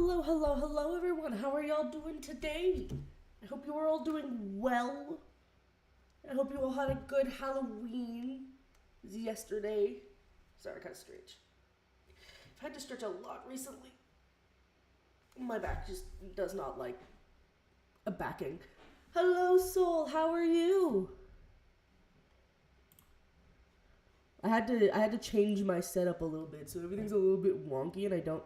Hello, hello, hello, everyone. How are y'all doing today? I hope you are all doing well. I hope you all had a good Halloween yesterday. Sorry, kind of strange. I've had to stretch a lot recently. My back just does not like a backing. Hello, Soul. How are you? I had to change my setup a little bit, so everything's a little bit wonky, and I don't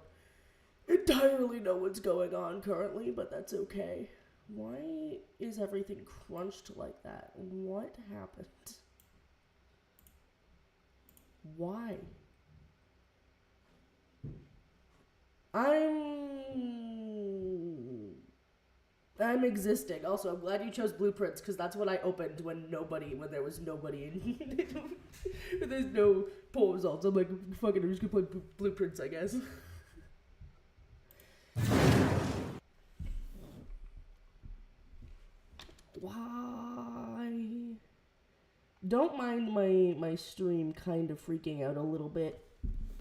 entirely know what's going on currently, but that's okay. Why is everything crunched like that? What happened? Why? I'm existing. Also, I'm glad you chose blueprints because that's what I opened when there was nobody in. There's no poll results. I'm like, fuck it, I'm just gonna play blueprints, I guess. Why? Don't mind my stream kind of freaking out a little bit.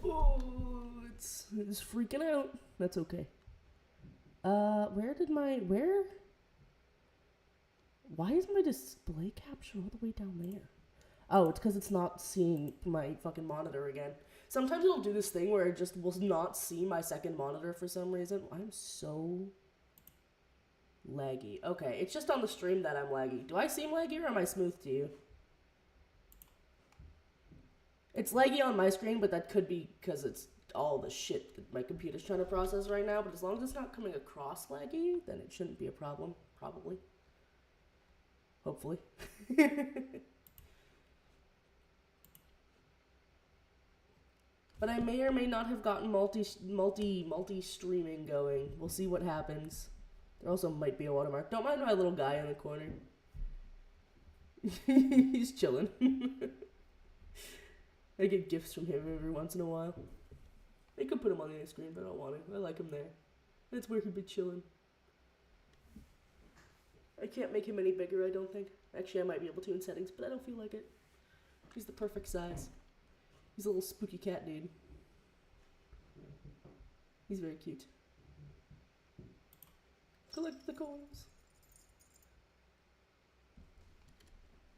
Oh, it's freaking out. That's okay. Where? Why is my display capture all the way down there? Oh, it's because it's not seeing my fucking monitor again. Sometimes it'll do this thing where it just will not see my second monitor for some reason. I'm so laggy. Okay, it's just on the stream that I'm laggy. Do I seem laggy or am I smooth to you? It's laggy on my screen, but that could be because it's all the shit that my computer's trying to process right now. But as long as it's not coming across laggy, then it shouldn't be a problem. Probably. Hopefully. But I may or may not have gotten multi streaming going. We'll see what happens. There also might be a watermark. Don't mind my little guy in the corner. He's chilling. I get gifts from him every once in a while. I could put him on the screen, but I don't want to. I like him there. That's where he'd be chilling. I can't make him any bigger, I don't think. Actually, I might be able to in settings, but I don't feel like it. He's the perfect size. He's a little spooky cat dude. He's very cute. Collect the coins.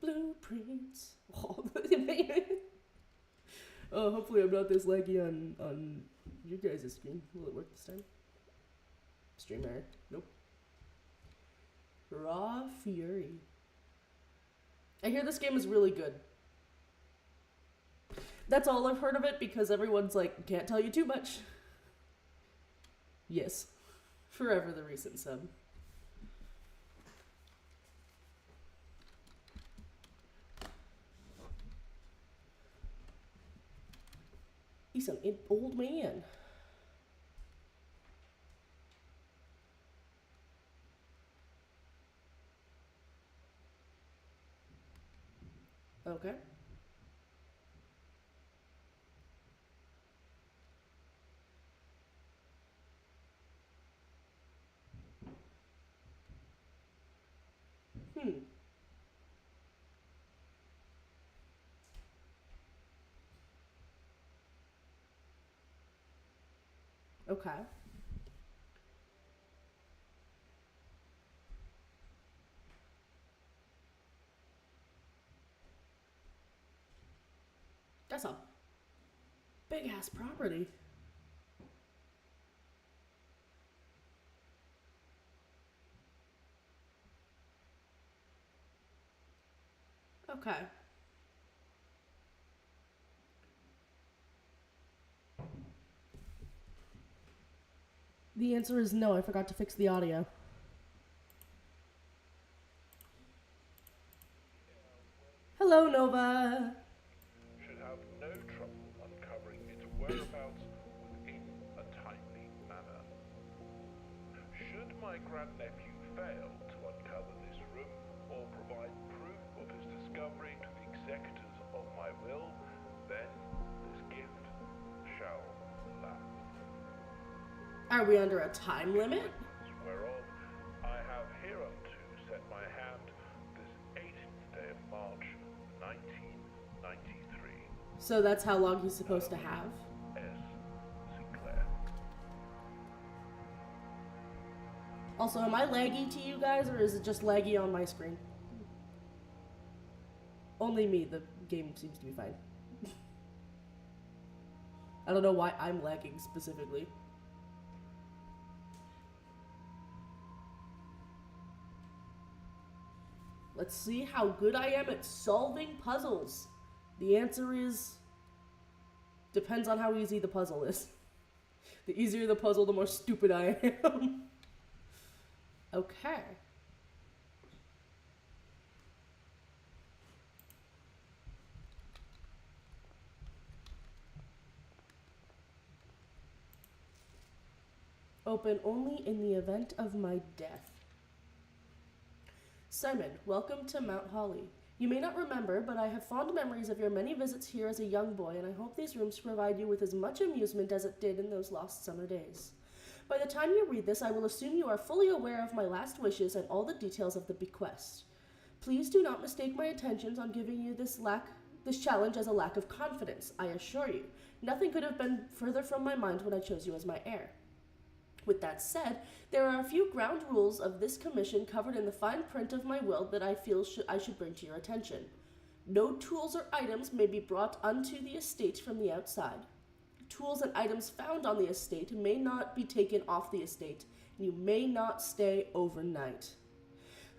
Blueprints. Oh, hopefully I'm not this laggy on your guys' screen. Will it work this time? Stream error. Nope. Raw Fury. I hear this game is really good. That's all I've heard of it because everyone's like, can't tell you too much. Yes. Forever the recent sub. He's an old man. Okay. Okay. That's a big ass property. Okay. The answer is no, I forgot to fix the audio. Hello, Nova. Should have no trouble uncovering its whereabouts within a timely manner. Should my grandnephew fail to uncover this room or provide proof of his discovery to the executors of my will, then this gift shall lapse. Are we under a time limit? Whereof I have hereunto set my hand this 18th day of March, 1993. So that's how long he's supposed to have? S. Sinclair. Also, am I laggy to you guys, or is it just laggy on my screen? Only me. The game seems to be fine. I don't know why I'm lagging specifically. Let's see how good I am at solving puzzles. The answer is... depends on how easy the puzzle is. The easier the puzzle, the more stupid I am. Okay. Open only in the event of my death. Simon, welcome to Mount Holly. You may not remember, but I have fond memories of your many visits here as a young boy, and I hope these rooms provide you with as much amusement as it did in those lost summer days. By the time you read this, I will assume you are fully aware of my last wishes and all the details of the bequest. Please do not mistake my intentions on giving you this challenge as a lack of confidence. I assure you, nothing could have been further from my mind when I chose you as my heir. With that said, there are a few ground rules of this commission covered in the fine print of my will that I feel I should bring to your attention. No tools or items may be brought unto the estate from the outside. Tools and items found on the estate may not be taken off the estate, and you may not stay overnight.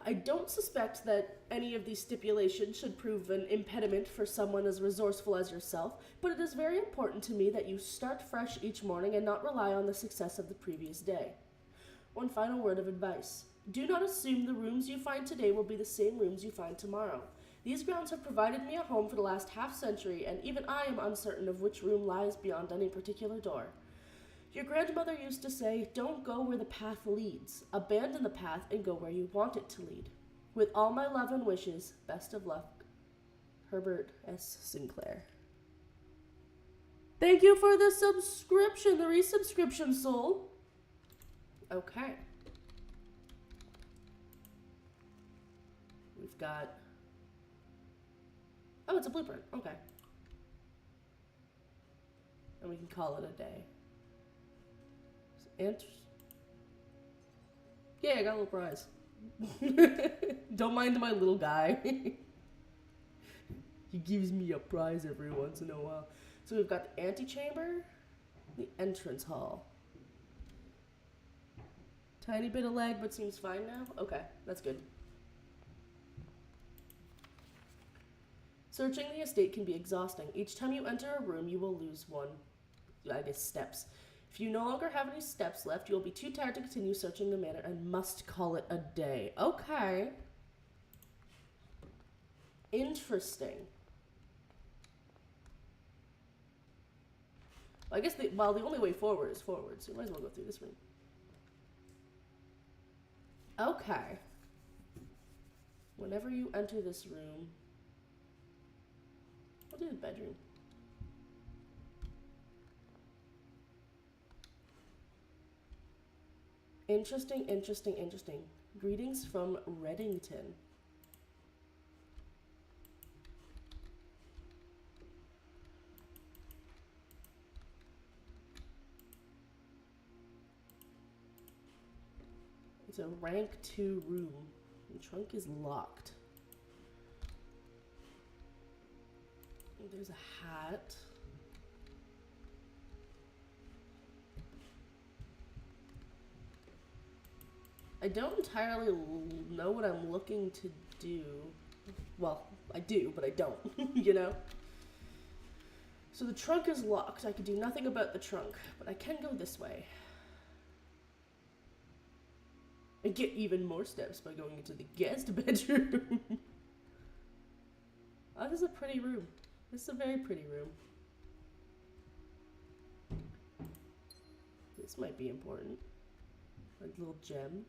I don't suspect that any of these stipulations should prove an impediment for someone as resourceful as yourself, but it is very important to me that you start fresh each morning and not rely on the success of the previous day. One final word of advice. Do not assume the rooms you find today will be the same rooms you find tomorrow. These grounds have provided me a home for the last half-century, and even I am uncertain of which room lies beyond any particular door. Your grandmother used to say, don't go where the path leads. Abandon the path and go where you want it to lead. With all my love and wishes, best of luck, Herbert S. Sinclair. Thank you for the subscription, the resubscription, soul. Okay. We've got... oh, it's a blueprint. Okay. And we can call it a day. Yeah, I got a little prize. Don't mind my little guy. He gives me a prize every once in a while. So we've got the antechamber, the entrance hall. Tiny bit of lag, but seems fine now. Okay, that's good. Searching the estate can be exhausting. Each time you enter a room, you will lose one, steps. If you no longer have any steps left, you'll be too tired to continue searching the manor and must call it a day. Okay. Interesting. Well, I guess the only way forward is forward, so you might as well go through this room. Okay. Whenever you enter this room, we'll do the bedroom. Interesting, interesting, interesting. Greetings from Reddington. It's a rank 2 room. The trunk is locked. There's a hat. I don't entirely know what I'm looking to do. Well, I do, but I don't, you know? So the trunk is locked. I can do nothing about the trunk, but I can go this way. And get even more steps by going into the guest bedroom. Oh, this is a pretty room. This is a very pretty room. This might be important. A little gem.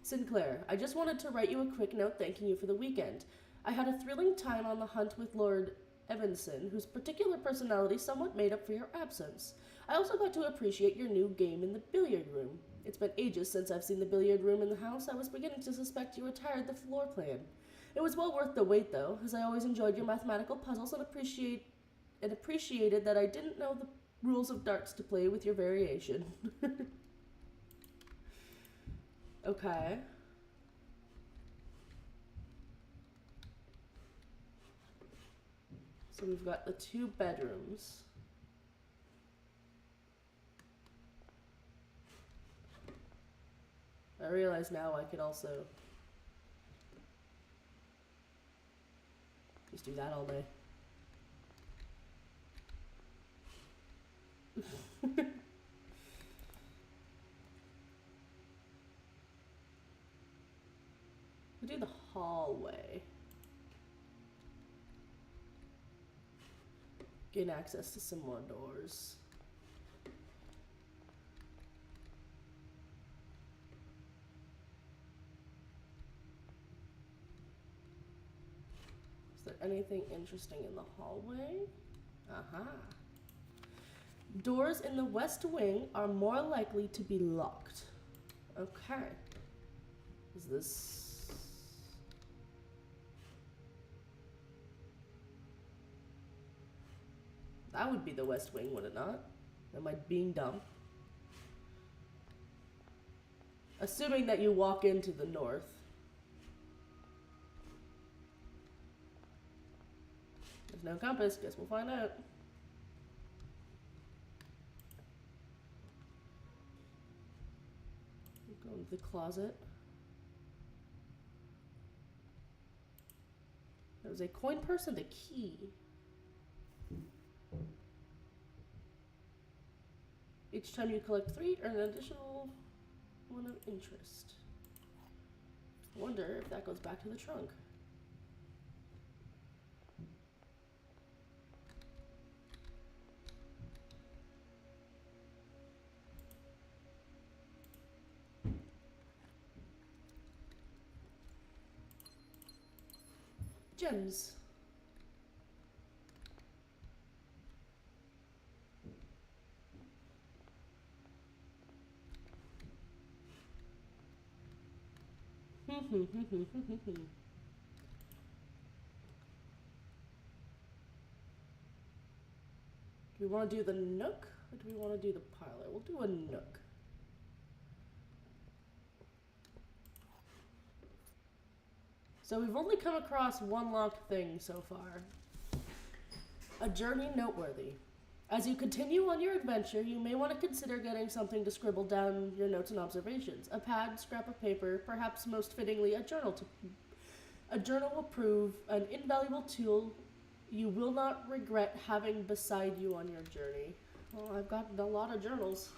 Sinclair, I just wanted to write you a quick note thanking you for the weekend. I had a thrilling time on the hunt with Lord Evanson, whose particular personality somewhat made up for your absence. I also got to appreciate your new game in the billiard room. It's been ages since I've seen the billiard room in the house. I was beginning to suspect you retired the floor plan. It was well worth the wait, though, as I always enjoyed your mathematical puzzles and appreciated that I didn't know rules of darts to play with your variation. Okay. So we've got the 2 bedrooms. I realize now I could also just do that all day. We do the hallway. Gain access to some more doors. Is there anything interesting in the hallway? Aha. Doors in the west wing are more likely to be locked. Okay. Is this... That would be the west wing, would it not? Am I being dumb? Assuming that you walk into the north. There's no compass. Guess we'll find out. Go into the closet. There was a coin purse and a key. Each time you collect 3, earn an additional 1 of interest. Wonder if that goes back to the trunk. Gems. Do we want to do the nook or do we want to do the parlor? We'll do a nook. So we've only come across 1 locked thing so far. A journey noteworthy. As you continue on your adventure, you may want to consider getting something to scribble down your notes and observations. A pad, scrap of paper, perhaps most fittingly a journal. A journal will prove an invaluable tool you will not regret having beside you on your journey. Well, I've got a lot of journals.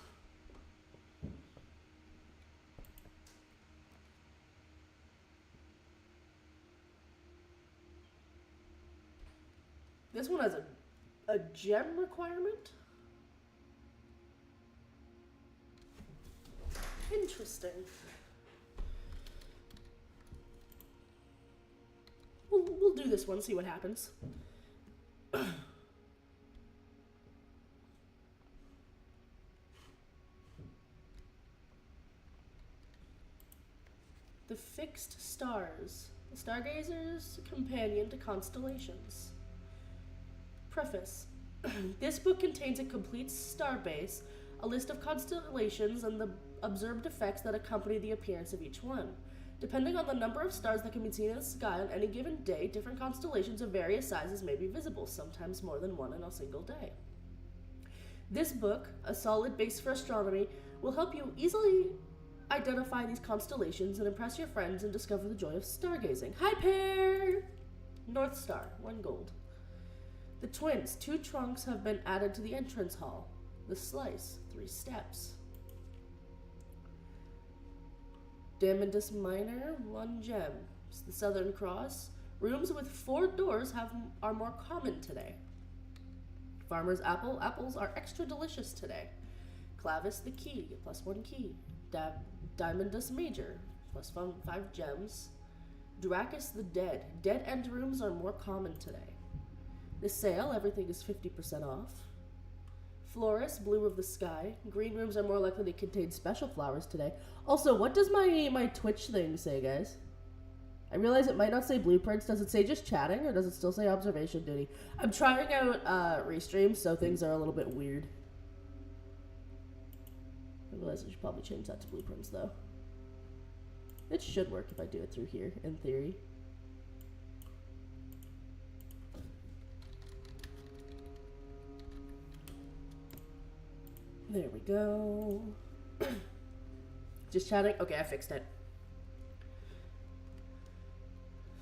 This one has a gem requirement? Interesting. We'll do this one, see what happens. The fixed stars. The stargazer's companion to constellations. Preface. This book contains a complete star base, a list of constellations, and the observed effects that accompany the appearance of each one. Depending on the number of stars that can be seen in the sky on any given day, different constellations of various sizes may be visible, sometimes more than one in a single day. This book, a solid base for astronomy, will help you easily identify these constellations and impress your friends and discover the joy of stargazing. Hi, pair! North Star, 1 gold. The twins, 2 trunks have been added to the entrance hall. The slice, 3 steps. Diamondus Minor, 1 gem. The Southern Cross. Rooms with 4 doors are more common today. Farmer's Apple. Apples are extra delicious today. Clavis the Key, +1 key. Diamondus Major, +5 gems. Dracus the Dead. Dead end rooms are more common today. The sale, everything is 50% off. Florist, Blue of the Sky. Green rooms are more likely to contain special flowers today. Also, what does my Twitch thing say, guys? I realize it might not say blueprints. Does it say just chatting, or does it still say observation duty? I'm trying out restreams, so things are a little bit weird. I realize I should probably change that to blueprints though. It should work if I do it through here, in theory. There we go. Just chatting? Okay, I fixed it.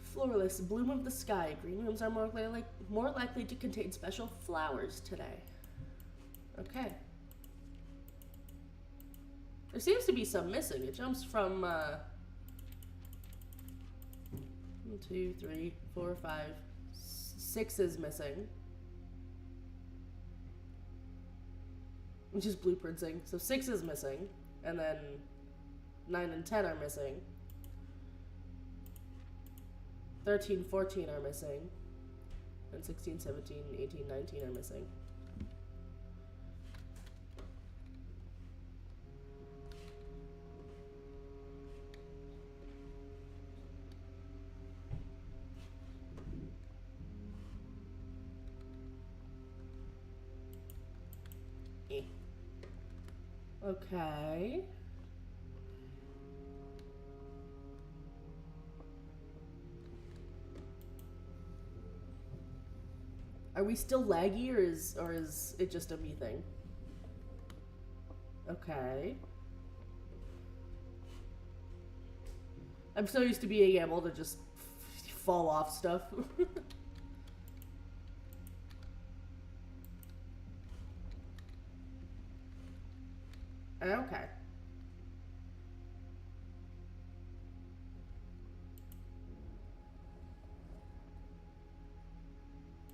Florless, bloom of the sky. Green rooms are more likely to contain special flowers today. Okay. There seems to be some missing. It jumps from 1, 2, 3, 4, 5, 6 is missing. Which is blueprinting. So 6 is missing. And then 9 and 10 are missing. 13, 14 are missing. And 16, 17, 18, 19 are missing. Okay. Are we still laggy, or is it just a me thing? Okay. I'm so used to being able to just fall off stuff. Okay.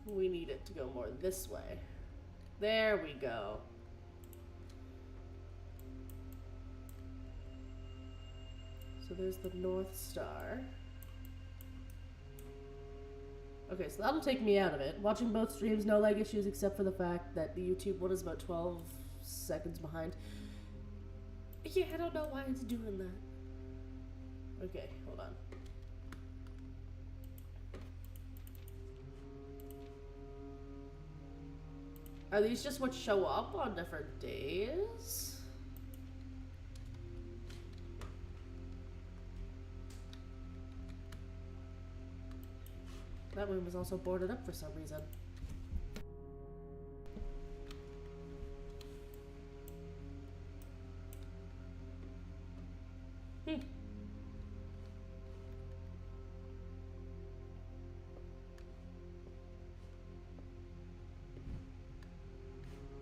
We need it to go more this way. There we go. So there's the North Star. Okay, so that'll take me out of it. Watching both streams, no lag issues except for the fact that the YouTube one is about 12 seconds behind. Yeah, I don't know why it's doing that. Okay, hold on. Are these just what show up on different days? That room is also boarded up for some reason.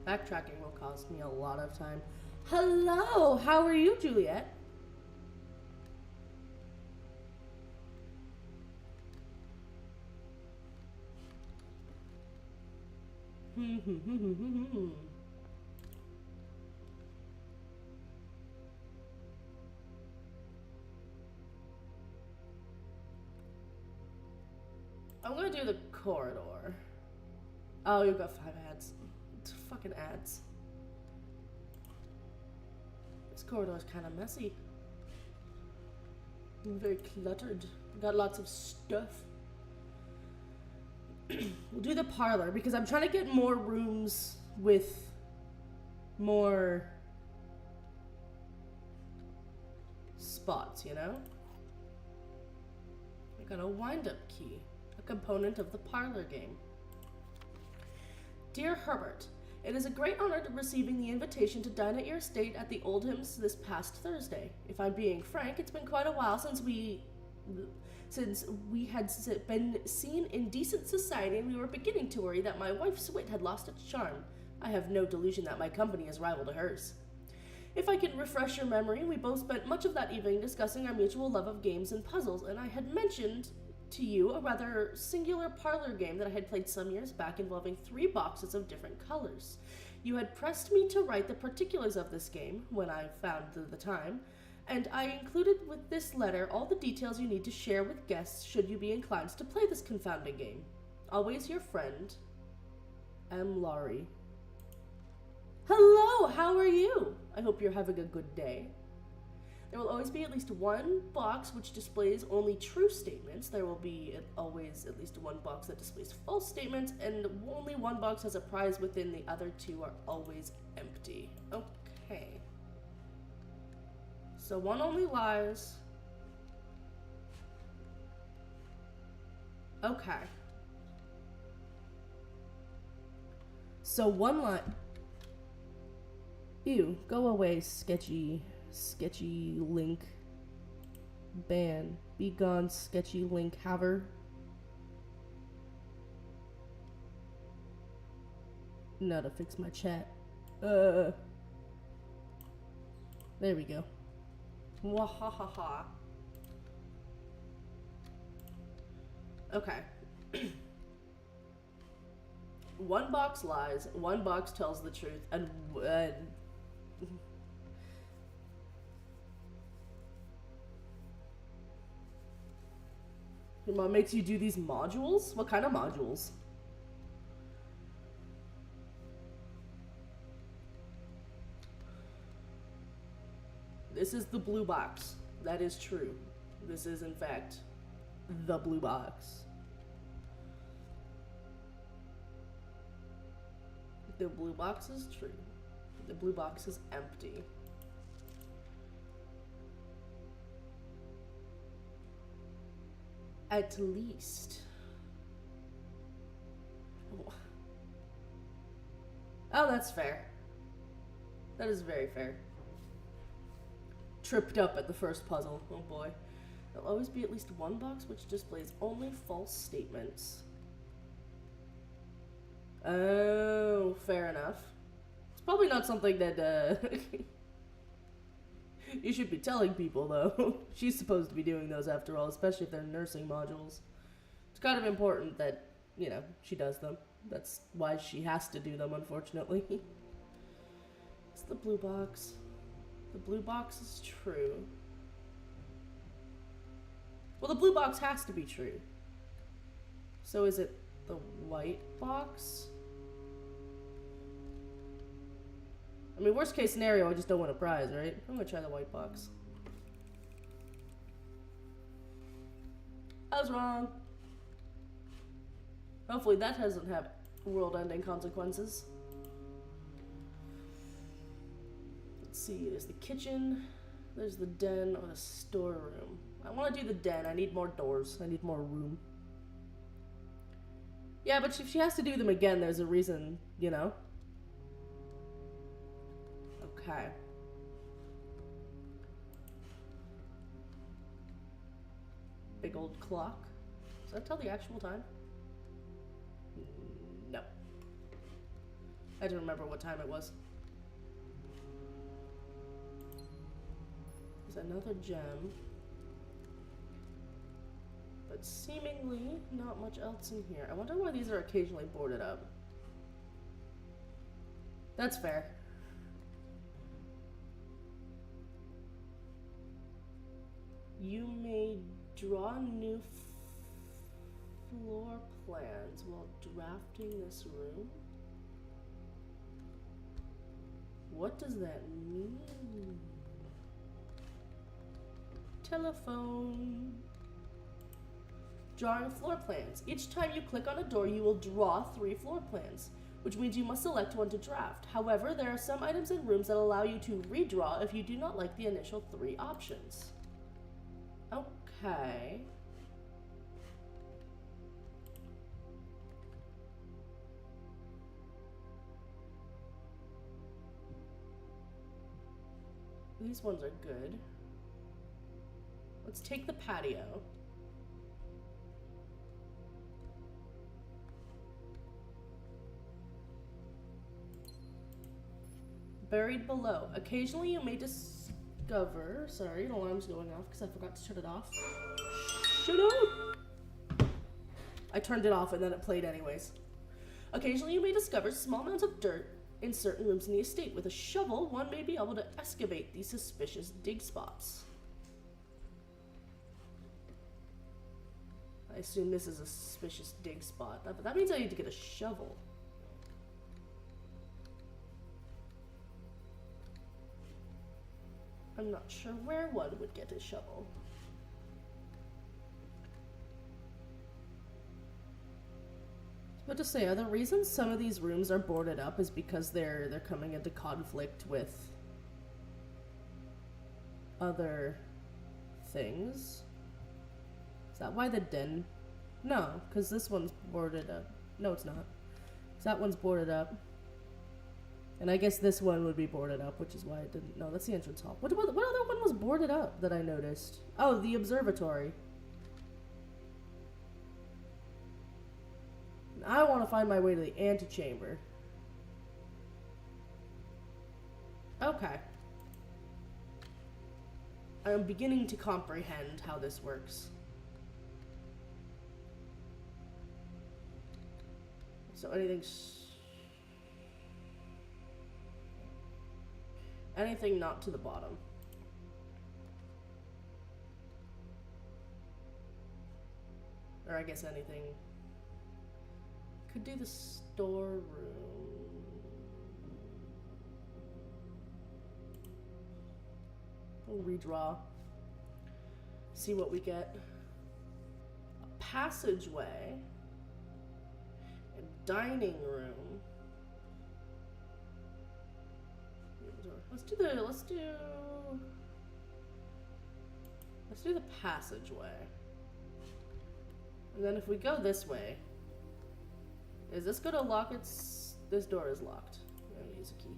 Backtracking will cost me a lot of time. Hello, how are you, Juliet? I'm gonna do the corridor. Oh, you've got 5 ads. It's fucking ads. This corridor's kind of messy. Very cluttered. Got lots of stuff. We'll do the parlor because I'm trying to get more rooms with more spots, you know? I got a wind-up key, a component of the parlor game. Dear Herbert, it is a great honor to receiving the invitation to dine at your estate at the Oldhams this past Thursday. If I'm being frank, it's been quite a while since we had been seen in decent society, and we were beginning to worry that my wife's wit had lost its charm. I have no delusion that my company is rival to hers. If I can refresh your memory, we both spent much of that evening discussing our mutual love of games and puzzles, and I had mentioned to you a rather singular parlor game that I had played some years back involving 3 boxes of different colors. You had pressed me to write the particulars of this game when I found the time, and I included with this letter all the details you need to share with guests should you be inclined to play this confounding game. Always your friend, M. Laurie. Hello, how are you? I hope you're having a good day. There will always be at least one box which displays only true statements. There will be always at least one box that displays false statements, and only one box has a prize within. The other 2 are always empty. Okay. So one only lies. Okay. So one lie. Ew, go away, sketchy link. Ban. Be gone, sketchy link haver. Now to fix my chat. There we go. Wahahaha. Okay. One box lies, one box tells the truth, and your mom makes you do these modules? What kind of modules? This is the blue box. That is true. This is, in fact, the blue box. The blue box is true. The blue box is empty. At least. Oh, that's fair. That is very fair. Tripped up at the first puzzle. Oh boy. There'll always be at least one box which displays only false statements. Oh, fair enough. It's probably not something that you should be telling people, though. She's supposed to be doing those after all, especially if they're nursing modules. It's kind of important that, you know, she does them. That's why she has to do them, unfortunately. It's the blue box. The blue box is true. Well, the blue box has to be true. So is it the white box? I mean, worst case scenario, I just don't win a prize, right? I'm gonna try the white box. I was wrong. Hopefully that doesn't have world-ending consequences. Let's see, there's the kitchen, there's the den, or the storeroom. I want to do the den. I need more doors. I need more room. Yeah, but if she has to do them again, there's a reason, you know? Okay. Big old clock. Does that tell the actual time? No. I don't remember what time it was. There's another gem. But seemingly not much else in here. I wonder why these are occasionally boarded up. That's fair. You may draw new floor plans while drafting this room. What does that mean? Telephone. Drawing floor plans. Each time you click on a door, you will draw 3 floor plans, which means you must select one to draft. However, there are some items in rooms that allow you to redraw if you do not like the initial 3 options. Okay. These ones are good. Let's take the patio. Buried below. Occasionally you may discover... Sorry, an alarm's going off because I forgot to turn it off. Shut up! I turned it off and then it played anyways. Occasionally you may discover small amounts of dirt in certain rooms in the estate. With a shovel, one may be able to excavate these suspicious dig spots. I assume this is a suspicious dig spot. But that means I need to get a shovel. I'm not sure where one would get a shovel. But to say, are the reasons some of these rooms are boarded up is because they're coming into conflict with other things. Is that why the den? No, because this one's boarded up. No, it's not. 'Cause that one's boarded up. And I guess this one would be boarded up, which is why I didn't. No, that's the entrance hall. What other one was boarded up that I noticed? Oh, the observatory. I want to find my way to the antechamber. Okay. I am beginning to comprehend how this works. So anything not to the bottom. Or I guess anything. Could do the storeroom. We'll redraw. See what we get. A passageway. A dining room. Let's do the passageway. And then if we go this way, is this gonna lock this door is locked. I'm gonna use a key.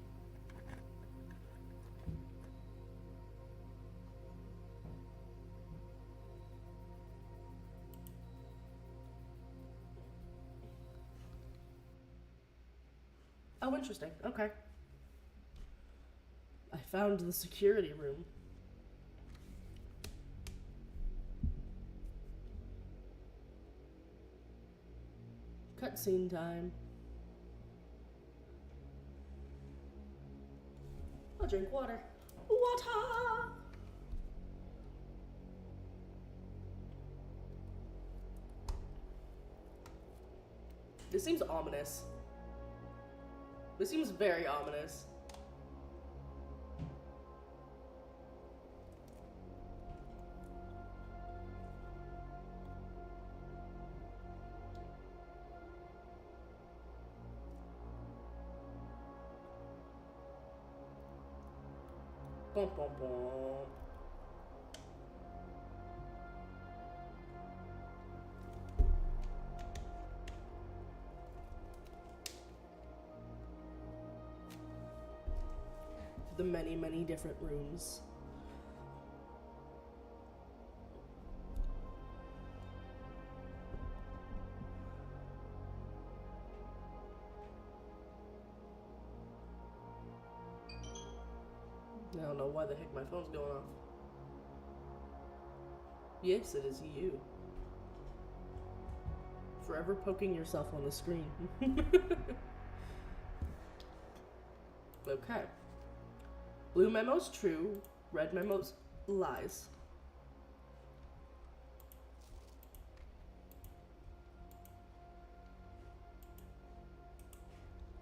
Oh, interesting. Okay. I found the security room. Cutscene time. I'll drink water. Water! This seems ominous. This seems very ominous. Bum, bum, bum. The many, many different rooms. I don't know why the heck my phone's going off. Yes, it is you. Forever poking yourself on the screen. Okay. Blue memo's true, red memo's lies.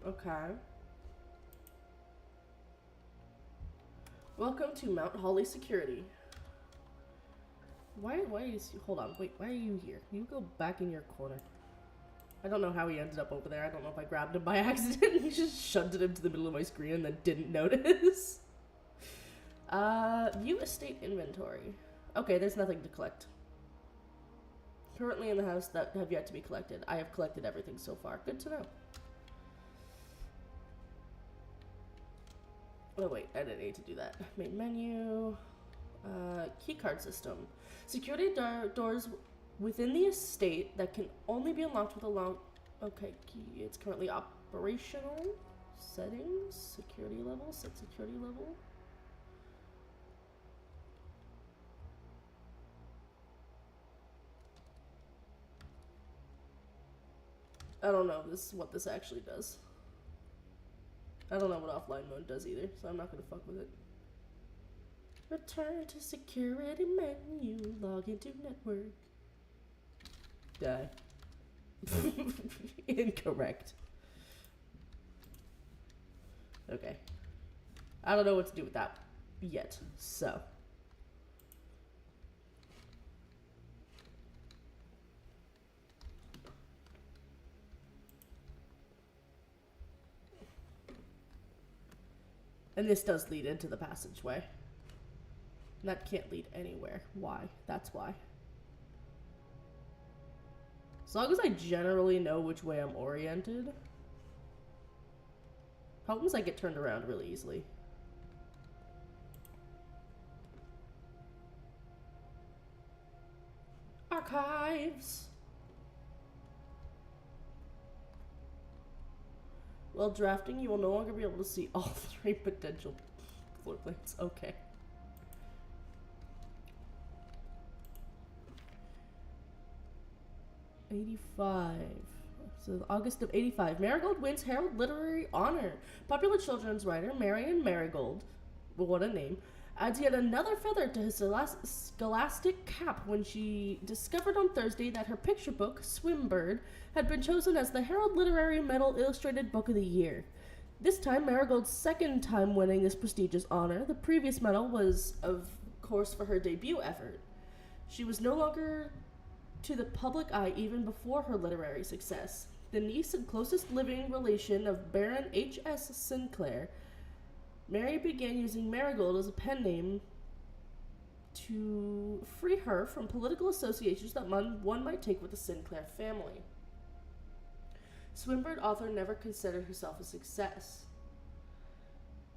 Okay. Welcome to Mount Holly Security. Why is hold on, wait, why are you here? You go back in your corner. I don't know how he ended up over there. I don't know if I grabbed him by accident and just shoved it into the middle of my screen and then didn't notice. View estate inventory. Okay, there's nothing to collect. Currently in the house that have yet to be collected. I have collected everything so far. Good to know. Oh wait, I didn't need to do that. Main menu. Keycard system. Security doors within the estate that can only be unlocked with a long... Okay, key. It's currently operational. Settings. Security level. Set security level. I don't know what this actually does. I don't know what offline mode does either, so I'm not gonna fuck with it. Return to security menu, log into network. Die. Incorrect. Okay. I don't know what to do with that yet, so. And this does lead into the passageway. That can't lead anywhere. Why? That's why. As long as I generally know which way I'm oriented. Problem is I get turned around really easily. Archives! While drafting, you will no longer be able to see all 3 potential floor plans. Okay. '85. So August of '85. Marigold wins Herald Literary Honor. Popular children's writer Marion Marigold, well, what a name, adds yet another feather to his scholastic cap when she discovered on Thursday that her picture book, Swimbird, had been chosen as the Herald Literary Medal Illustrated Book of the Year. This time, Marigold's second time winning this prestigious honor. The previous medal was, of course, for her debut effort. She was no longer to the public eye even before her literary success. The niece and closest living relation of Baron H.S. Sinclair, Mary began using Marigold as a pen name to free her from political associations that one might take with the Sinclair family. Swimbird author never considered herself a success.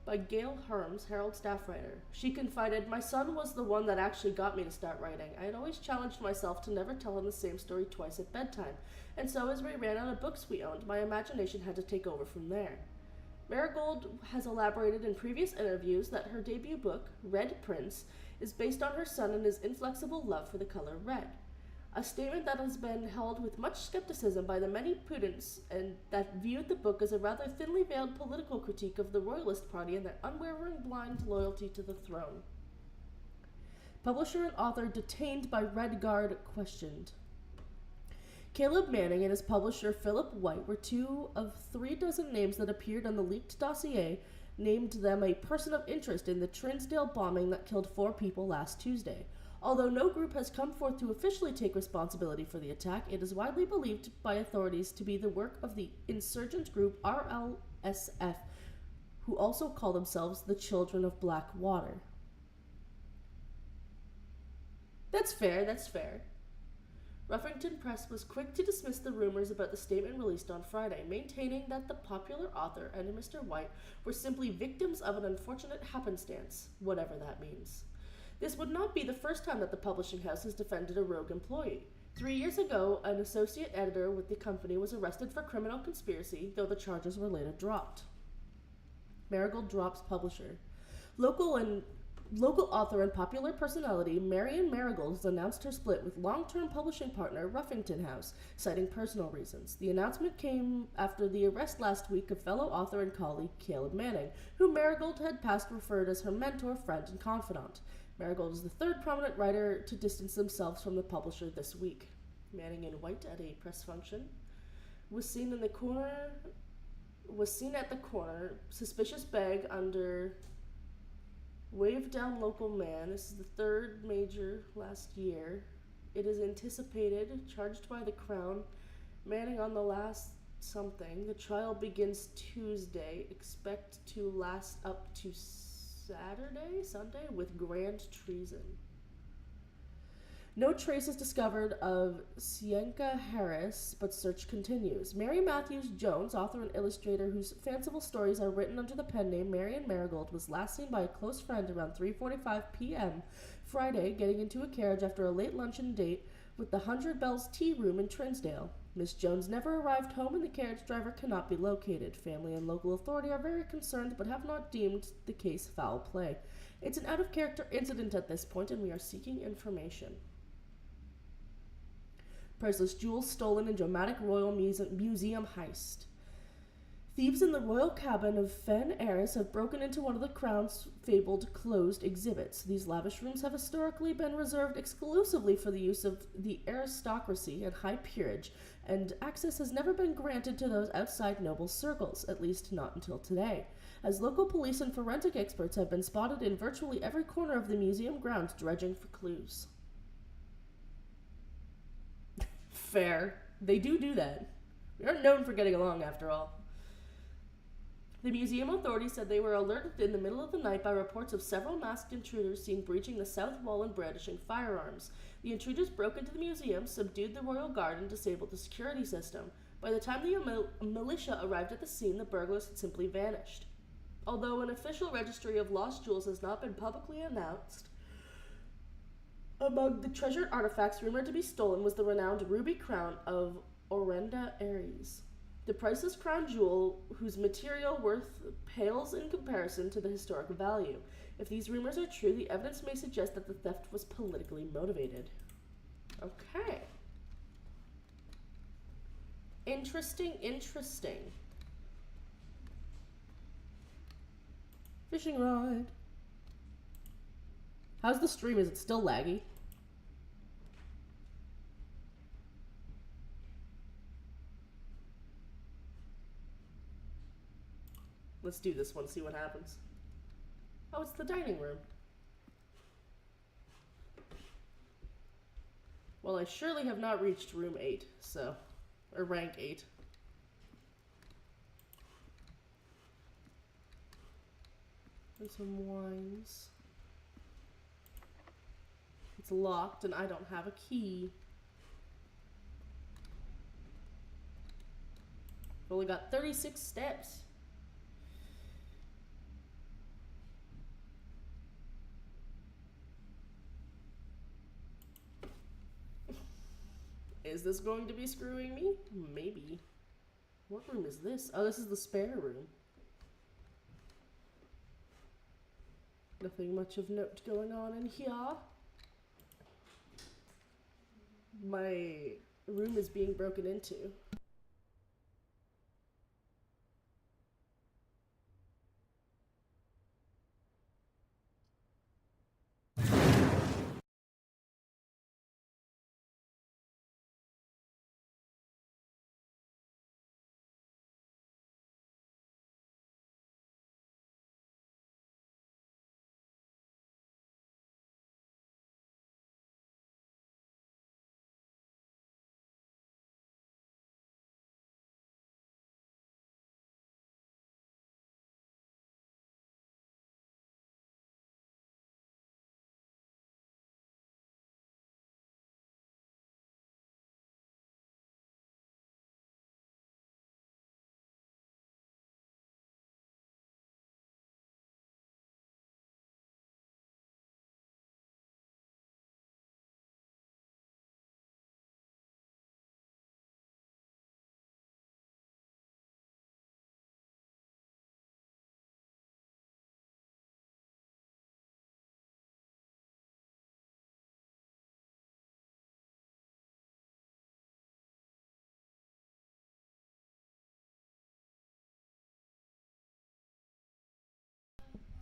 By Gail Herms, Herald staff writer. She confided, "My son was the one that actually got me to start writing. I had always challenged myself to never tell him the same story twice at bedtime, and so as we ran out of books we owned, my imagination had to take over from there." Marigold has elaborated in previous interviews that her debut book, Red Prince, is based on her son and his inflexible love for the color red. A statement that has been held with much skepticism by the many prudents and that viewed the book as a rather thinly veiled political critique of the Royalist Party and their unwavering blind loyalty to the throne. Publisher and author detained by Red Guard questioned. Caleb Manning and his publisher Philip White were 2 of 3 dozen names that appeared on the leaked dossier, named them a person of interest in the Trinsdale bombing that killed 4 people last Tuesday. Although no group has come forth to officially take responsibility for the attack, it is widely believed by authorities to be the work of the insurgent group RLSF, who also call themselves the Children of Black Water. That's fair, that's fair. Ruffington Press was quick to dismiss the rumors about the statement released on Friday, maintaining that the popular author and Mr. White were simply victims of an unfortunate happenstance, whatever that means. This would not be the first time that the publishing house has defended a rogue employee. 3 years ago, an associate editor with the company was arrested for criminal conspiracy, though the charges were later dropped. Marigold drops publisher. Local author and popular personality Marion Marigold has announced her split with long-term publishing partner Ruffington House, citing personal reasons. The announcement came after the arrest last week of fellow author and colleague Caleb Manning, whom Marigold had past referred as her mentor, friend, and confidant. Marigold is the 3rd prominent writer to distance themselves from the publisher this week. Manning in white at a press function was seen at the corner, suspicious bag under waved down local man. This is the 3rd major last year. It is anticipated, charged by the Crown, Manning on the last something. The trial begins Tuesday, expect to last up to Sunday, with grand treason. No trace is discovered of Sienka Harris, but search continues. Mary Matthews Jones, author and illustrator whose fanciful stories are written under the pen name Marion Marigold, was last seen by a close friend around 3:45 p.m. Friday, getting into a carriage after a late luncheon date with the 100 Bells Tea Room in Trinsdale. Miss Jones never arrived home and the carriage driver cannot be located. Family and local authority are very concerned but have not deemed the case foul play. It's an out-of-character incident at this point and we are seeking information. Priceless jewels stolen in dramatic Royal Museum heist. Thieves in the royal cabin of Fen Heiress have broken into one of the Crown's fabled closed exhibits. These lavish rooms have historically been reserved exclusively for the use of the aristocracy and high peerage, and access has never been granted to those outside noble circles, at least not until today, as local police and forensic experts have been spotted in virtually every corner of the museum grounds dredging for clues. Fair. They do that. We aren't known for getting along, after all. The museum authorities said they were alerted in the middle of the night by reports of several masked intruders seen breaching the south wall and brandishing firearms. The intruders broke into the museum, subdued the royal guard, and disabled the security system. By the time the militia arrived at the scene, the burglars had simply vanished. Although an official registry of lost jewels has not been publicly announced, among the treasured artifacts rumored to be stolen was the renowned ruby crown of Orenda Ares. The priceless crown jewel whose material worth pales in comparison to the historic value. If these rumors are true, the evidence may suggest that the theft was politically motivated. Okay. Interesting, interesting. Fishing rod. How's the stream? Is it still laggy? Let's do this one, see what happens. Oh, it's the dining room. Well, I surely have not reached room 8, so... or rank 8. There's some wines. It's locked and I don't have a key. I've only got 36 steps. Is this going to be screwing me? Maybe. What room is this? Oh, this is the spare room. Nothing much of note going on in here. My room is being broken into.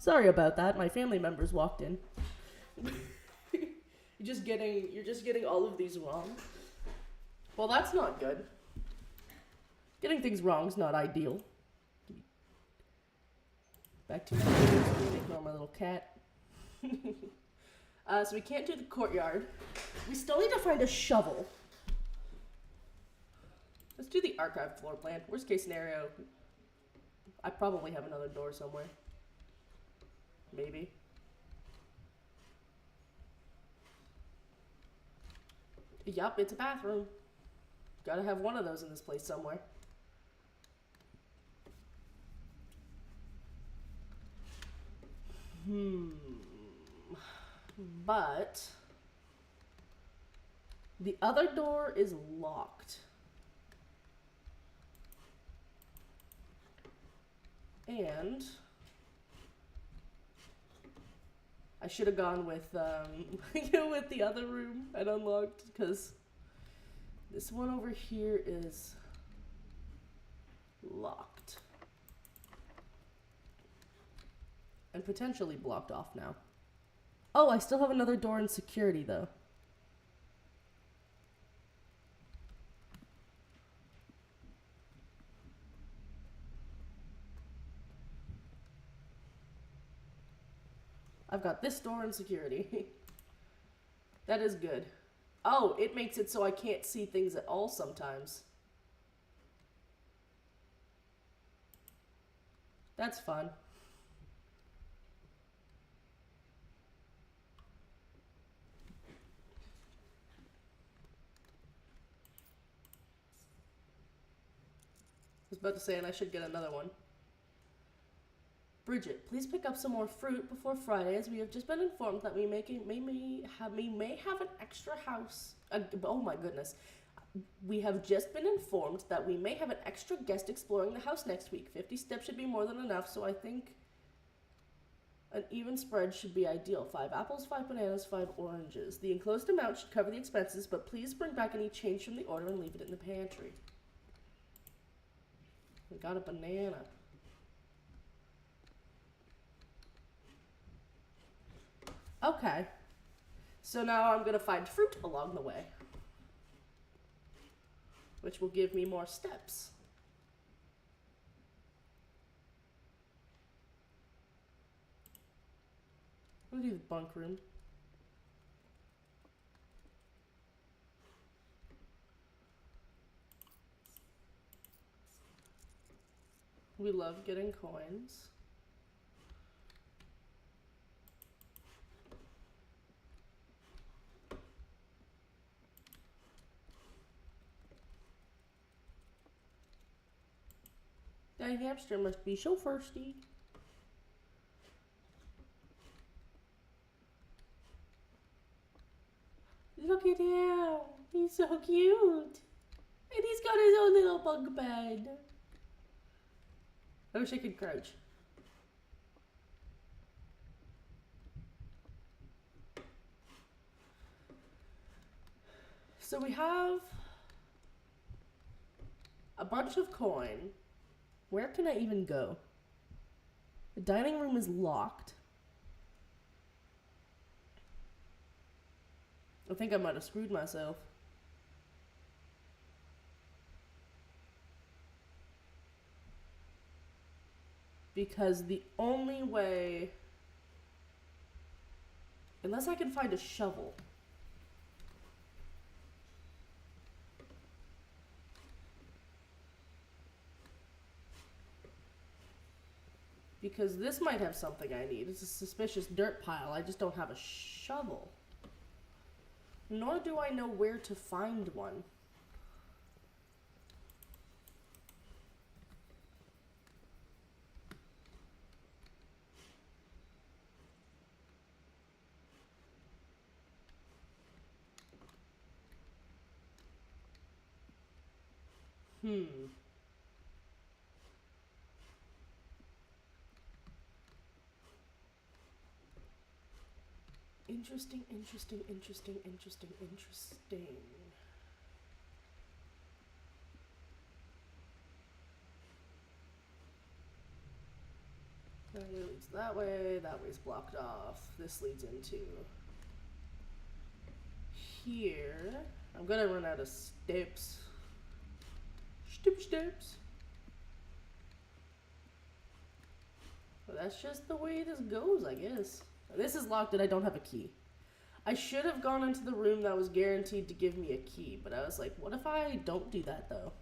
Sorry about that. My family members walked in. You're just getting all of these wrong. Well, that's not good. Getting things wrong is not ideal. Back to my screen. Ignore my little cat. So we can't do the courtyard. We still need to find a shovel. Let's do the archive floor plan. Worst case scenario, I probably have another door somewhere. Maybe. Yup, it's a bathroom. Gotta have one of those in this place somewhere. But the other door is locked. And I should have gone with with the other room and unlocked, because this one over here is locked. And potentially blocked off now. Oh, I still have another door in security though. I've got this door in security. That is good. Oh, it makes it so I can't see things at all sometimes. That's fun. I was about to say, and I should get another one. Bridget, please pick up some more fruit before Friday, as we have just been informed that we may have an extra house. Oh my goodness. We have just been informed that we may have an extra guest exploring the house next week. 50 steps should be more than enough, so I think an even spread should be ideal. 5 apples, 5 bananas, 5 oranges. The enclosed amount should cover the expenses, but please bring back any change from the order and leave it in the pantry. We got a banana. Okay. So now I'm going to find fruit along the way, which will give me more steps. I'm going to do the bunk room. We love getting coins. That hamster must be so thirsty. Look at him. He's so cute. And he's got his own little bunk bed. I wish I could crouch. So we have a bunch of coin. Where can I even go? The dining room is locked. I think I might have screwed myself. Because the only way... Unless I can find a shovel. Because this might have something I need. It's a suspicious dirt pile. I just don't have a shovel. Nor do I know where to find one. Interesting, interesting, interesting, interesting, interesting. That leads that way, that way's blocked off. This leads into here. I'm gonna run out of steps. Steps. Well, that's just the way this goes, I guess. This is locked and I don't have a key. I should have gone into the room that was guaranteed to give me a key, but I was like, what if I don't do that, though?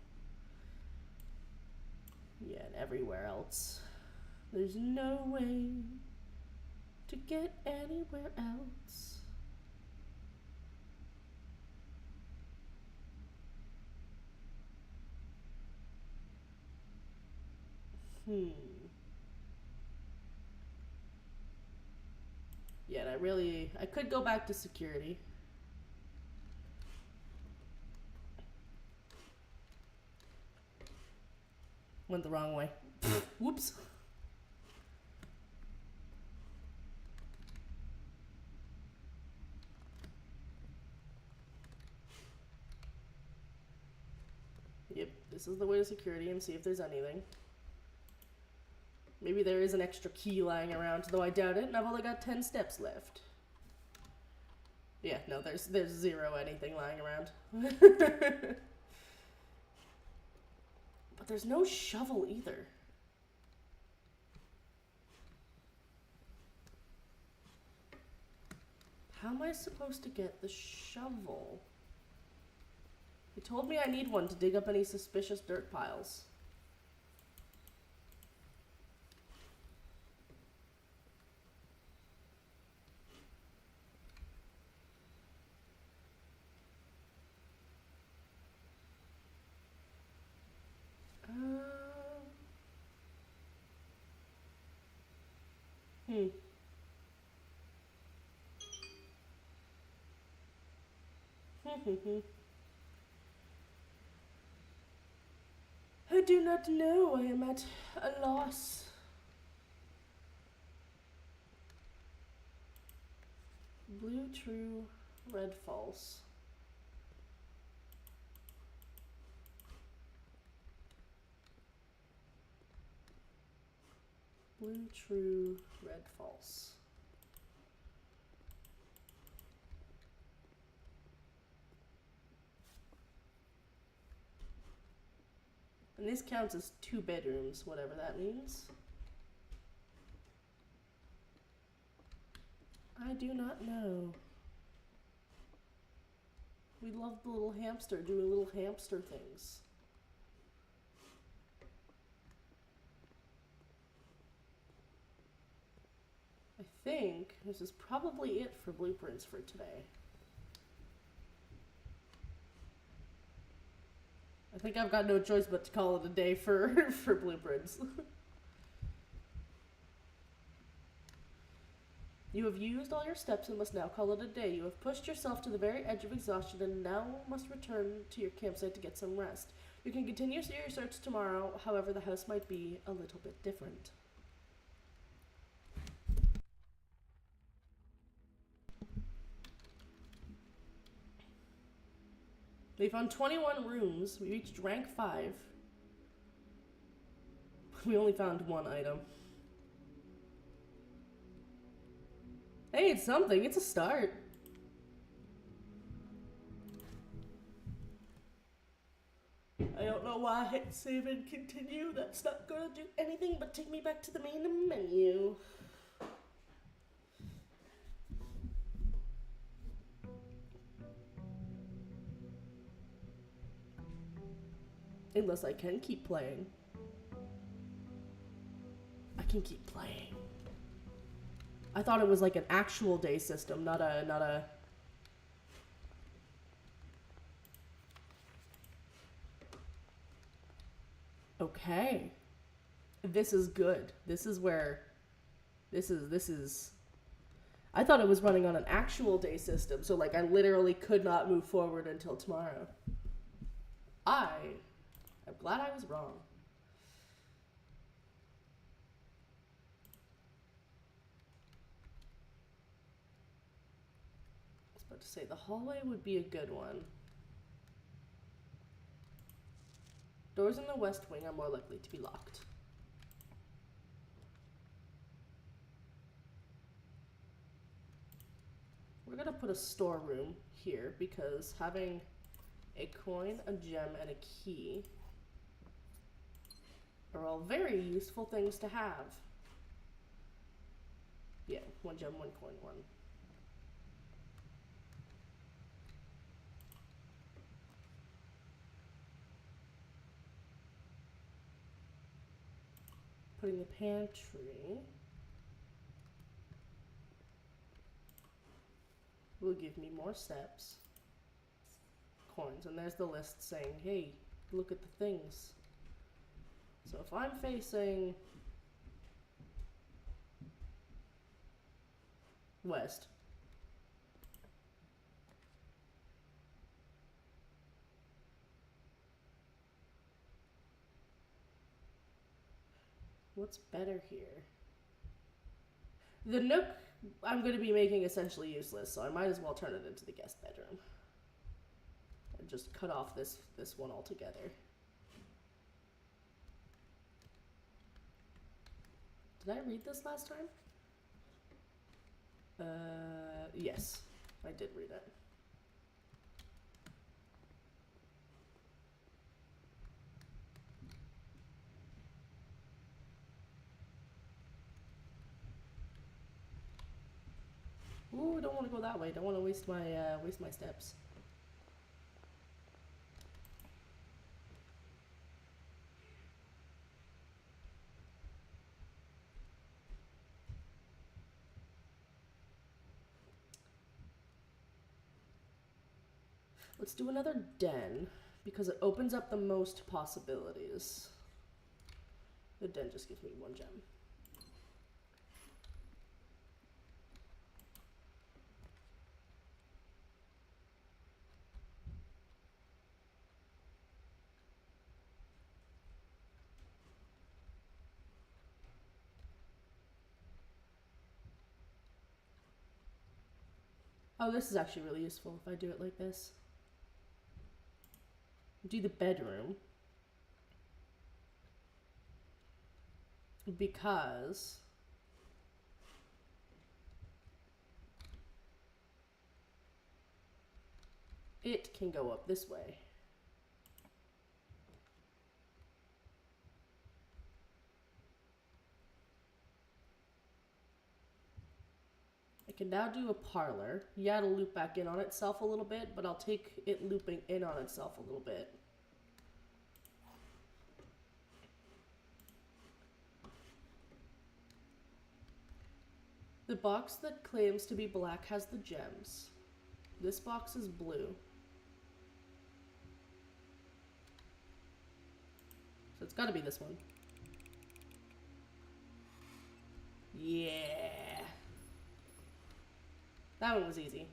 Yeah, and everywhere else. There's no way to get anywhere else. Yeah, and I could go back to security. Went the wrong way. Whoops. Yep, this is the way to security and see if there's anything. Maybe there is an extra key lying around, though I doubt it, and I've only got 10 steps left. Yeah, no, there's zero anything lying around. But there's no shovel either. How am I supposed to get the shovel? He told me I need one to dig up any suspicious dirt piles. Hmm. I do not know. I am at a loss. Blue true, red false. Blue true, red false. And this counts as 2 bedrooms, whatever that means. I do not know. We love the little hamster doing little hamster things. I think this is probably it for blueprints for today. I think I've got no choice but to call it a day for, for blueprints. You have used all your steps and must now call it a day. You have pushed yourself to the very edge of exhaustion and now must return to your campsite to get some rest. You can continue your search tomorrow, however the house might be a little bit different. We found 21 rooms. We reached rank 5. We only found 1 item. Hey, it's something. It's a start. I don't know why I hit save and continue. That's not gonna do anything but take me back to the main menu. Unless I can keep playing. I can keep playing. I thought it was like an actual day system, not a... Okay. This is good. This is where... This is... I thought it was running on an actual day system, so like I literally could not move forward until tomorrow. I'm glad I was wrong. I was about to say, the hallway would be a good one. Doors in the west wing are more likely to be locked. We're gonna put a storeroom here because having a coin, a gem, and a key are all very useful things to have. Yeah, 1 gem, 1 coin, 1. Putting the pantry will give me more steps. Coins, and there's the list saying, hey, look at the things. So if I'm facing west, what's better here? The nook I'm going to be making essentially useless, so I might as well turn it into the guest bedroom. And just cut off this one altogether. Did I read this last time? Yes, I did read it. Ooh, I don't want to go that way. Don't want to waste my steps. Let's do another den, because it opens up the most possibilities. The den just gives me 1 gem. Oh, this is actually really useful if I do it like this. Do the bedroom. Because it can go up this way. I can now do a parlor. Yeah, it'll loop back in on itself a little bit, but I'll take it looping in on itself a little bit. The box that claims to be black has the gems. This box is blue. So it's gotta be this one. Yeah. That one was easy.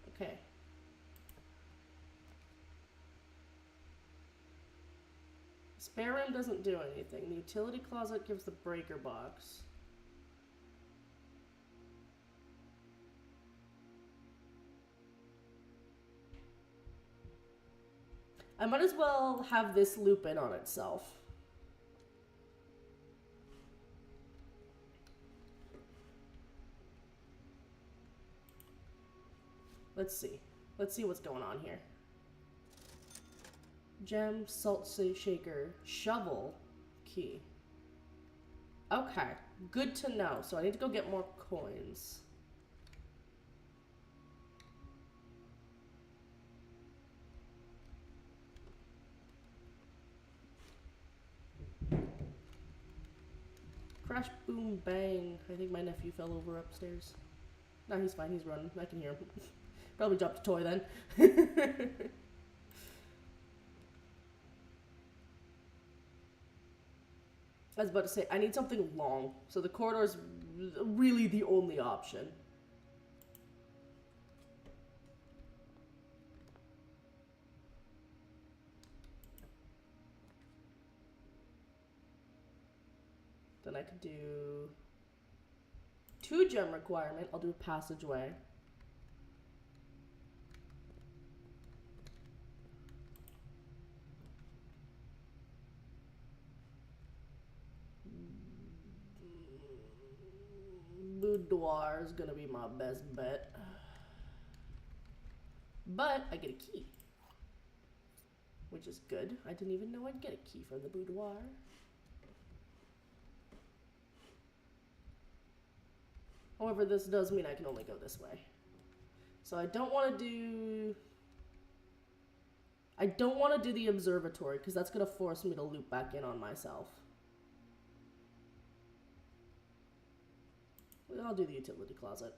Okay. Spare room doesn't do anything. The utility closet gives the breaker box. I might as well have this loop in on itself. Let's see. Let's see what's going on here. Gem, salt shaker, shovel, key. Okay, good to know. So I need to go get more coins. Crash, boom, bang. I think my nephew fell over upstairs. No, he's fine. He's running. I can hear him. Probably dropped a toy then. I was about to say, I need something long. So the corridor's really the only option. Then I could do 2 gem requirement. I'll do a passageway. Boudoir is gonna be my best bet. But I get a key, which is good. I didn't even know I'd get a key from the boudoir. However, this does mean I can only go this way. So I don't want to do... I don't want to do the observatory, because that's going to force me to loop back in on myself. I'll do the utility closet.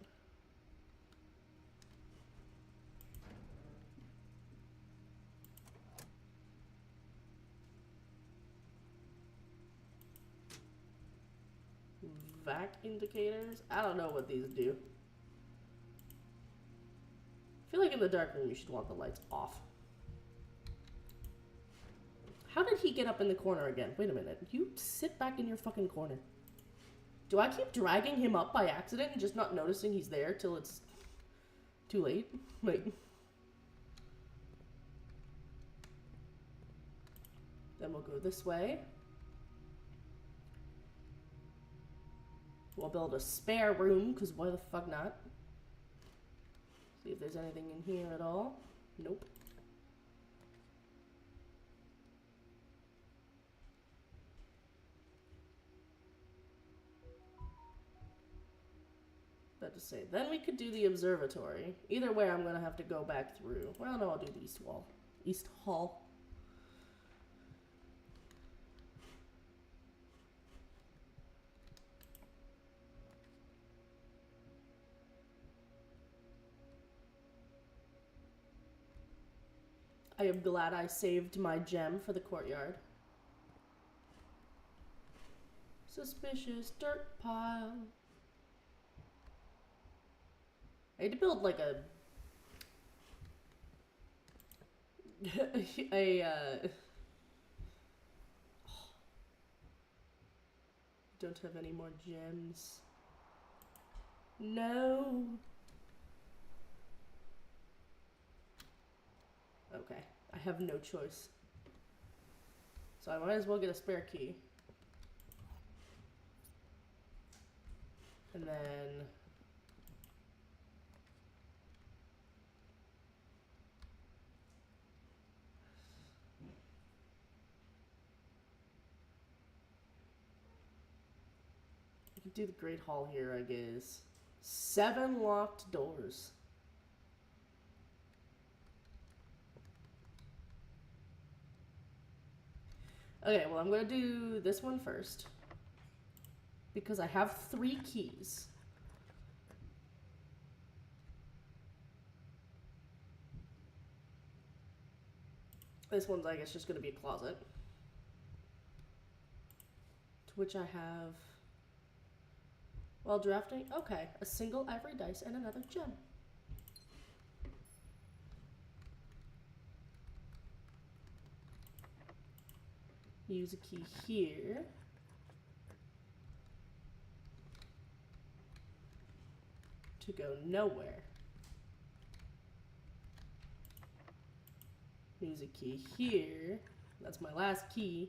Vac indicators? I don't know what these do. I feel like in the dark room you should want the lights off. How did he get up in the corner again? Wait a minute. You sit back in your fucking corner. Do I keep dragging him up by accident and just not noticing he's there till it's too late? Like... Then we'll go this way. We'll build a spare room, because why the fuck not? See if there's anything in here at all. Nope. About to say, then we could do the observatory. Either way, I'm going to have to go back through. Well, no, I'll do the east wall. East hall. I am glad I saved my gem for the courtyard. Suspicious dirt pile. I need to build like a... Don't have any more gems. No. Okay, I have no choice. So I might as well get a spare key. And then... I can do the Great Hall here, I guess. 7 locked doors. Okay, well, I'm gonna do this one first. Because I have 3 keys. This one's, I guess, just gonna be a closet. To which I have... While drafting, okay, a single ivory dice and another gem. Use a key here. To go nowhere. Use a key here. That's my last key.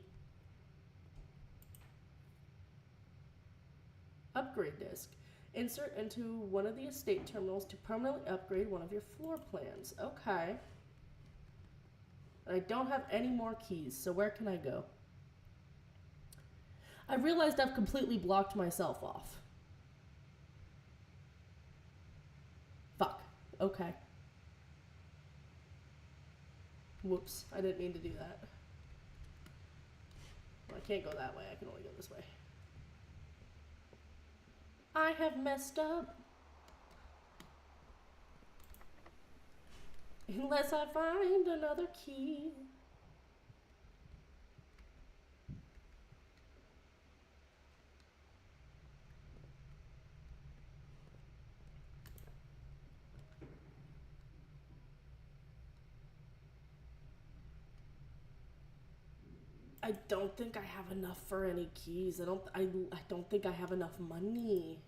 Upgrade disc. Insert into one of the estate terminals to permanently upgrade one of your floor plans. Okay. I don't have any more keys, so where can I go? I realized I've completely blocked myself off. Fuck. Okay. Whoops. I didn't mean to do that. Well, I can't go that way. I can only go this way. I have messed up. Unless I find another key. I don't think I have enough for any keys. I don't think I have enough money.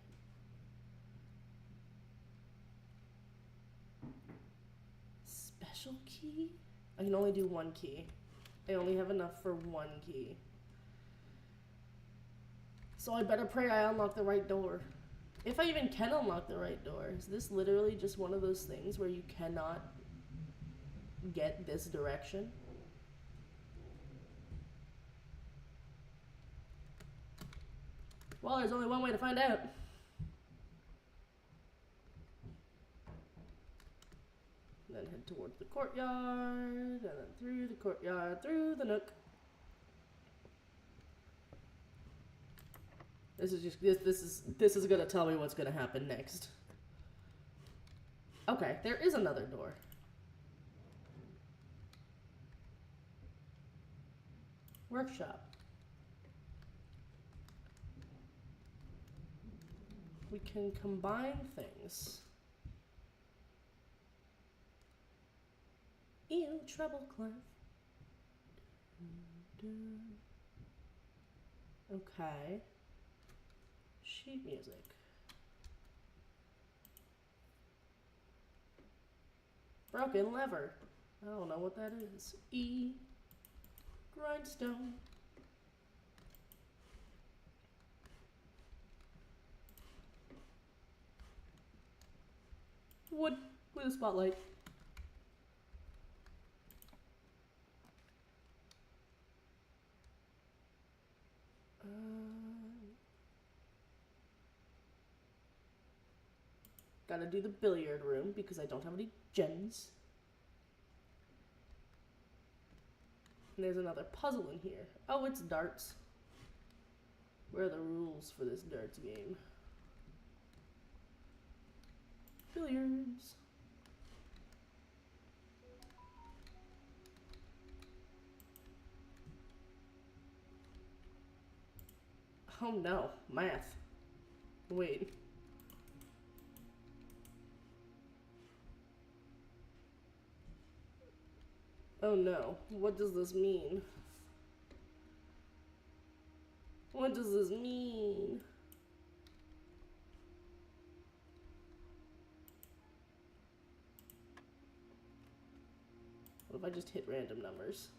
Special key? I can only do 1 key. I only have enough for 1 key. So I better pray I unlock the right door. If I even can unlock the right door. Is this literally just one of those things where you cannot get this direction? Well, there's only one way to find out. Then head towards the courtyard, and then through the courtyard, through the nook. This is just this is gonna tell me what's gonna happen next. Okay, there is another door. Workshop. We can combine things. Ew, treble clef. Okay. Sheet music. Broken lever. I don't know what that is. E. Grindstone. Wood with a spotlight. Gotta do the billiard room because I don't have any gems. And there's another puzzle in here. Oh, it's darts. Where are the rules for this darts game? Billiards. Oh no, math. Wait. Oh no, what does this mean? What does this mean? if I just hit random numbers?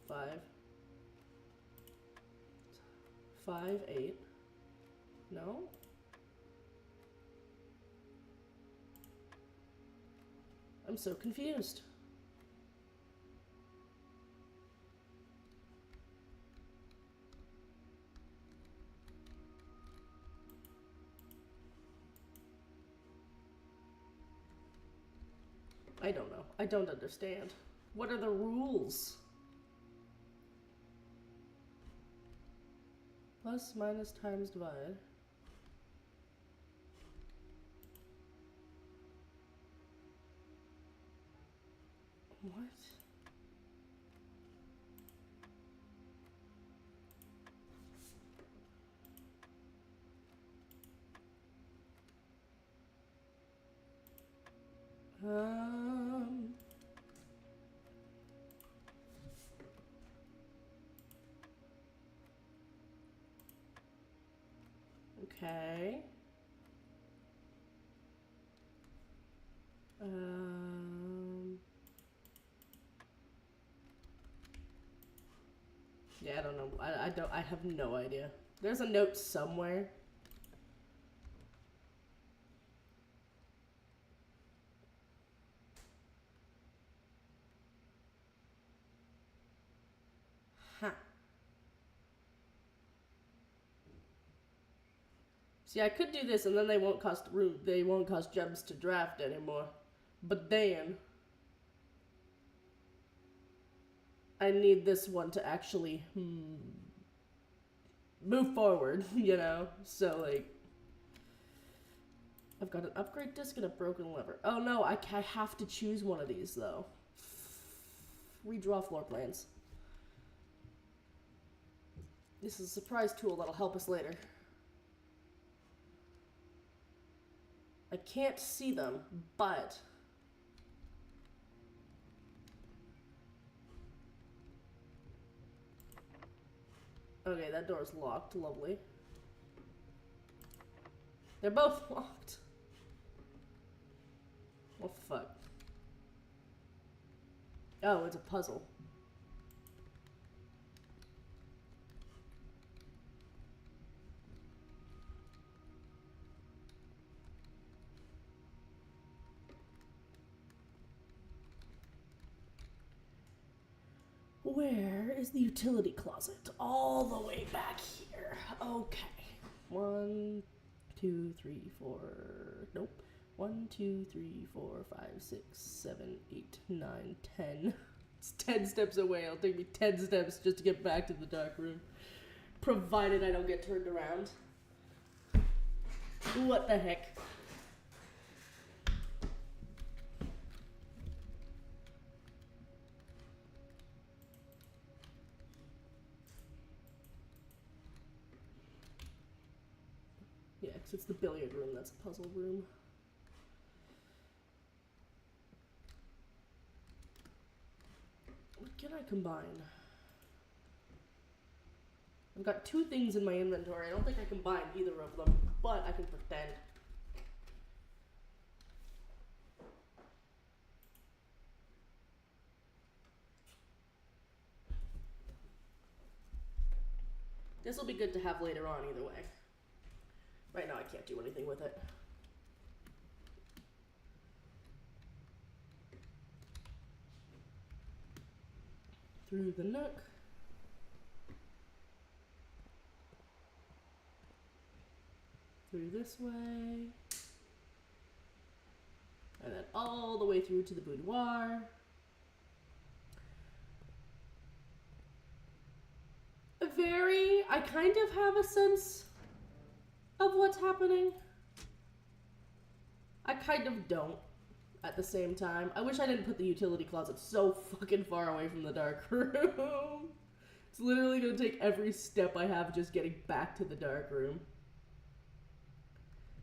5, 5, 8. No? I'm so confused. I don't know. I don't understand. What are the rules? Plus, minus, times, divide. What? Okay. Yeah, I don't know. I have no idea. There's a note somewhere. Huh. See, I could do this and then they won't cost gems to draft anymore. But then I need this one to actually move forward, you know? So, like, I've got an upgrade disc and a broken lever. Oh no, I have to choose one of these, though. Redraw floor plans. This is a surprise tool that'll help us later. I can't see them, but... Okay, that door's locked. Lovely. They're both locked. Well, fuck. Oh, it's a puzzle. Where is the utility closet? All the way back here. Okay. 1, 2, 3, 4. Nope. 1, 2, 3, 4, 5, 6, 7, 8, 9, 10. It's 10 steps away. It'll take me 10 steps just to get back to the dark room. Provided I don't get turned around. What the heck? Yeah, because it's the billiard room. That's a puzzle room. What can I combine? I've got 2 things in my inventory. I don't think I combine either of them, but I can pretend. This will be good to have later on either way. Right now I can't do anything with it. Through the nook. Through this way. And then all the way through to the boudoir. I kind of have a sense of what's happening. I kind of don't at the same time. I wish I didn't put the utility closet so fucking far away from the dark room. It's literally gonna take every step I have just getting back to the dark room.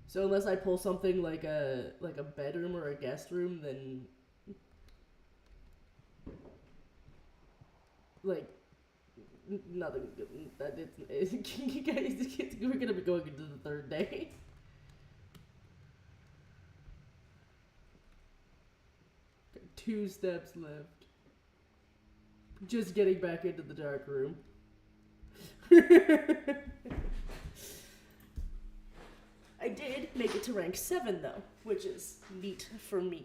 So unless I pull something like a bedroom or a guest room, then like nothing. That it's you guys, we're gonna be going into the 3rd day. 2 steps left. Just getting back into the dark room. I did make it to rank 7 though, which is neat for me.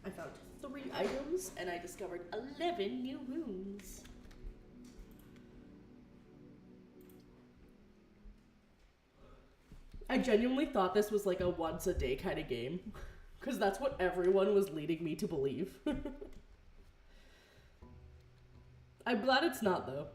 I found 3 items and I discovered 11 new rooms. I genuinely thought this was like a once a day kind of game, because that's what everyone was leading me to believe. I'm glad it's not though.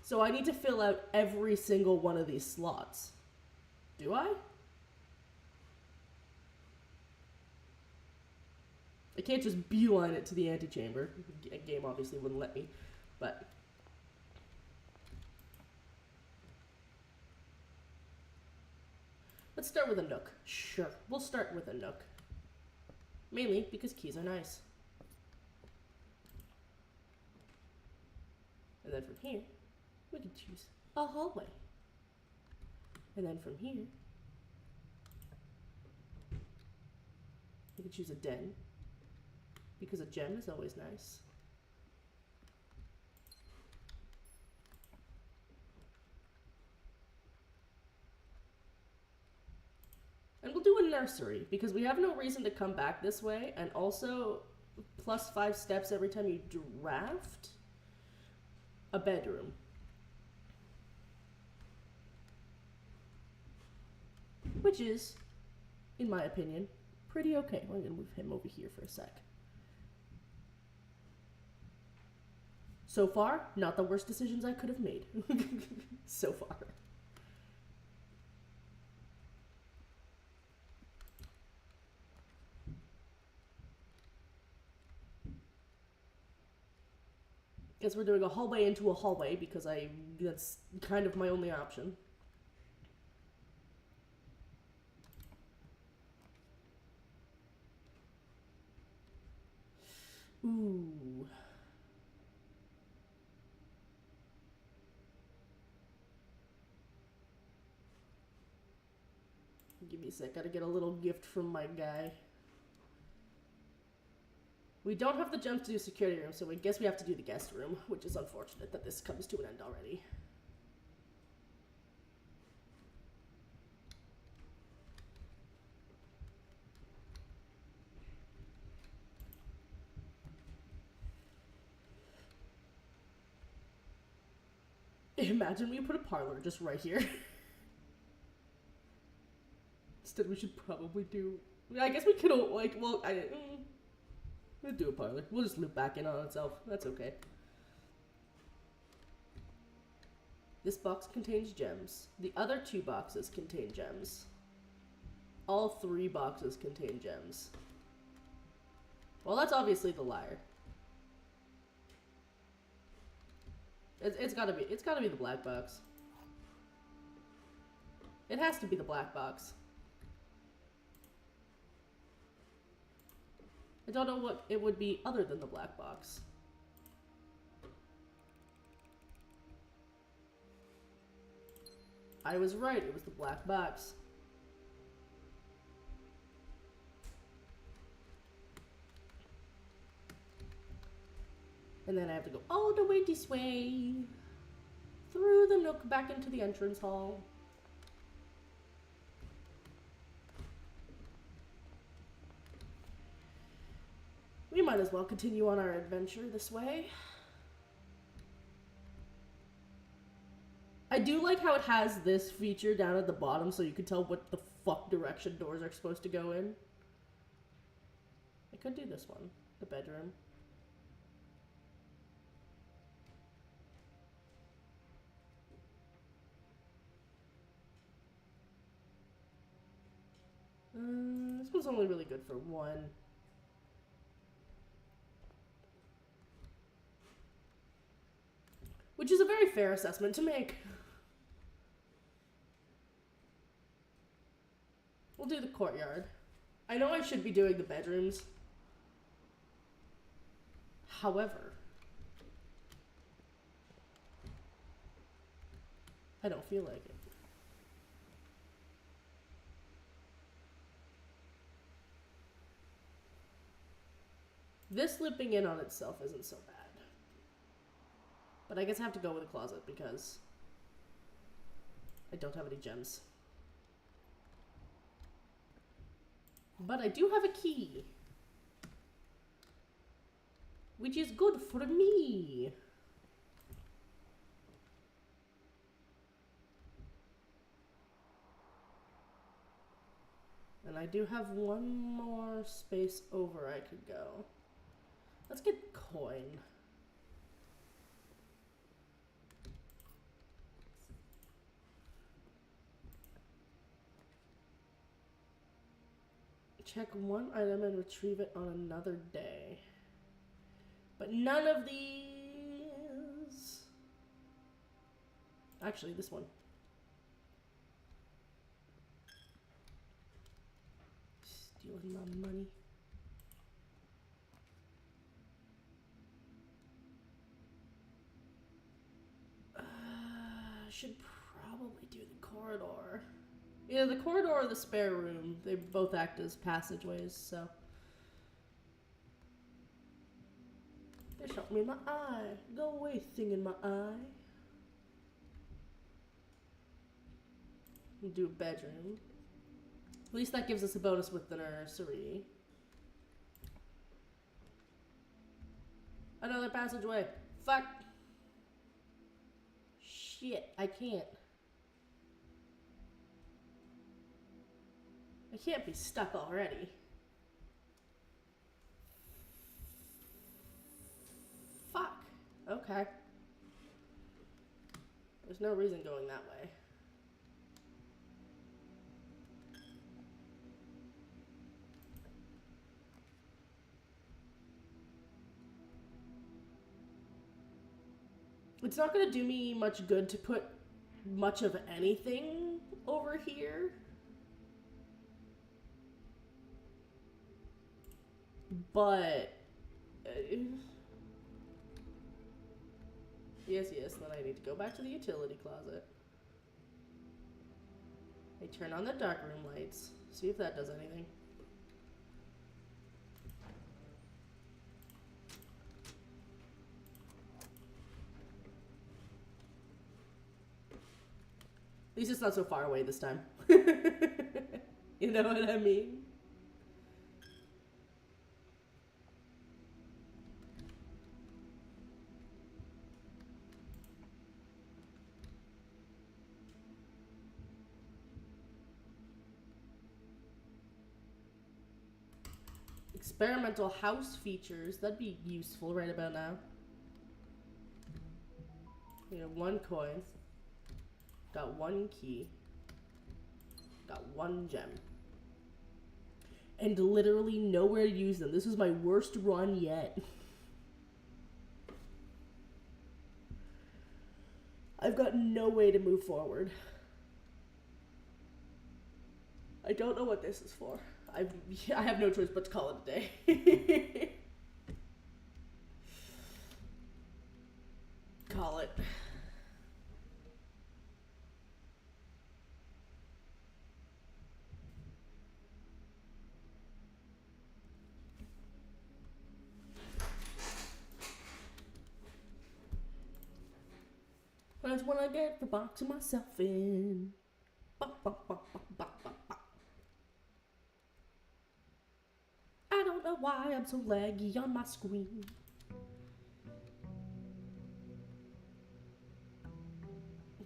So I need to fill out every single one of these slots. Do I? I can't just beeline it to the antechamber. A game obviously wouldn't let me, but... Let's start with a nook. Sure, we'll start with a nook. Mainly because keys are nice. And then from here, we can choose a hallway. And then from here, we can choose a den, because a gem is always nice. And we'll do a nursery, because we have no reason to come back this way, and also plus 5 steps every time you draft a bedroom. Which is, in my opinion, pretty okay. I'm gonna move him over here for a sec. So far, not the worst decisions I could have made. So far. Guess we're doing a hallway into a hallway because that's kind of my only option. Ooh. Give me a sec, gotta get a little gift from my guy. We don't have the jump to do security room, so I guess we have to do the guest room, which is unfortunate that this comes to an end already. Imagine we put a parlor just right here. Instead, we should probably do... I guess we could, like, well, we'll do a parlor. We'll just loop back in on itself. That's okay. This box contains gems. The other 2 boxes contain gems. All 3 boxes contain gems. Well, that's obviously the liar. It's gotta be the black box. It has to be the black box. I don't know what it would be other than the black box. I was right, it was the black box. And then I have to go all the way this way, through the nook back into the entrance hall. We might as well continue on our adventure this way. I do like how it has this feature down at the bottom so you can tell what the fuck direction doors are supposed to go in. I could do this one, the bedroom. This one's only really good for one. Which is a very fair assessment to make. We'll do the courtyard. I know I should be doing the bedrooms. However, I don't feel like it. This looping in on itself isn't so bad. But I guess I have to go with a closet because I don't have any gems. But I do have a key, which is good for me. And I do have one more space over I could go. Let's get coin. Check one item and retrieve it on another day. But none of these... Actually, this one. Stealing my money. Should probably do the corridor. Either the corridor or the spare room. They both act as passageways, so. They shot me in my eye. Go away, thing in my eye. We'll do a bedroom. At least that gives us a bonus with the nursery. Another passageway. Fuck. Shit, I can't. I can't be stuck already. Fuck. Okay. There's no reason going that way. It's not going to do me much good to put much of anything over here. But... yes, then I need to go back to the utility closet. I turn on the darkroom lights. See if that does anything. At least it's not so far away this time. You know what I mean? Experimental house features. That'd be useful right about now. We have one coin. Got one key. Got one gem. And literally nowhere to use them. This is my worst run yet. I've got no way to move forward. I don't know what this is for. I have no choice but to call it a day. Call it. That's what I get for boxing myself in. Bop, bop, bop, bop, bop, bop, bop. I don't know why I'm so laggy on my screen.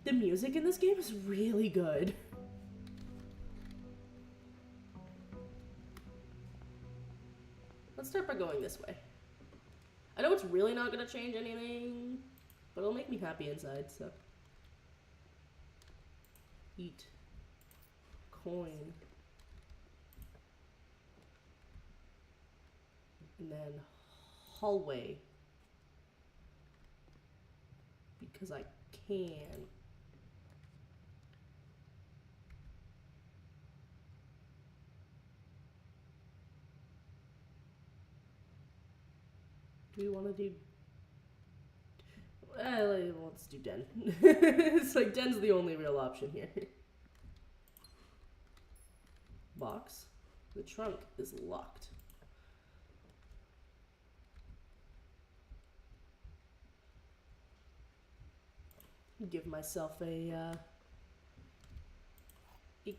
The music in this game is really good. Let's start by going this way. I know it's really not going to change anything, but it'll make me happy inside, so. Eat. Coin. And then hallway. Because I can. Do we want to do... let's do den. It's like den's the only real option here. Box. The trunk is locked. Give myself a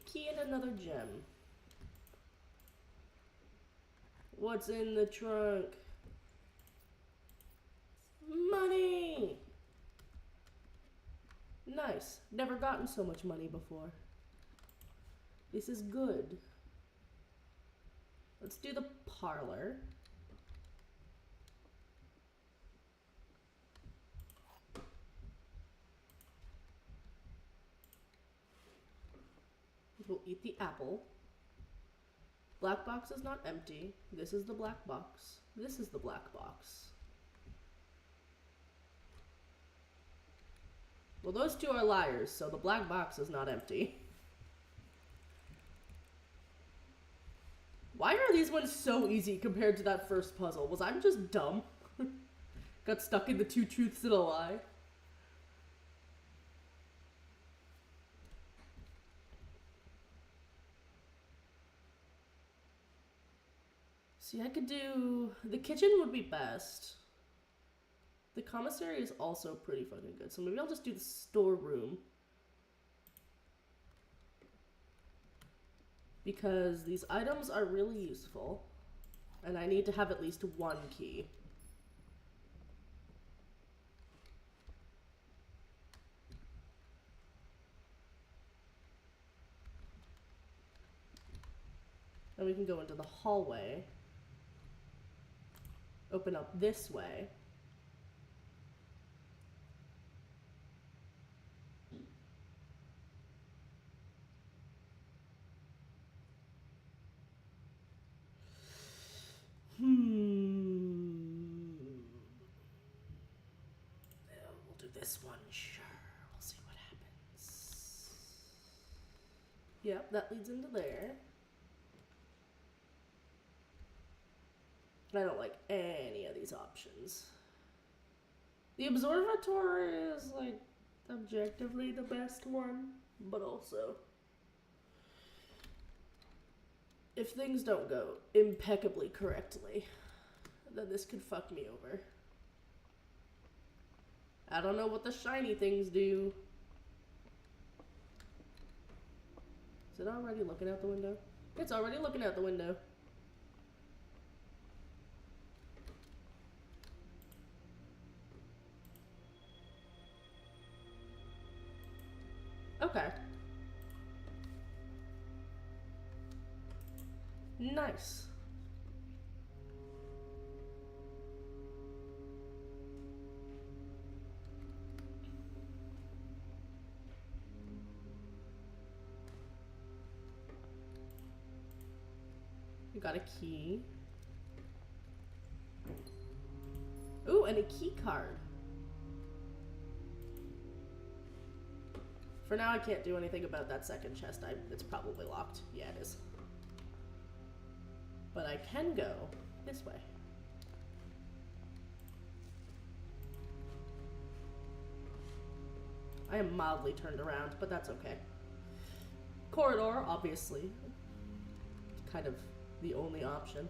key and another gem. What's in the trunk? Money! Nice. Never gotten so much money before. This is good. Let's do the parlor. We'll eat the apple. Black box is not empty. This is the black box. This is the black box. Well, those two are liars, so the black box is not empty. Why are these ones so easy compared to that first puzzle? Was I just dumb? Got stuck in the two truths and a lie? See, I could do... The kitchen would be best. The commissary is also pretty fucking good, so maybe I'll just do the storeroom. Because these items are really useful. And I need to have at least one key. Then we can go into the hallway. Open up this way. We'll do this one, sure. We'll see what happens. Yep, that leads into there. I don't like any of these options. The observatory is, like, objectively the best one, but also, if things don't go impeccably correctly, then this could fuck me over. I don't know what the shiny things do. Is it already looking out the window? It's already looking out the window. Okay. Nice. We got a key. Ooh, and a key card. For now, I can't do anything about that second chest. It's probably locked. Yeah, it is. But I can go this way. I am mildly turned around, but that's okay. Corridor, obviously. Kind of the only option.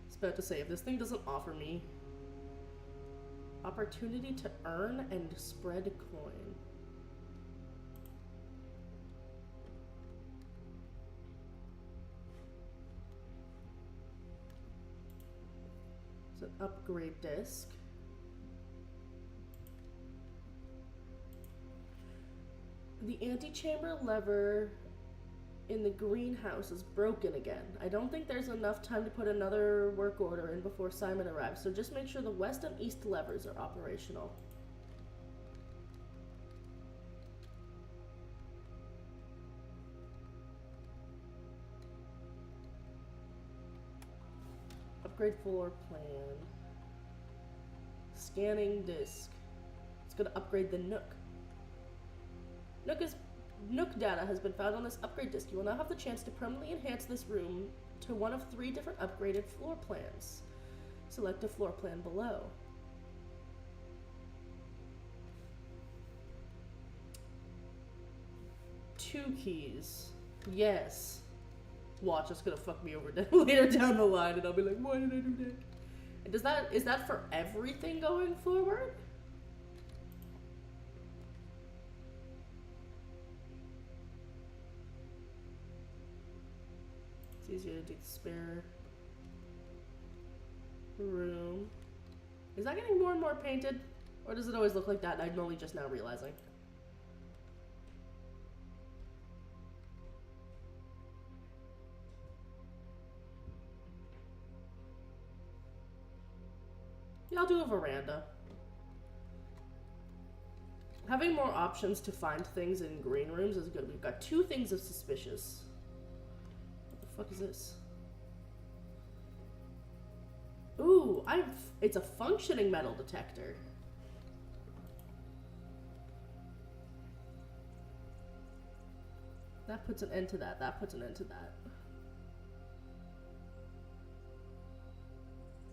I was about to say, if this thing doesn't offer me opportunity to earn and spread coin. It's an upgrade disc. The antechamber lever in the greenhouse is broken again. I don't think there's enough time to put another work order in before Simon arrives, so just make sure the west and east levers are operational. Upgrade floor plan. Scanning disk. It's gonna upgrade the Nook. Nook data has been found on this upgrade disk. You will now have the chance to permanently enhance this room to one of 3 different upgraded floor plans. Select a floor plan below. Two keys. Yes. Watch, it's gonna fuck me over later down the line, and I'll be like, why did I do that? And is that for everything going forward? It's easier to do the spare room. Is that getting more and more painted? Or does it always look like that and I'm only just now realizing? Yeah, I'll do a veranda. Having more options to find things in green rooms is good. We've got 2 things of suspicious. What the fuck is this? Ooh, it's a functioning metal detector. That puts an end to that. That puts an end to that.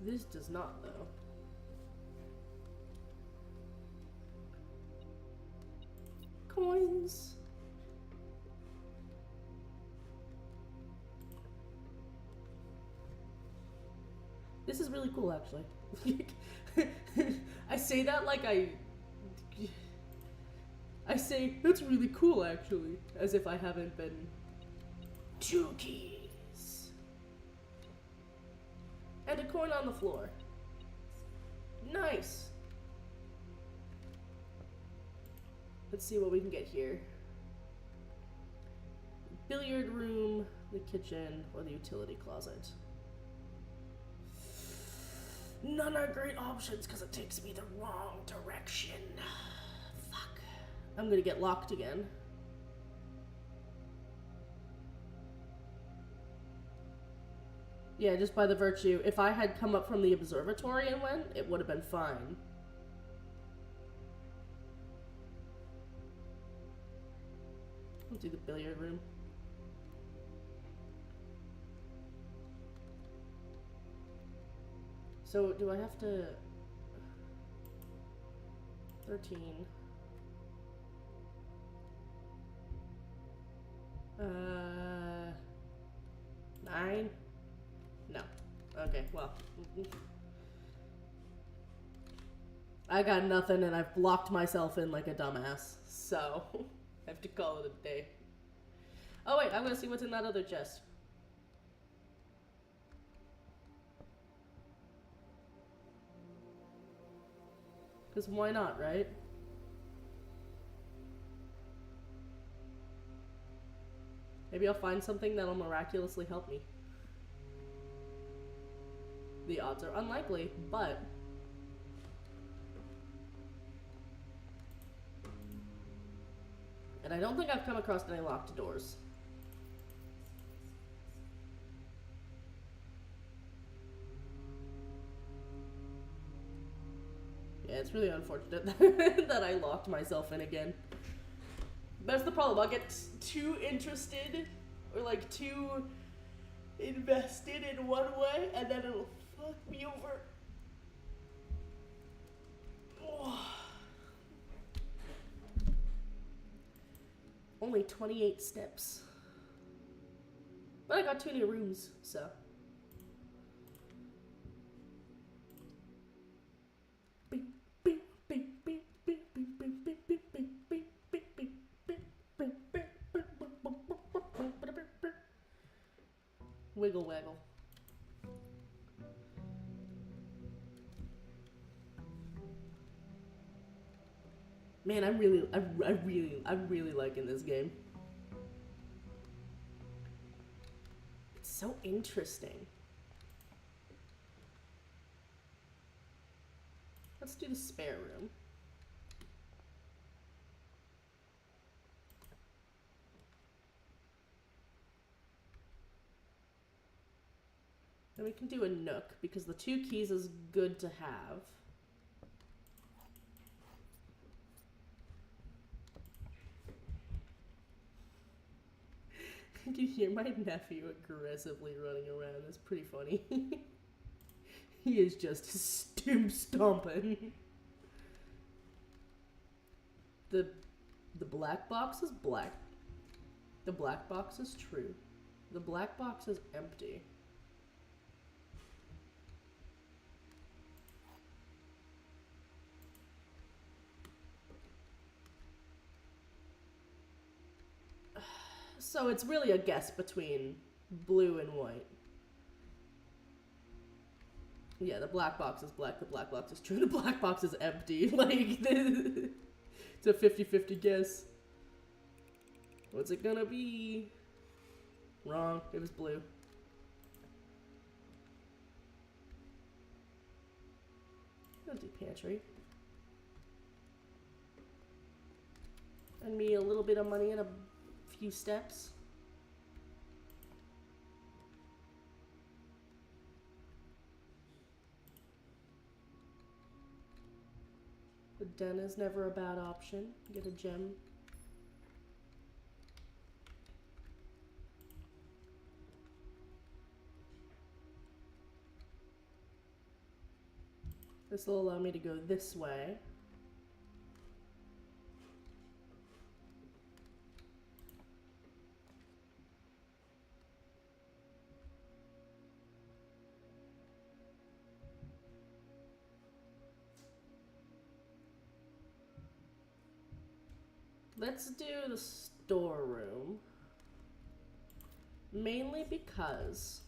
This does not, though. Coins. This is really cool, actually. I say that like I say, that's really cool, actually, as if I haven't been. 2 keys. And a coin on the floor. Nice. Let's see what we can get here. Billiard room, the kitchen, or the utility closet. None are great options because it takes me the wrong direction. Fuck. I'm gonna get locked again. Yeah, just by the virtue, if I had come up from the observatory and went, it would have been fine. We'll do the billiard room. So, do I have to... 13. 9? No. Okay, well. I got nothing and I've blocked myself in like a dumbass. So, I have to call it a day. Oh wait, I'm gonna see what's in that other chest. Because why not, right? Maybe I'll find something that'll miraculously help me. The odds are unlikely, but... And I don't think I've come across any locked doors. Yeah, it's really unfortunate that I locked myself in again. That's the problem. I'll get too interested or like too invested in one way and then it'll fuck me over. Oh. Only 28 steps. But I got 2 new rooms, so. Wiggle waggle. Man, I'm really liking this game. It's so interesting. Let's do the spare room. Then we can do a nook, because the 2 keys is good to have. You hear my nephew aggressively running around. It's pretty funny. He is just stomping. The black box is black. The black box is true. The black box is empty. So it's really a guess between blue and white. Yeah, the black box is black, the black box is true, the black box is empty. Like, it's a 50-50 guess. What's it gonna be? Wrong, it was blue. Empty pantry. And me a little bit of money and a few steps. The den is never a bad option. Get a gem. This will allow me to go this way. Let's do the storeroom. Mainly because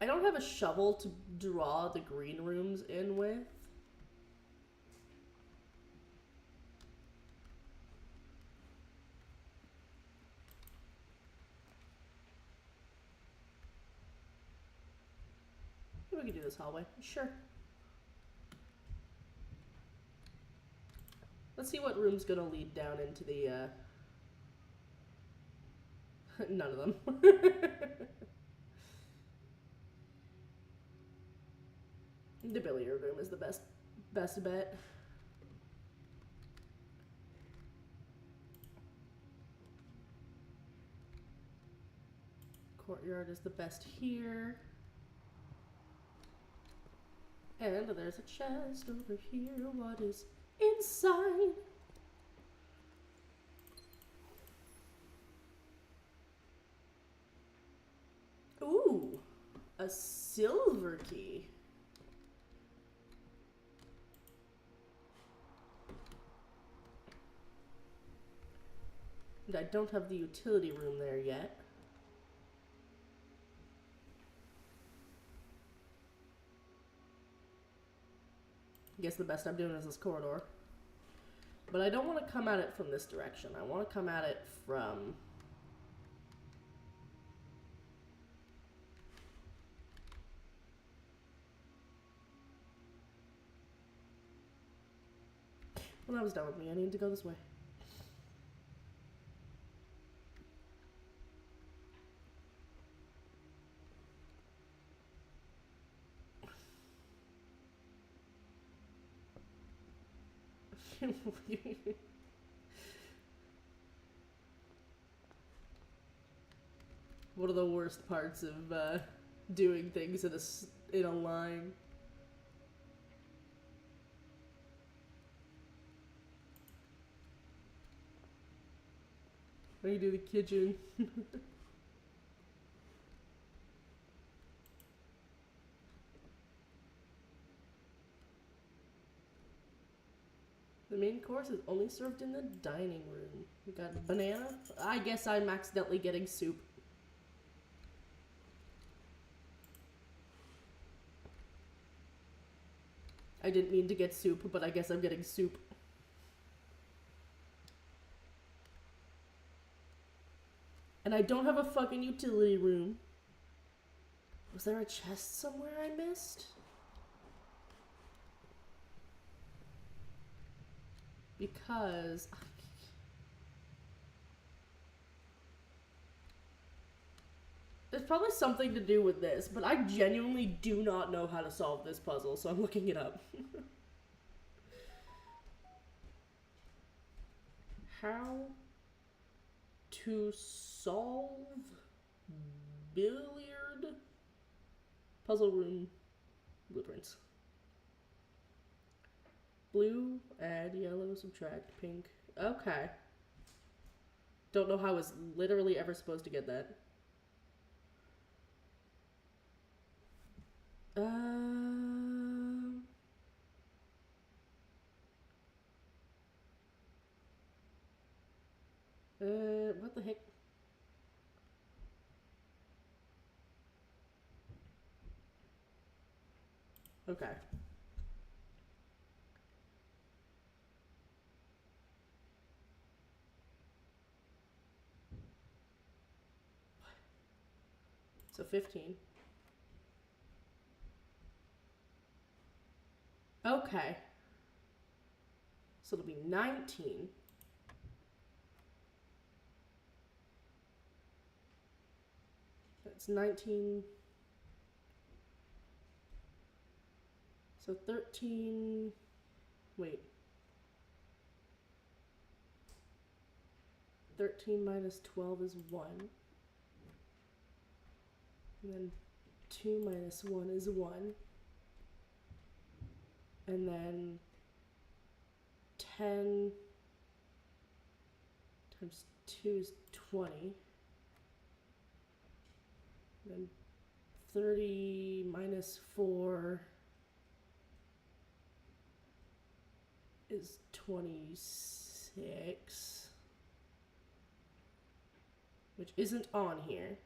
I don't have a shovel to draw the green rooms in with. We can do this hallway. Sure. Let's see what room's gonna lead down into the, none of them. The billiard room is the best bet. Courtyard is the best here. And there's a chest over here. What is inside? Ooh, a silver key. And I don't have the utility room there yet. I guess the best I'm doing is this corridor. But I don't want to come at it from this direction. I want to come at it from... Well, that was done with me. I need to go this way. One of the worst parts of doing things in a line. When you do the kitchen. The main course is only served in the dining room. We got banana. I guess I'm accidentally getting soup. I didn't mean to get soup, but I guess I'm getting soup. And I don't have a fucking utility room. Was there a chest somewhere I missed? Because... There's probably something to do with this, but I genuinely do not know how to solve this puzzle, so I'm looking it up. How to solve billiard puzzle room blueprints. Blue, add, yellow, subtract, pink. Okay. Don't know how I was literally ever supposed to get that. What the heck? Okay. So 15. Okay. So it'll be 19. That's 19. So 13. Wait. 13 minus 12 is 1. And then 2 minus 1 is 1. And then 10 times 2 is 20. And then 30 minus 4 is 26. Which isn't on here.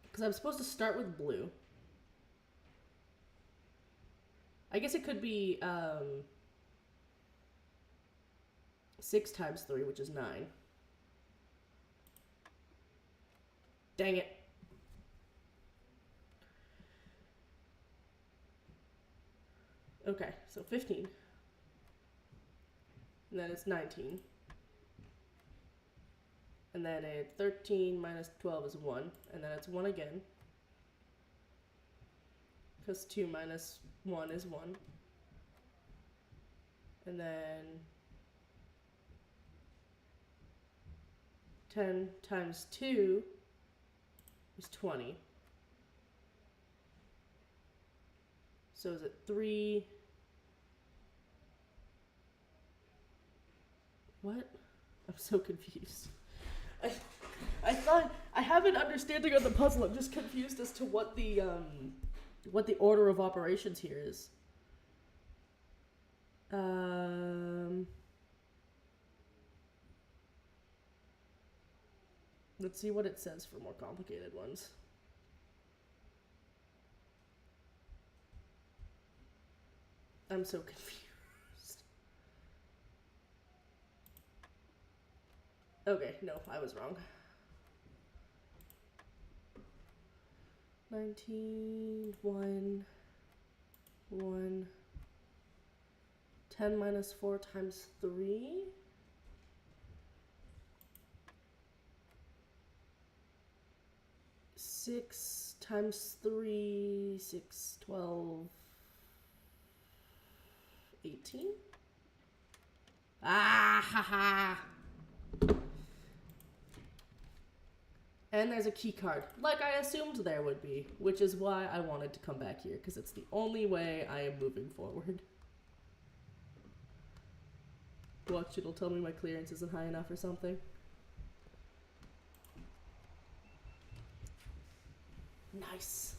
Because I'm supposed to start with blue. I guess it could be 6 times 3, which is 9. Dang it. Okay, so 15. And then it's 19. And then a 13 minus 12 is 1. And then it's 1 again. Because 2 minus 1 is 1. And then 10 times 2 is 20. So is it 3? What? I'm so confused. I thought I have an understanding of the puzzle. I'm just confused as to what the order of operations here is. Let's see what it says for more complicated ones. I'm so confused. Okay, no, I was wrong. 19, 1, 1. 10 minus 4 times 3. Six times 3, 6, 12, 18? Ah, haha. And there's a key card, like I assumed there would be, which is why I wanted to come back here, because it's the only way I am moving forward. Watch, it'll tell me my clearance isn't high enough or something. Nice.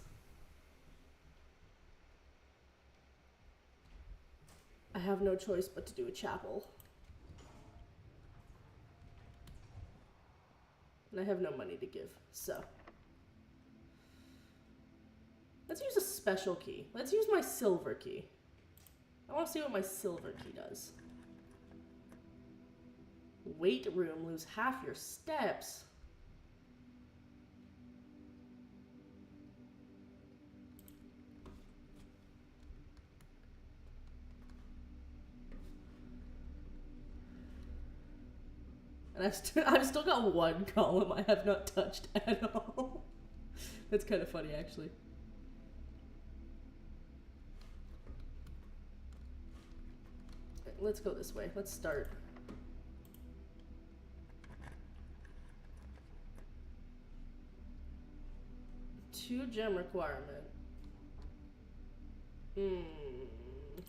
I have no choice but to do a chapel. And I have no money to give, so. Let's use a special key. Let's use my silver key. I want to see what my silver key does. Weight room, lose half your steps. And I've still got one column I have not touched at all. That's kind of funny, actually. Let's go this way. Let's start. Two gem requirement.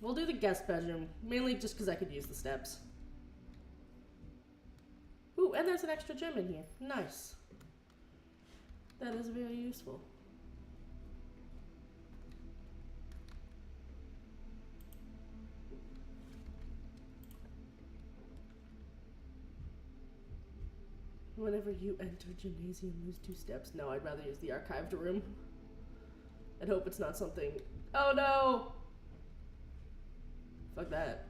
We'll do the guest bedroom, mainly just because I could use the steps. Ooh, and there's an extra gem in here. Nice. That is very useful. Whenever you enter gymnasium, lose 2 steps. No, I'd rather use the archived room. And hope it's not something. Oh no! Fuck that.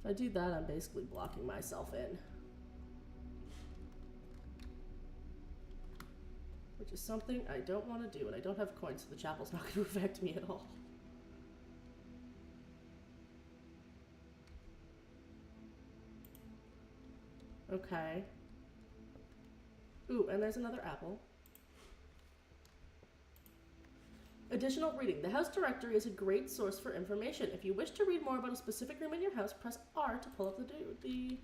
If I do that, I'm basically blocking myself in. Which is something I don't want to do, and I don't have coins, so the chapel's not going to affect me at all. Okay. Ooh, and there's another apple. Additional reading. The house directory is a great source for information. If you wish to read more about a specific room in your house, press R to pull up the...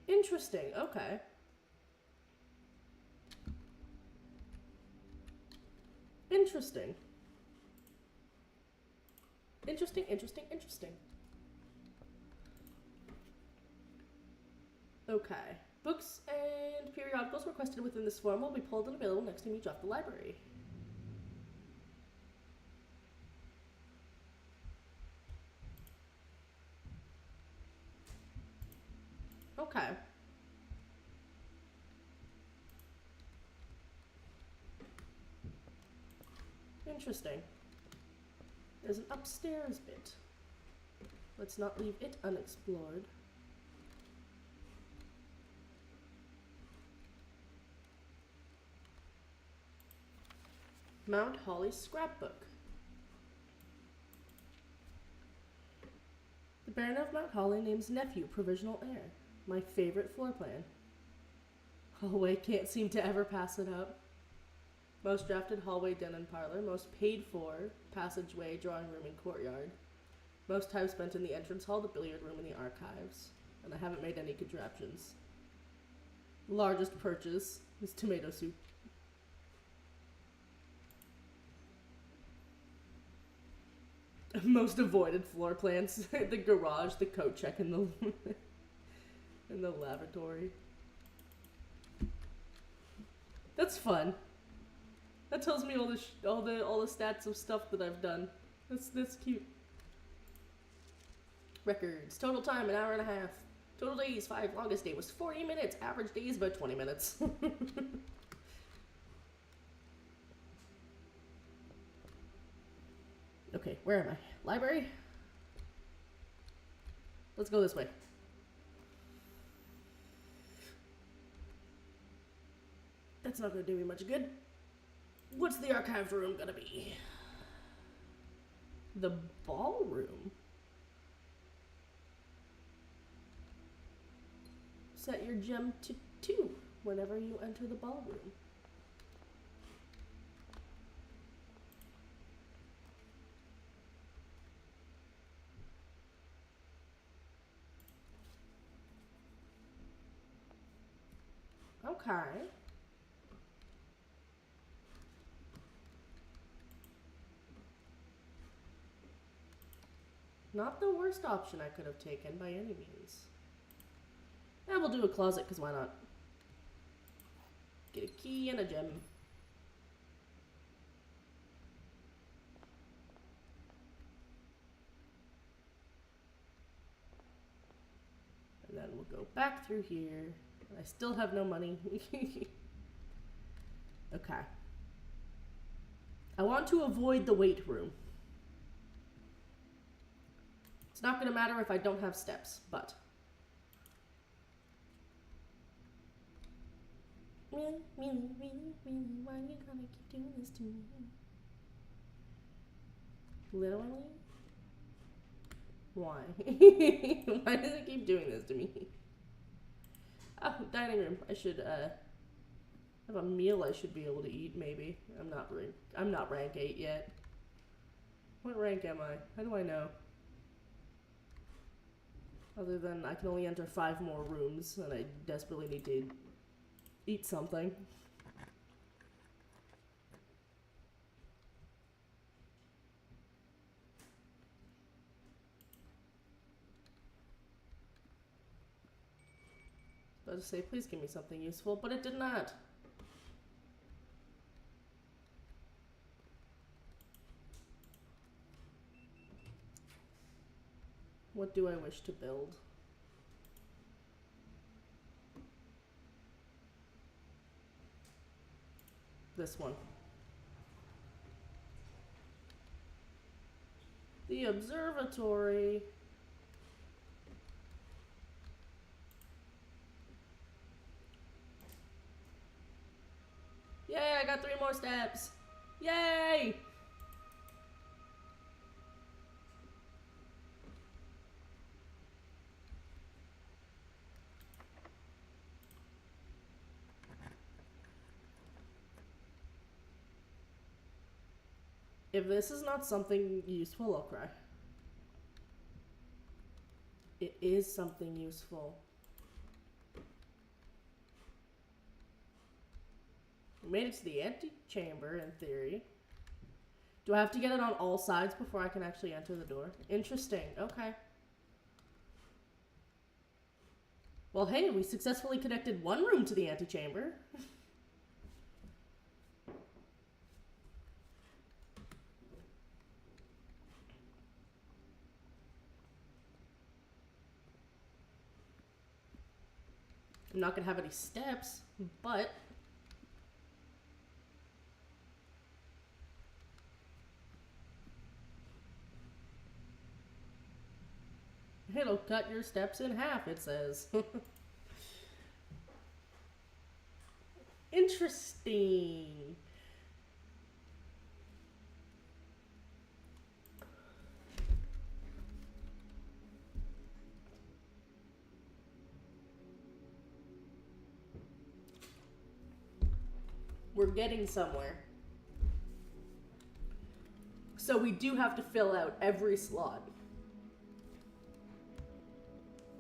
Interesting, okay. Interesting. Interesting, interesting, interesting. Okay. Books and periodicals requested within this form will be pulled and available next time you drop the library. Okay. Interesting. There's an upstairs bit. Let's not leave it unexplored. Mount Holly's scrapbook. The Baron of Mount Holly names nephew provisional heir. My favorite floor plan. Hallway can't seem to ever pass it up. Most drafted hallway, den and parlor. Most paid for passageway, drawing room and courtyard. Most time spent in the entrance hall, the billiard room and the archives. And I haven't made any contraptions. Largest purchase is tomato soup. Most avoided floor plans. The garage, the coat check, and the in the lavatory. That's fun. That tells me all the stats of stuff that I've done. That's cute. Records. Total time, 1.5 hours. Total days, 5. Longest day was 40 minutes. Average days, about 20 minutes. Okay, where am I? Library? Let's go this way. That's not gonna do me much good. What's the archived room gonna be? The ballroom? Set your gem to 2 whenever you enter the ballroom. Okay. Not the worst option I could have taken by any means. Yeah, we'll do a closet, because why not? Get a key and a gem. And then we'll go back through here. I still have no money. Okay. I want to avoid the weight room. It's not going to matter if I don't have steps, but Really, really, really, really, why you gonna keep doing this to me? Literally? Why? Why does it keep doing this to me? Oh, dining room. I should have a meal I should be able to eat, maybe. I'm not rank 8 yet. What rank am I? How do I know? Other than I can only enter 5 more rooms and I desperately need to eat something. I was about to say, please give me something useful, but it did not. What do I wish to build? This one. The observatory. Yay, I got 3 more steps. Yay! If this is not something useful, I'll cry. It is something useful. We made it to the antechamber, in theory. Do I have to get it on all sides before I can actually enter the door? Interesting. Okay. Well, hey, we successfully connected 1 room to the antechamber. I'm not gonna have any steps, but it'll cut your steps in half, it says. Interesting. We're getting somewhere. So we do have to fill out every slot.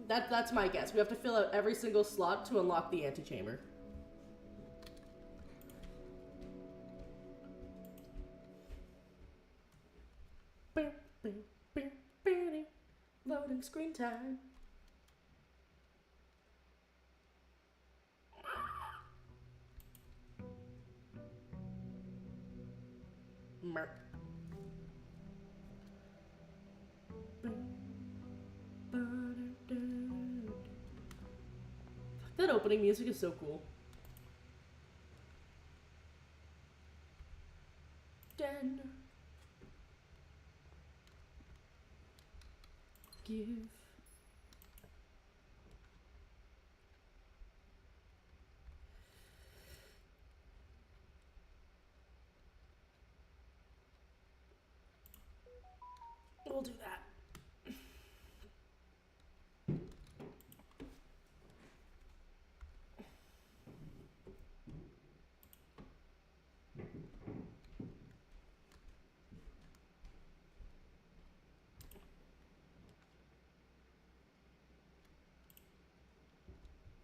That's my guess. We have to fill out every single slot to unlock the antechamber. Loading screen time. Merc. That opening music is so cool. Den. Give. We'll do that.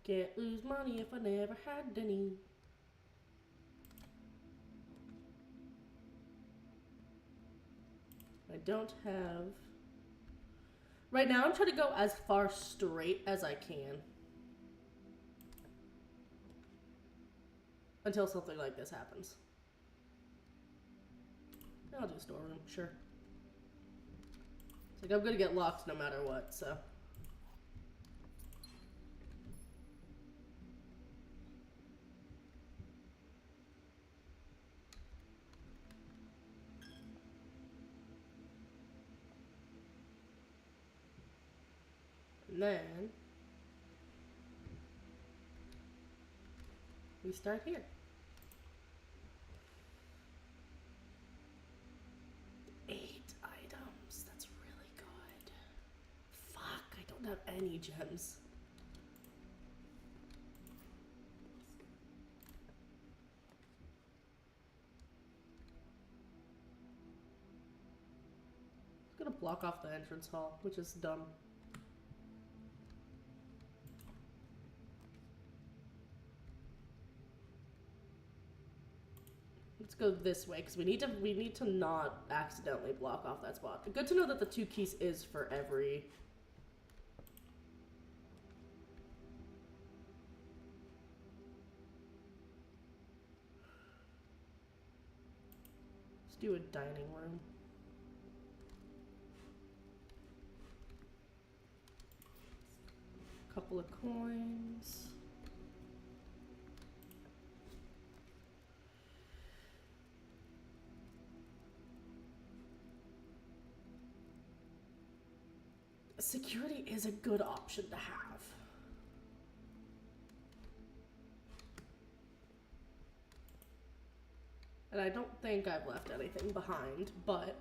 Can't lose money if I never had any. I don't have... Right now I'm trying to go as far straight as I can. Until something like this happens. I'll do storeroom, sure. It's like I'm gonna get locked no matter what, so... And then we start here. Eight items. That's really good. Fuck, I don't have any gems. It's gonna block off the entrance hall, which is dumb. Let's go this way because we need to not accidentally block off that spot. Good to know that the 2 keys is for every. Let's do a dining room. Couple of coins. Security is a good option to have. And I don't think I've left anything behind, but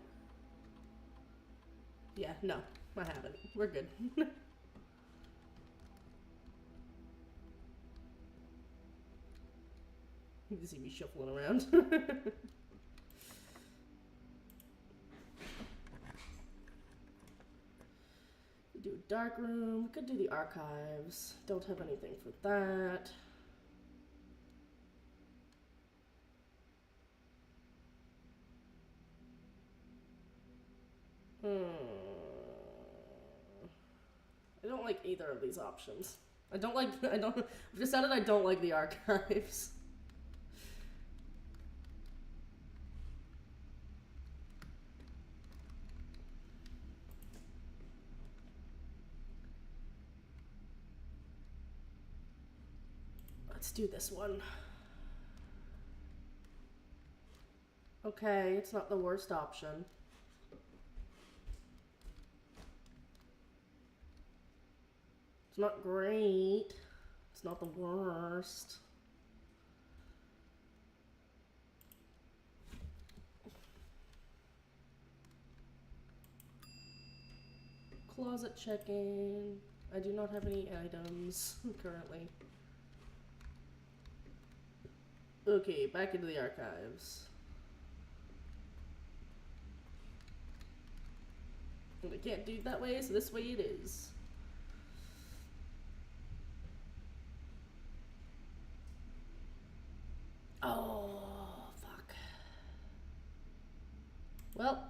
yeah, no, I haven't. We're good. You can see me shuffling around. Do a dark room. We could do the archives. Don't have anything for that. I don't like either of these options. I've decided I don't like the archives. Let's do this one. Okay, it's not the worst option. It's not great. It's not the worst. Closet check-in. I do not have any items currently. Okay, back into the archives. And I can't do it that way, so this way it is. Oh, fuck. Well.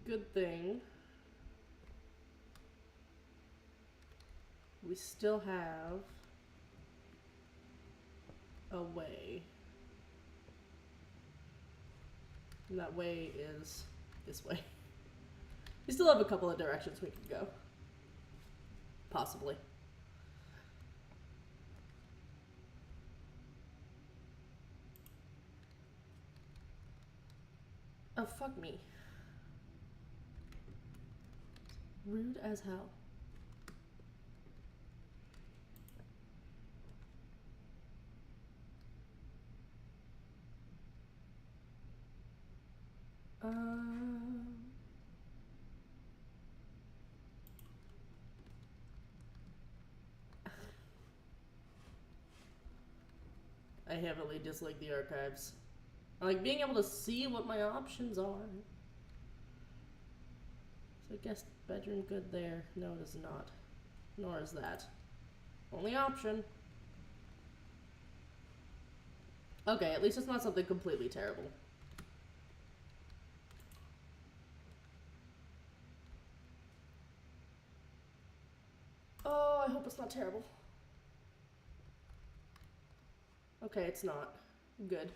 Good thing. We still have a way. And that way is this way. We still have a couple of directions we can go. Possibly. Oh, fuck me. Rude as hell. I heavily dislike the archives. I like being able to see what my options are. So I guess bedroom good there. No, it is not. Nor is that. Only option. Okay, at least it's not something completely terrible. Oh, I hope it's not terrible. Okay, it's not. Good.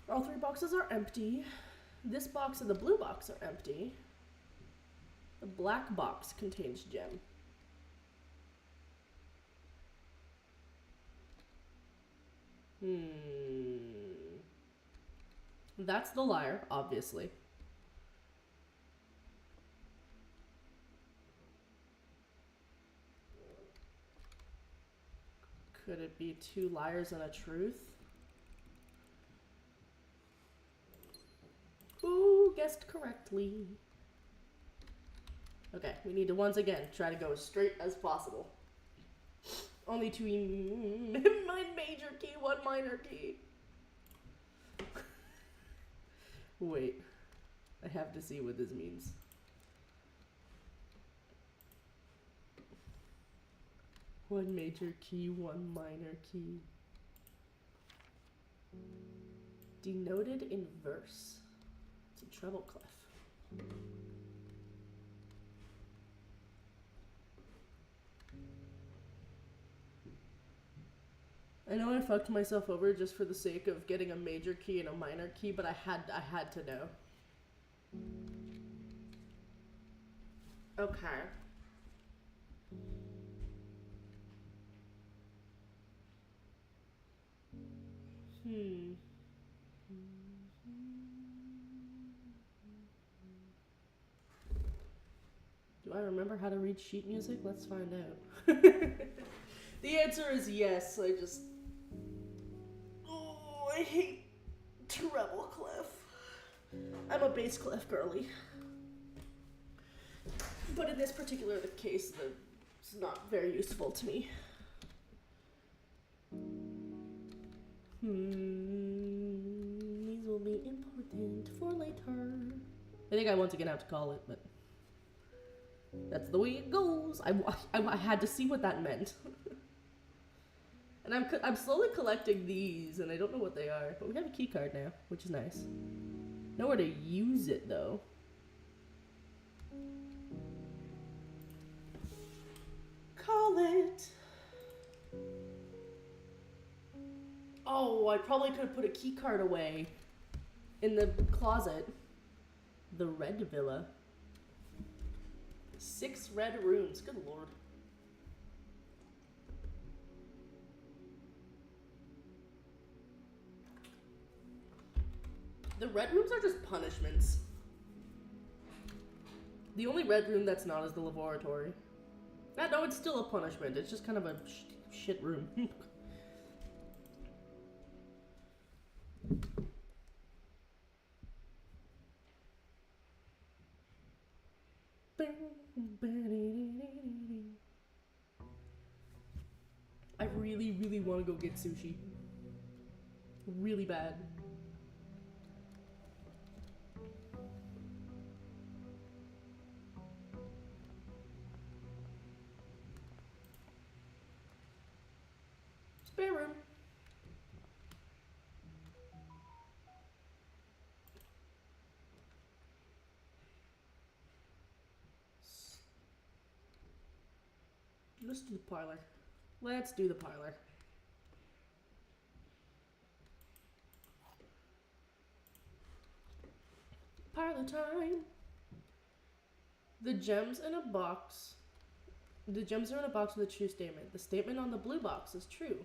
All 3 boxes are empty. This box and the blue box are empty. The black box contains gem. That's the liar, obviously. Could it be 2 liars and a truth? Who guessed correctly? Okay, we need to once again try to go as straight as possible. Only 2 one major key, 1 minor key. Wait, I have to see what this means. One major key, 1 minor key. Denoted in verse. It's a treble clef. I know I fucked myself over just for the sake of getting a major key and a minor key, but I had to know. Okay. Do I remember how to read sheet music? Let's find out. The answer is yes. I just... Oh, I hate treble clef. I'm a bass clef girly. But in this particular case, it's not very useful to me. These will be important for later. I think I once again have to call it, but that's the way it goes. I had to see what that meant. And I'm slowly collecting these, and I don't know what they are, but we have a key card now, which is nice. Nowhere to use it though. Call it. Oh, I probably could have put a key card away in the closet. The Red Villa. 6 red rooms. Good lord. The red rooms are just punishments. The only red room that's not is the laboratory. No, it's still a punishment. It's just kind of a shit room. I really, really want to go get sushi. Really bad. Spare room. Let's do the parlor. Let's do the parlor. Parlor time. The gems in a box. The gems are in a box with a true statement. The statement on the blue box is true.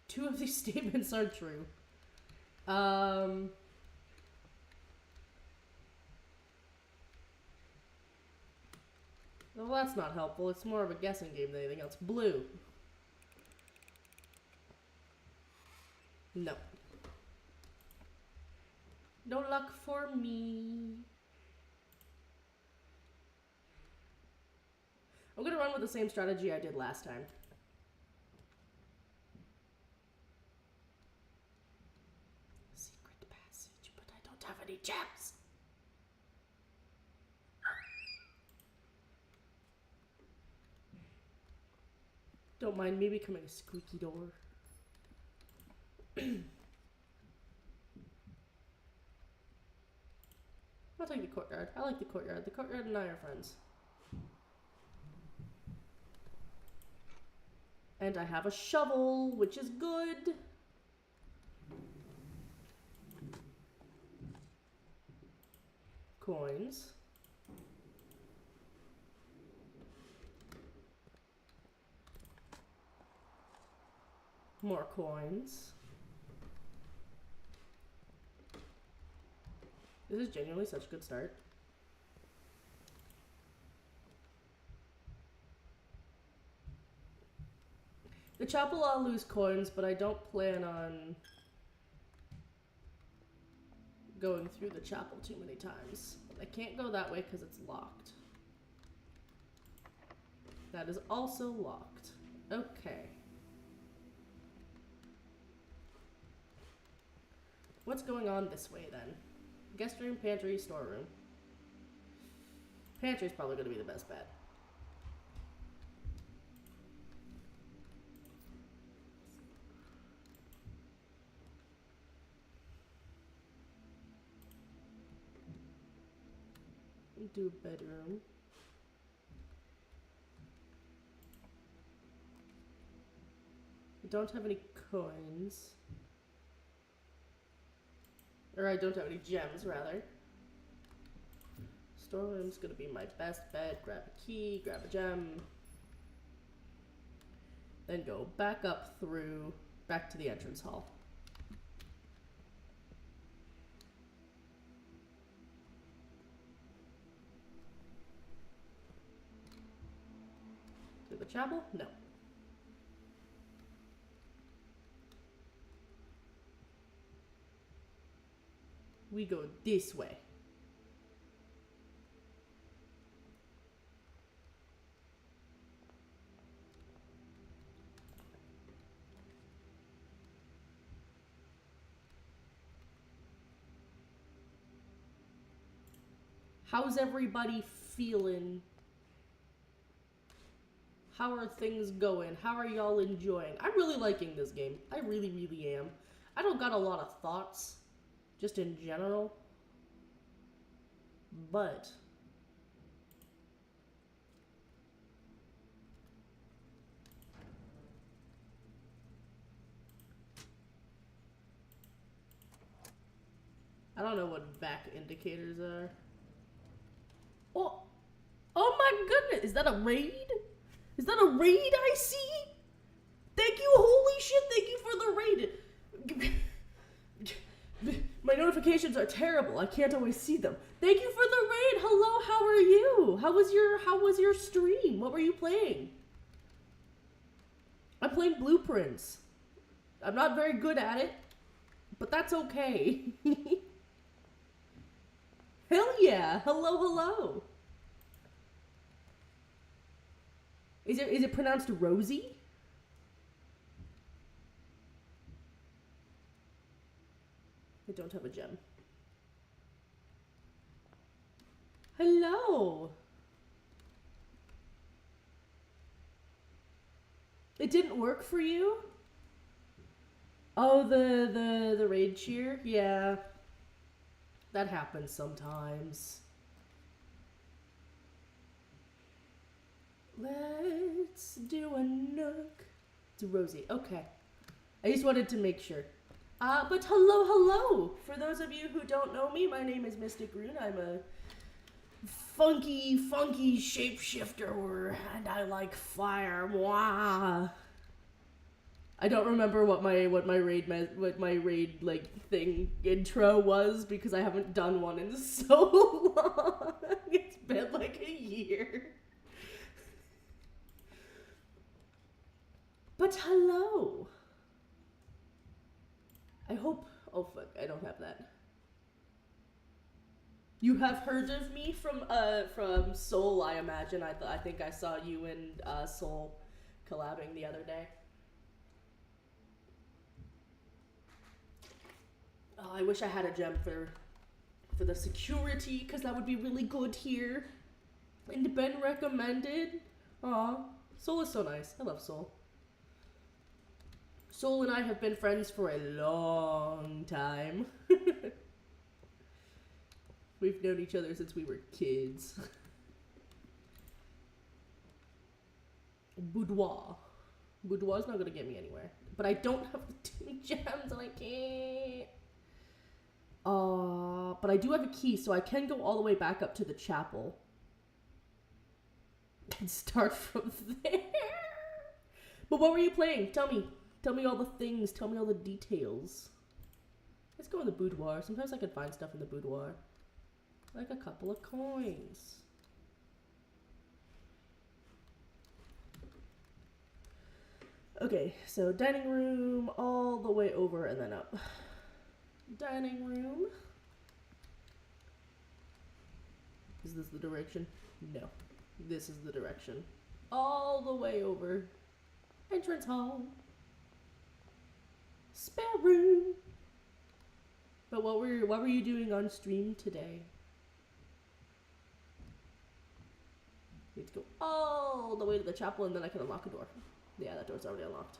2 of these statements are true. Well, that's not helpful. It's more of a guessing game than anything else. Blue. No. No luck for me. I'm gonna run with the same strategy I did last time. Secret passage, but I don't have any gems. Don't mind me becoming a squeaky door. I'll take the courtyard. I like the courtyard. The courtyard and I are friends. And I have a shovel, which is good. Coins. More coins. This is genuinely such a good start. The chapel, I'll lose coins, but I don't plan on going through the chapel too many times. I can't go that way because it's locked. That is also locked. Okay. What's going on this way then? Guest room, pantry, storeroom. Pantry's probably going to be the best bet. Do bedroom. I don't have any coins. Or I don't have any gems, rather. Storeroom's gonna be my best bet. Grab a key, grab a gem. Then go back up through, back to the entrance hall. To the chapel? No. We go this way. How's everybody feeling? How are things going? How are y'all enjoying? I'm really liking this game. I really, really am. I don't got a lot of thoughts, just in general. But I don't know what back indicators are. Oh, oh my goodness! Is that a raid? Is that a raid I see? Thank you, holy shit, thank you for the raid. My notifications are terrible. I can't always see them. Thank you for the raid. Hello, how are you? How was your stream? What were you playing? I'm playing Blueprints. I'm not very good at it, but that's okay. Hell yeah. Hello, hello. Is it pronounced Rosie? I don't have a gem. Hello. It didn't work for you? Oh, the raid cheer? Yeah. That happens sometimes. Let's do a nook. It's Rosie. Okay. I just wanted to make sure. But hello. For those of you who don't know me, my name is Mystic Rune. I'm a funky shapeshifter, and I like fire. Mwah. I don't remember what my raid like thing intro was because I haven't done one in so long. It's been like a year. But hello. I hope. Oh fuck! I don't have that. You have heard of me from Soul, I imagine. I think I saw you and Soul collabing the other day. Oh, I wish I had a gem for the security, because that would be really good here. And been recommended. Aw, Soul is so nice. I love Soul. Soul and I have been friends for a long time. We've known each other since we were kids. Boudoir. Boudoir's not gonna get me anywhere. But I don't have the 2 gems and I can't. But I do have a key, so I can go all the way back up to the chapel. And start from there. But what were you playing? Tell me. Tell me all the things. Tell me all the details. Let's go in the boudoir. Sometimes I can find stuff in the boudoir. like a couple of coins. Okay, so dining room all the way over and then up. Dining room. Is this the direction? No. This is the direction. All the way over. Entrance hall. Spare room. But what were you doing on stream today? Need to go all the way to the chapel and then I can unlock a door. Yeah, that door's already unlocked.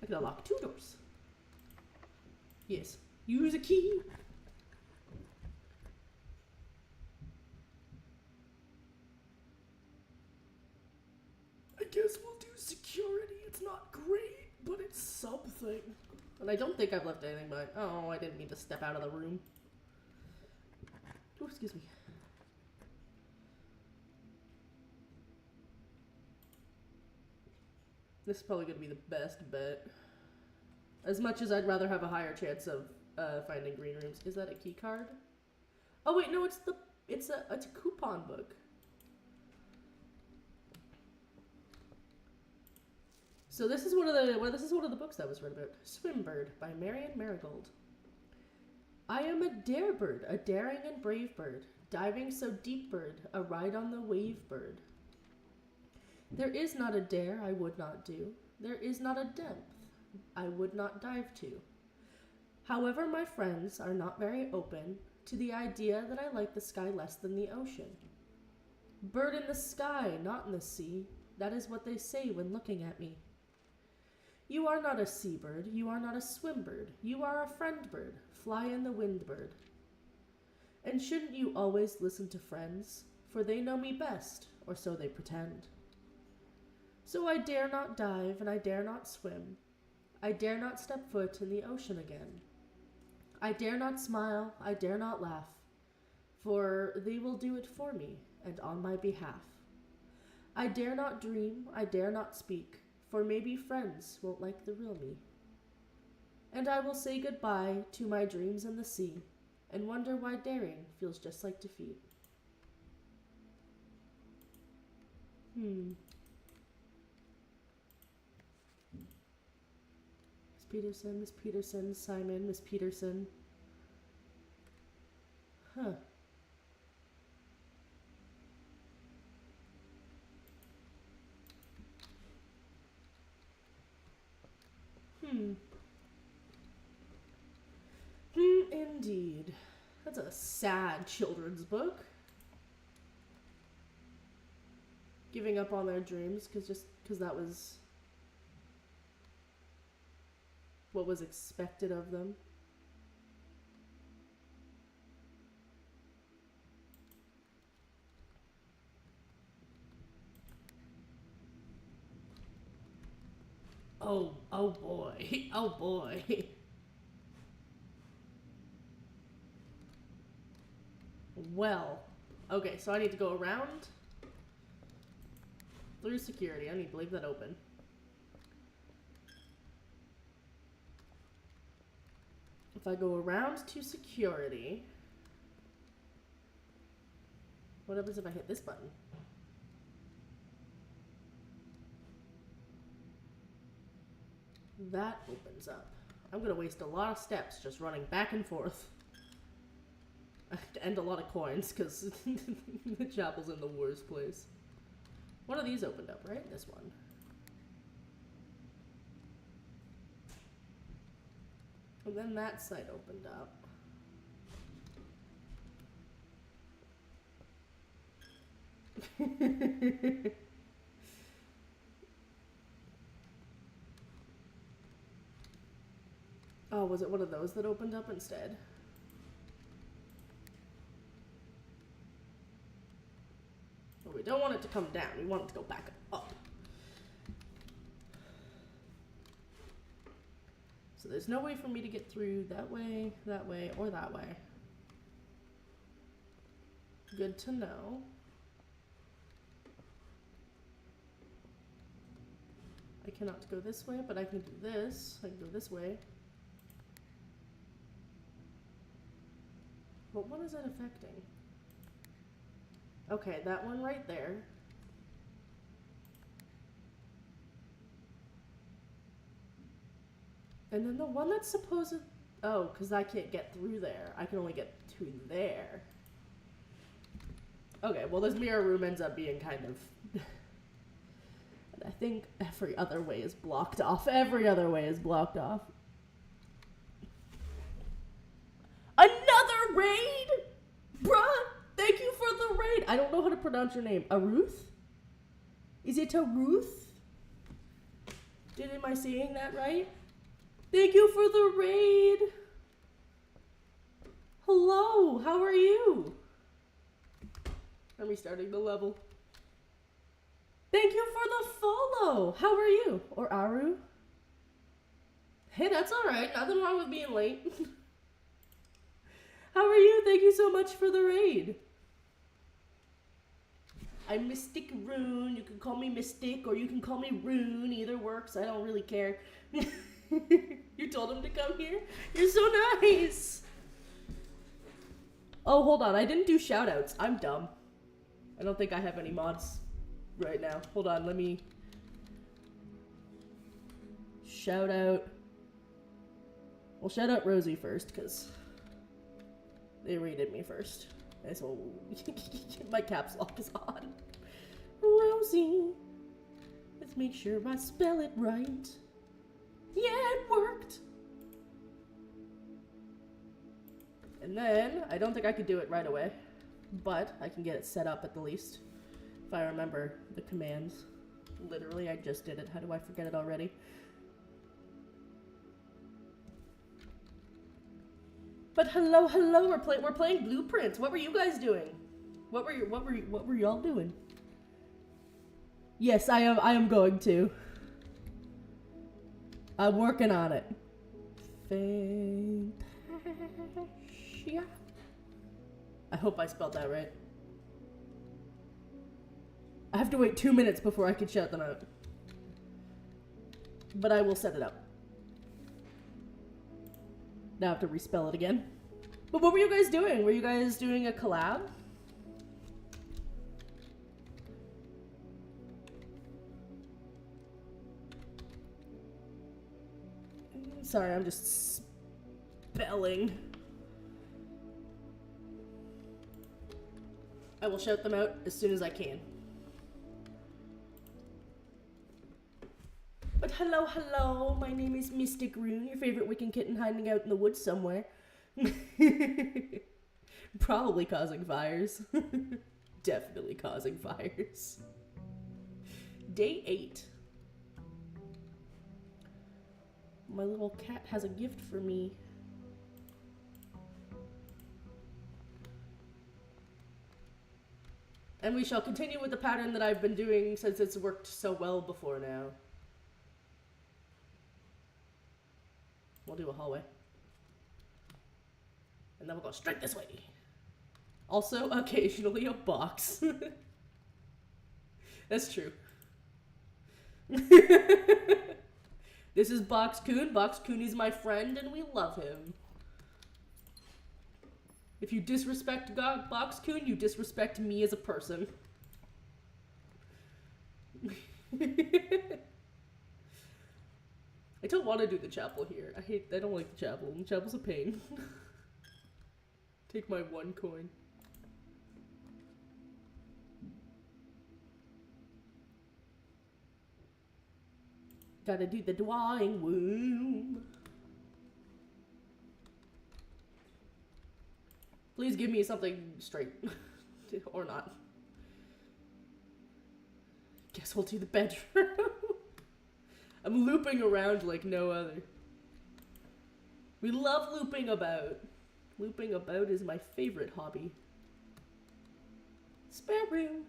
I can unlock 2 doors. Yes. Use a key. I guess we'll do security. It's not great, but it's something. And I don't think I've left anything behind. Oh, I didn't mean to step out of the room. Oh, excuse me. This is probably going to be the best bet. As much as I'd rather have a higher chance of finding green rooms. Is that a key card? Oh wait, no, it's a coupon book. So this is one of the books that was read about. Swimbird by Marion Marigold. I am a dare bird, a daring and brave bird, diving so deep bird, a ride on the wave bird. There is not a dare I would not do. There is not a depth I would not dive to. However, my friends are not very open to the idea that I like the sky less than the ocean. Bird in the sky, not in the sea. That is what they say when looking at me. You are not a seabird. You are not a swimbird. You are a friend bird. Fly in the wind bird. And shouldn't you always listen to friends? For they know me best, or so they pretend. So I dare not dive, and I dare not swim. I dare not step foot in the ocean again. I dare not smile, I dare not laugh, for they will do it for me, and on my behalf. I dare not dream, I dare not speak, for maybe friends won't like the real me. And I will say goodbye to my dreams in the sea, and wonder why daring feels just like defeat. Miss Peterson, Simon, Miss Peterson. Huh. Indeed. That's a sad children's book. Giving up on their dreams because that was what was expected of them. Oh boy. Oh boy. Well, okay, so I need to go around through security. I need to leave that open. If I go around to security, what happens if I hit this button? That opens up. I'm gonna waste a lot of steps just running back and forth. And a lot of coins, because the chapel's in the worst place. One of these opened up, right? This one. And then that side opened up. Oh, was it one of those that opened up instead? Well, we don't want it to come down. We want it to go back up. So there's no way for me to get through that way, or that way. Good to know. I cannot go this way, but I can do this. I can go this way. What one is that affecting? Okay, that one right there. And then the one that's supposed to... Oh, because I can't get through there. I can only get to there. Okay, well this mirror room ends up being kind of... I think every other way is blocked off. Every other way is blocked off. Another raid? Bruh, thank you for the raid. I don't know how to pronounce your name. Aruth? Is it Aruth? Am I saying that right? Thank you for the raid. Hello, how are you? I'm restarting the level. Thank you for the follow. How are you? Or Aru? Hey, that's alright. Nothing wrong with being late. How are you? Thank you so much for the raid. I'm Mystic Rune. You can call me Mystic or you can call me Rune. Either works. I don't really care. You told him to come here? You're so nice. Oh, hold on. I didn't do shoutouts. I'm dumb. I don't think I have any mods right now. Hold on. Let me... Shout out. Well, shout out Rosie first, because they rated me first. And so my caps lock is on. Rosie. Let's make sure I spell it right. Yeah, it worked. And then, I don't think I could do it right away, but I can get it set up at the least. If I remember the commands. Literally, I just did it. How do I forget it already? But hello, hello, we're playing Blueprints. What were you guys doing? What were y'all doing? Yes, I am going to. I'm working on it. Fantasia. I hope I spelled that right. I have to wait 2 minutes before I can shout them out. But I will set it up. Now I have to respell it again. But what were you guys doing? Were you guys doing a collab? Sorry, I'm just spelling. I will shout them out as soon as I can. But hello, hello, my name is Mystic Rune, your favorite Wiccan kitten hiding out in the woods somewhere. Probably causing fires. Definitely causing fires. Day 8. My little cat has a gift for me. And we shall continue with the pattern that I've been doing since it's worked so well before now. We'll do a hallway. And then we'll go straight this way. Also, occasionally a box. That's true. This is Box Coon. Box Coon is my friend and we love him. If you disrespect Box Coon, you disrespect me as a person. I don't want to do the chapel here. I don't like the chapel. The chapel's a pain. Take my 1 coin. Gotta do the drawing room. Please give me something straight. Or not. Guess we'll do the bedroom. I'm looping around like no other. We love looping about. Looping about is my favorite hobby. Spare room.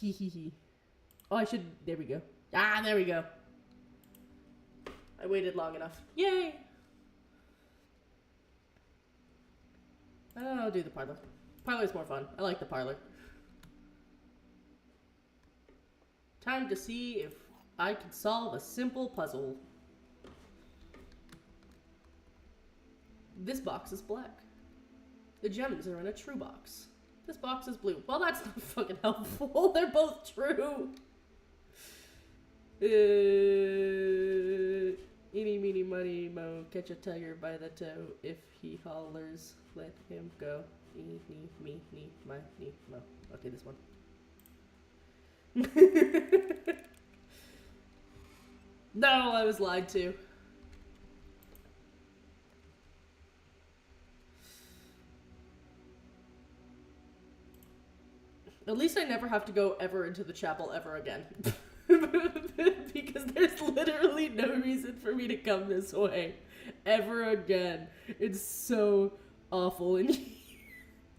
Hee hee hee. Oh, I should... There we go. Ah, there we go. I waited long enough. Yay! I'll do the parlor. Parlor's more fun. I like the parlor. Time to see if I can solve a simple puzzle. This box is black. The gems are in a true box. This box is blue. Well, that's not fucking helpful. They're both true. Eeny, meeny, miny, mo. Catch a tiger by the toe. If he hollers, let him go. Eeny, meeny, miny, mo. Okay, this one. No, I was lied to. At least I never have to go ever into the chapel ever again. Because there's literally no reason for me to come this way ever again. It's so awful in here.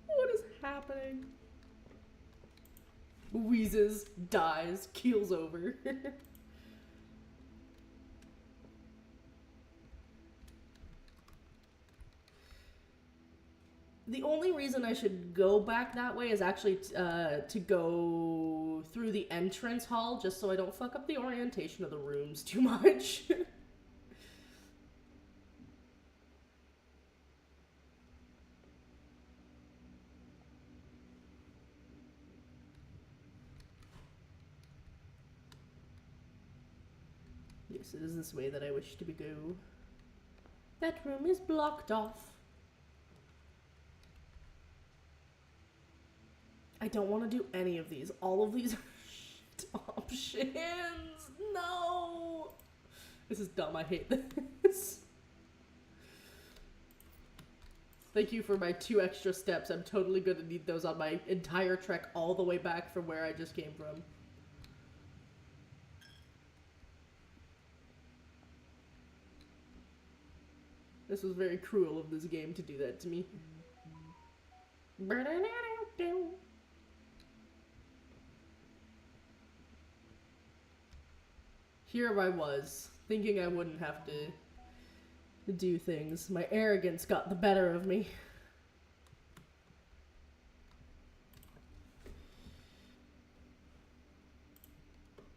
What is happening? Wheezes, dies, keels over. The only reason I should go back that way is actually to go through the entrance hall, just so I don't fuck up the orientation of the rooms too much. Yes, it is this way that I wish to go. That room is blocked off. I don't want to do any of these. All of these are shit options. No. This is dumb. I hate this. Thank you for my 2 extra steps. I'm totally gonna need those on my entire trek all the way back from where I just came from. This was very cruel of this game to do that to me. Here I was, thinking I wouldn't have to do things. My arrogance got the better of me.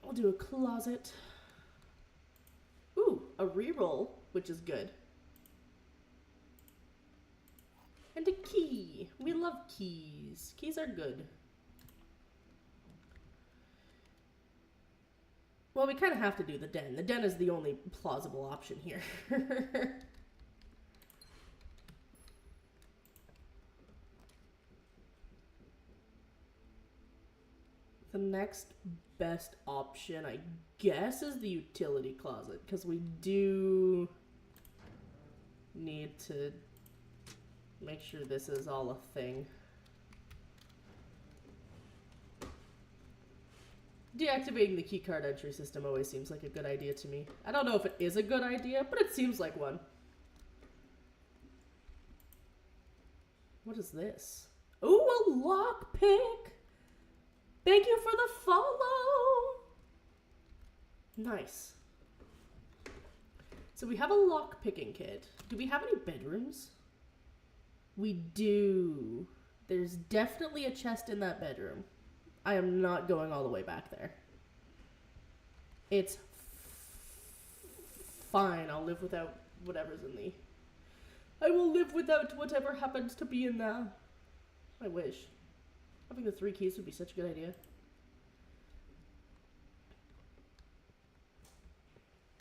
I'll do a closet. Ooh, a reroll, which is good. And a key. We love keys. Keys are good. Well, we kind of have to do the den. The den is the only plausible option here. The next best option, I guess, is the utility closet, because we do need to make sure this is all a thing. Deactivating the keycard entry system always seems like a good idea to me. I don't know if it is a good idea, but it seems like one. What is this? Ooh, a lockpick! Thank you for the follow! Nice. So we have a lock-picking kit. Do we have any bedrooms? We do. There's definitely a chest in that bedroom. I am not going all the way back there. It's fine. I'll live without whatever's in the... I will live without whatever happens to be in there. I wish. Having the 3 keys would be such a good idea.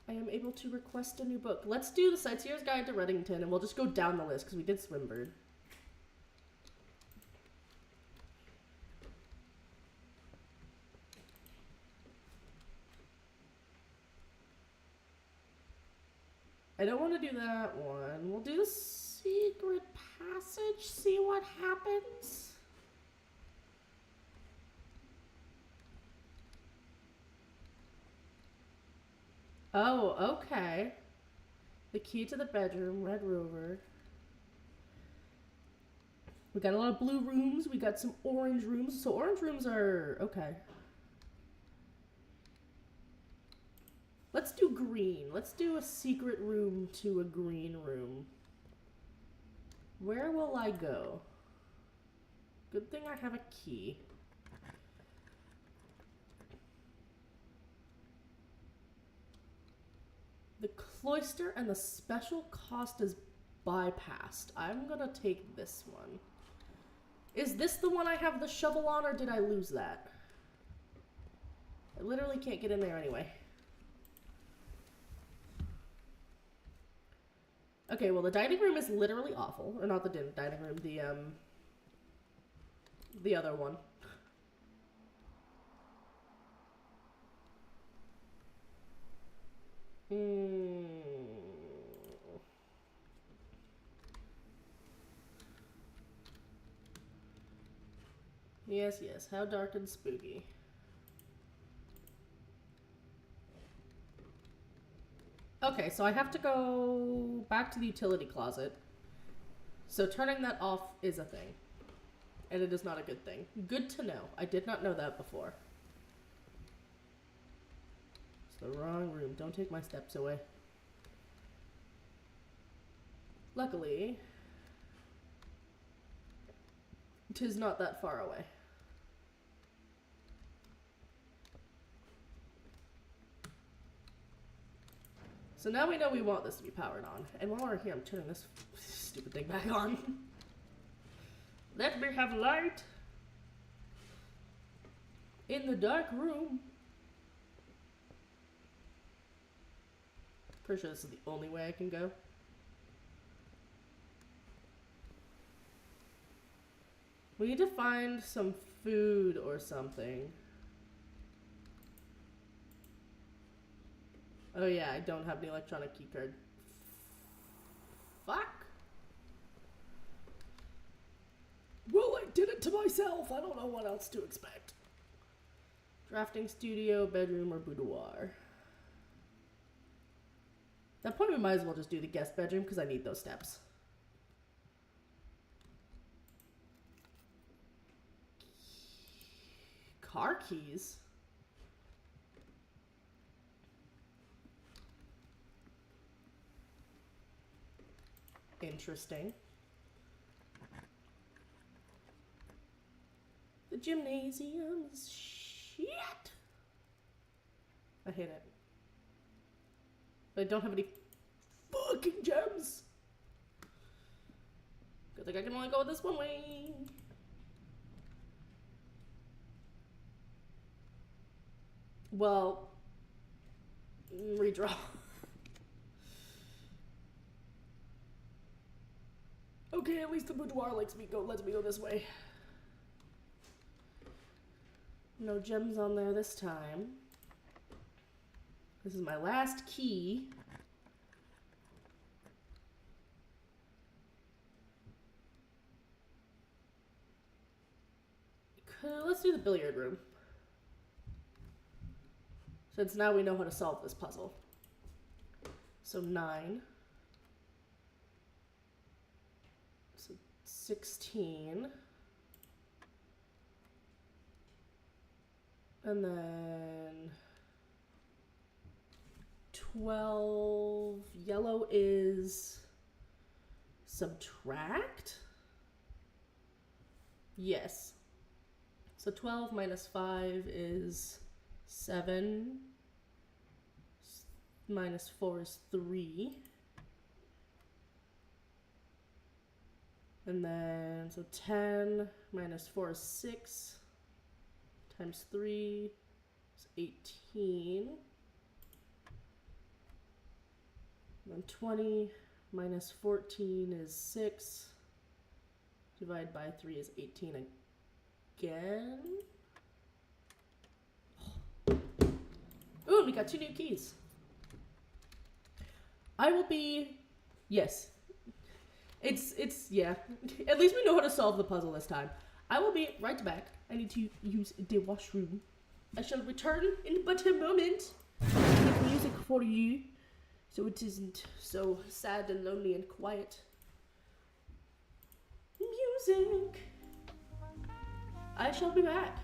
I am able to request a new book. Let's do the Sightseer's Guide to Reddington, and we'll just go down the list, because we did Swinburne. I don't want to do that one. We'll do the secret passage, see what happens. Oh, okay. The key to the bedroom, Red Rover. We got a lot of blue rooms. We got some orange rooms. So orange rooms are okay. Let's do green. Let's do a secret room to a green room. Where will I go? Good thing I have a key. cloister and the special cost is bypassed. I'm gonna take this one. Is this the one I have the shovel on, or did I lose that? I literally can't get in there anyway. Okay, well the dining room is literally awful. Or not the dining room, the other one. Yes, yes. How dark and spooky. Okay, so I have to go back to the utility closet. So turning that off is a thing. And it is not a good thing. Good to know. I did not know that before. It's the wrong room. Don't take my steps away. Luckily, 'tis not that far away. So now we know we want this to be powered on. And while we're here, I'm turning this stupid thing back on. Let me have light in the dark room. Pretty sure this is the only way I can go. We need to find some food or something. Oh yeah, I don't have the electronic keycard. Fuck. Well, I did it to myself. I don't know what else to expect. Drafting studio, bedroom, or boudoir. At that point, we might as well just do the guest bedroom because I need those steps. Car keys? Interesting. The gymnasium is shit. I hate it. But I don't have any fucking gems. Good thing I can only go this one way. Well, redraw. Okay, at least the boudoir lets me go this way. No gems on there this time. This is my last key. Let's do the billiard room. Since now we know how to solve this puzzle. So 9. So 16. And then 12. Yellow is subtract? Yes. So 12 minus 5 is 7. Minus 4 is 3. And then, so 10 minus 4 is 6. Times 3 is 18. And then 20 minus 14 is 6. Divided by 3 is 18 again. Ooh, we got 2 new keys. I will be, yes. It's, yeah. At least we know how to solve the puzzle this time. I will be right back. I need to use the washroom. I shall return in but a moment. With music for you, so it isn't so sad and lonely and quiet. Music. I shall be back.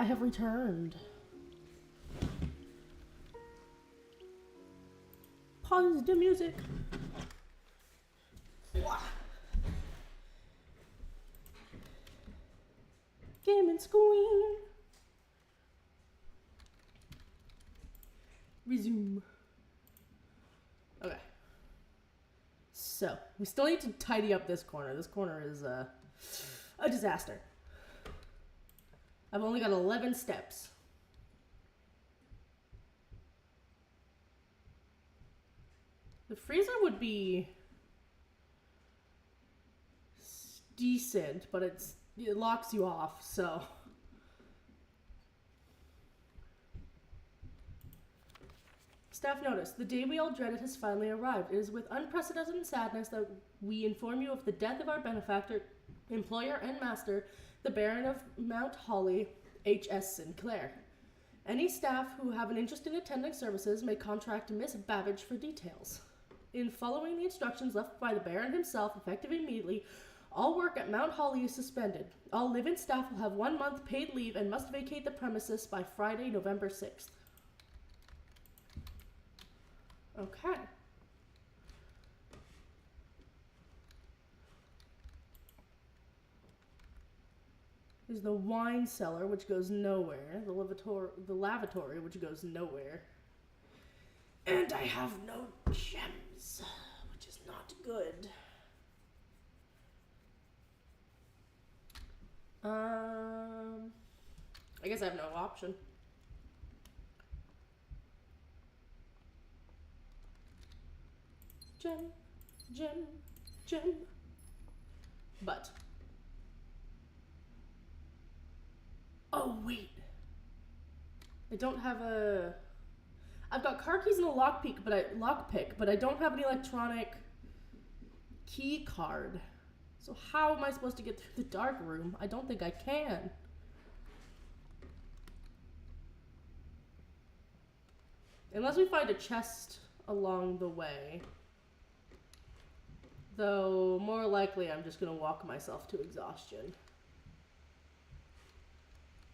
I have returned. Pause the music. Game and screen. Resume. Okay. So, we still need to tidy up this corner. This corner is a disaster. I've only got 11 steps. The freezer would be decent, but it locks you off, so. Staff notice, the day we all dreaded has finally arrived. It is with unprecedented sadness that we inform you of the death of our benefactor, employer, and master, the Baron of Mount Holly, H.S. Sinclair. Any staff who have an interest in attending services may contact Miss Babbage for details. In following the instructions left by the Baron himself, effective immediately, all work at Mount Holly is suspended. All live-in staff will have 1 month paid leave and must vacate the premises by Friday, November 6th. Okay. There's the wine cellar, which goes nowhere. The lavatory, which goes nowhere. And I have no gems, which is not good. I guess I have no option. Gem. But. Oh, wait. I don't have a... I've got car keys and a lockpick, but I don't have an electronic key card. So how am I supposed to get through the dark room? I don't think I can. Unless we find a chest along the way. Though, more likely I'm just going to walk myself to exhaustion.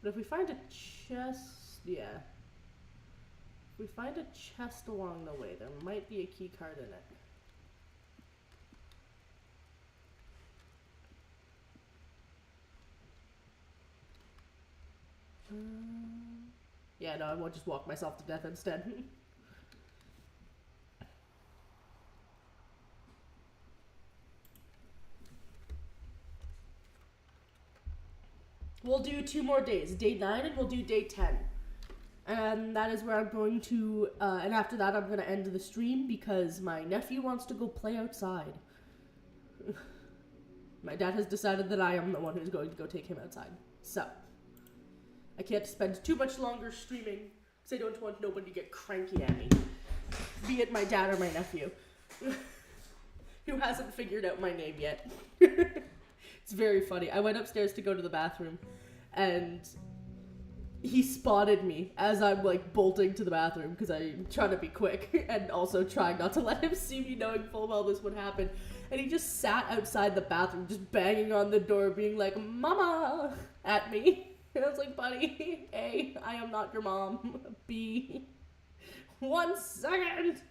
But if we find a chest, yeah. If we find a chest along the way, there might be a key card in it. Yeah, no, I won't just walk myself to death instead. We'll do 2 more days, day 9 and we'll do day 10. And that is where I'm going to, and after that I'm going to end the stream because my nephew wants to go play outside. My dad has decided that I am the one who's going to go take him outside. So, I can't spend too much longer streaming because I don't want nobody to get cranky at me. Be it my dad or my nephew. Who hasn't figured out my name yet. It's very funny. I went upstairs to go to the bathroom and he spotted me as I'm like bolting to the bathroom because I'm trying to be quick and also trying not to let him see me knowing full well this would happen. And he just sat outside the bathroom just banging on the door being like, "Mama," at me. And I was like, "Buddy, A, I am not your mom. B, 1 second.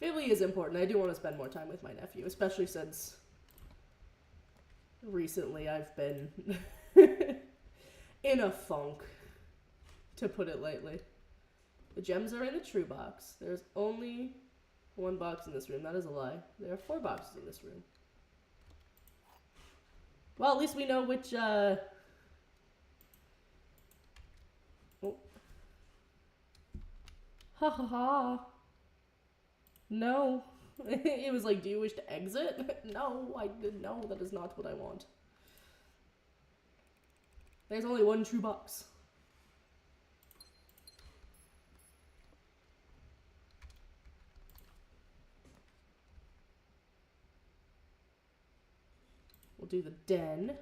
Family is important. I do want to spend more time with my nephew, especially since recently I've been in a funk, to put it lightly. The gems are in the true box. There's only 1 box in this room. That is a lie. There are 4 boxes in this room. Well, at least we know which, Oh. Ha ha ha. No. It was like, do you wish to exit? No, no, that is not what I want. There's only 1 true box. We'll do the den.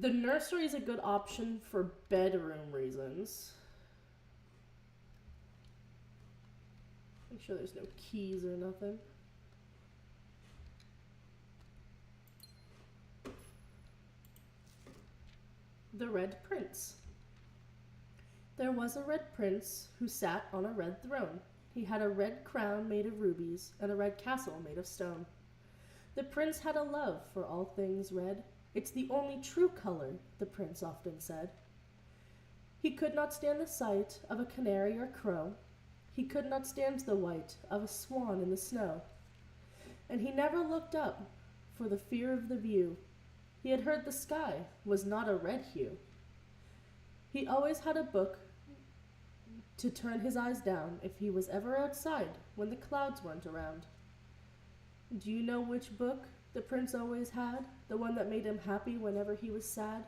The nursery is a good option for bedroom reasons. Make sure there's no keys or nothing. The Red Prince. There was a red prince who sat on a red throne. He had a red crown made of rubies and a red castle made of stone. The prince had a love for all things red. It's the only true color, the prince often said. He could not stand the sight of a canary or crow. He could not stand the white of a swan in the snow. And he never looked up for the fear of the view. He had heard the sky was not a red hue. He always had a book to turn his eyes down if he was ever outside when the clouds weren't around. Do you know which book the prince always had? The one that made him happy whenever he was sad?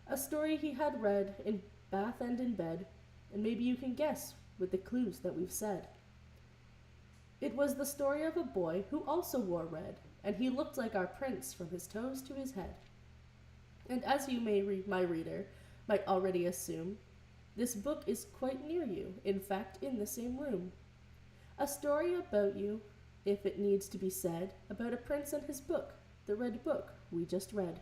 A story he had read in bath and in bed, and maybe you can guess with the clues that we've said. It was the story of a boy who also wore red, and he looked like our prince from his toes to his head. And as you may my reader might already assume, this book is quite near you, in fact, in the same room. A story about you, if it needs to be said, about a prince and his book, the red book we just read.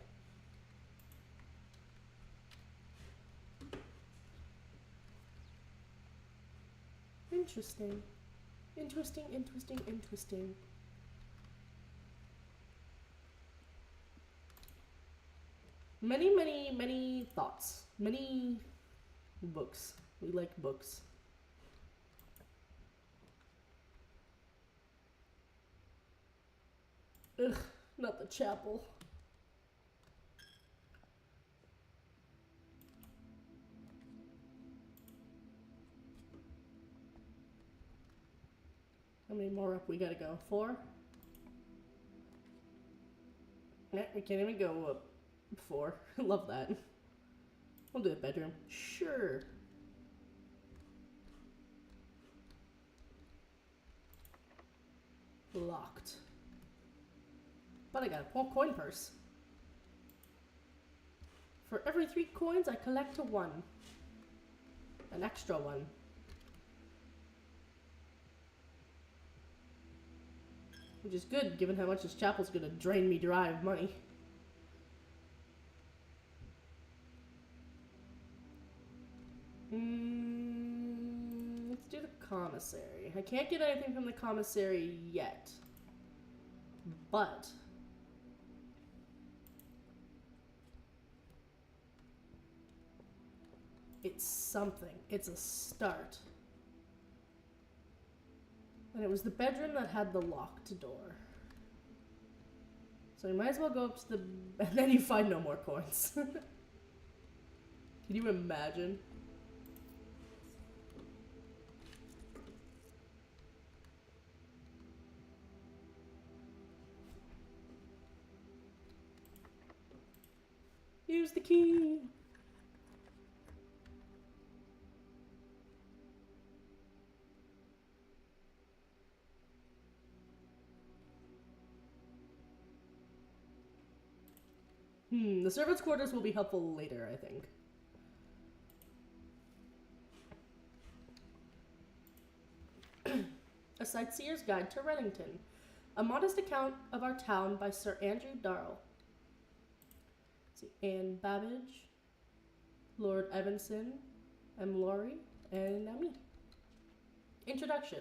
Interesting. Interesting, interesting, interesting. Many, many, many thoughts. Many books. We like books. Ugh, not the chapel. How many more up we gotta go? 4? Nah, we can't even go up 4. Love that. We'll do the bedroom. Sure. Locked. But I got a coin purse. For every 3 coins, I collect a 1. An extra 1. Which is good, given how much this chapel's gonna drain me dry of money. Let's do the commissary. I can't get anything from the commissary yet. But it's something. It's a start. And it was the bedroom that had the locked door. So you might as well go up to the... and then you find no more coins. Can you imagine? Use the key! The servants' quarters will be helpful later, I think. A Sightseer's Guide to Reddington. A modest account of our town by Sir Andrew Darrell. Let's see, Anne Babbage, Lord Evanson, M. Laurie, and now me. Introduction.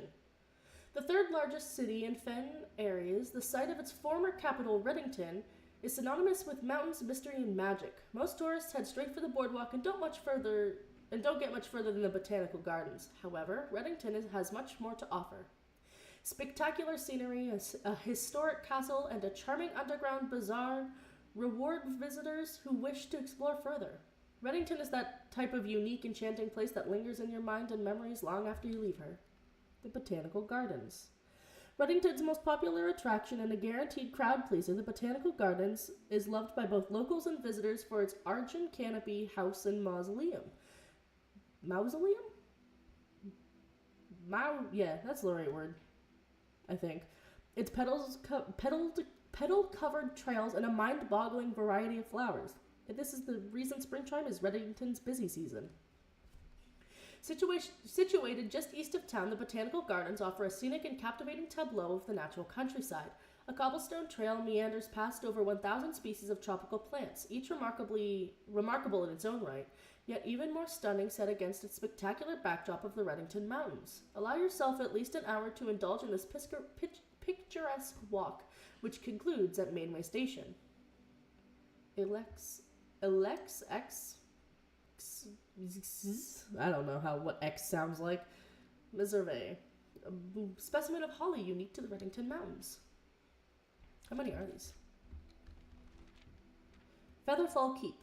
The third largest city in Fen Areas, the site of its former capital, Reddington, is synonymous with mountains, mystery, and magic. Most tourists head straight for the boardwalk and don't get much further than the botanical gardens. However, Reddington has much more to offer. Spectacular scenery, a historic castle, and a charming underground bazaar reward visitors who wish to explore further. Reddington is that type of unique, enchanting place that lingers in your mind and memories long after you leave her. The Botanical Gardens. Reddington's most popular attraction and a guaranteed crowd pleaser, the Botanical Gardens is loved by both locals and visitors for its argent canopy, house, and mausoleum. Mausoleum? Yeah, that's the right word, I think. Its petal-covered trails and a mind-boggling variety of flowers. This is the reason springtime is Reddington's busy season. Situated just east of town, the Botanical Gardens offer a scenic and captivating tableau of the natural countryside. A cobblestone trail meanders past over 1,000 species of tropical plants, each remarkable in its own right, yet even more stunning set against its spectacular backdrop of the Reddington Mountains. Allow yourself at least an hour to indulge in this picturesque walk, which concludes at Meeeee Station. I don't know what X sounds like. Meeeee, a specimen of holly unique to the Reddington Mountains. How many are these? Featherfall Keep.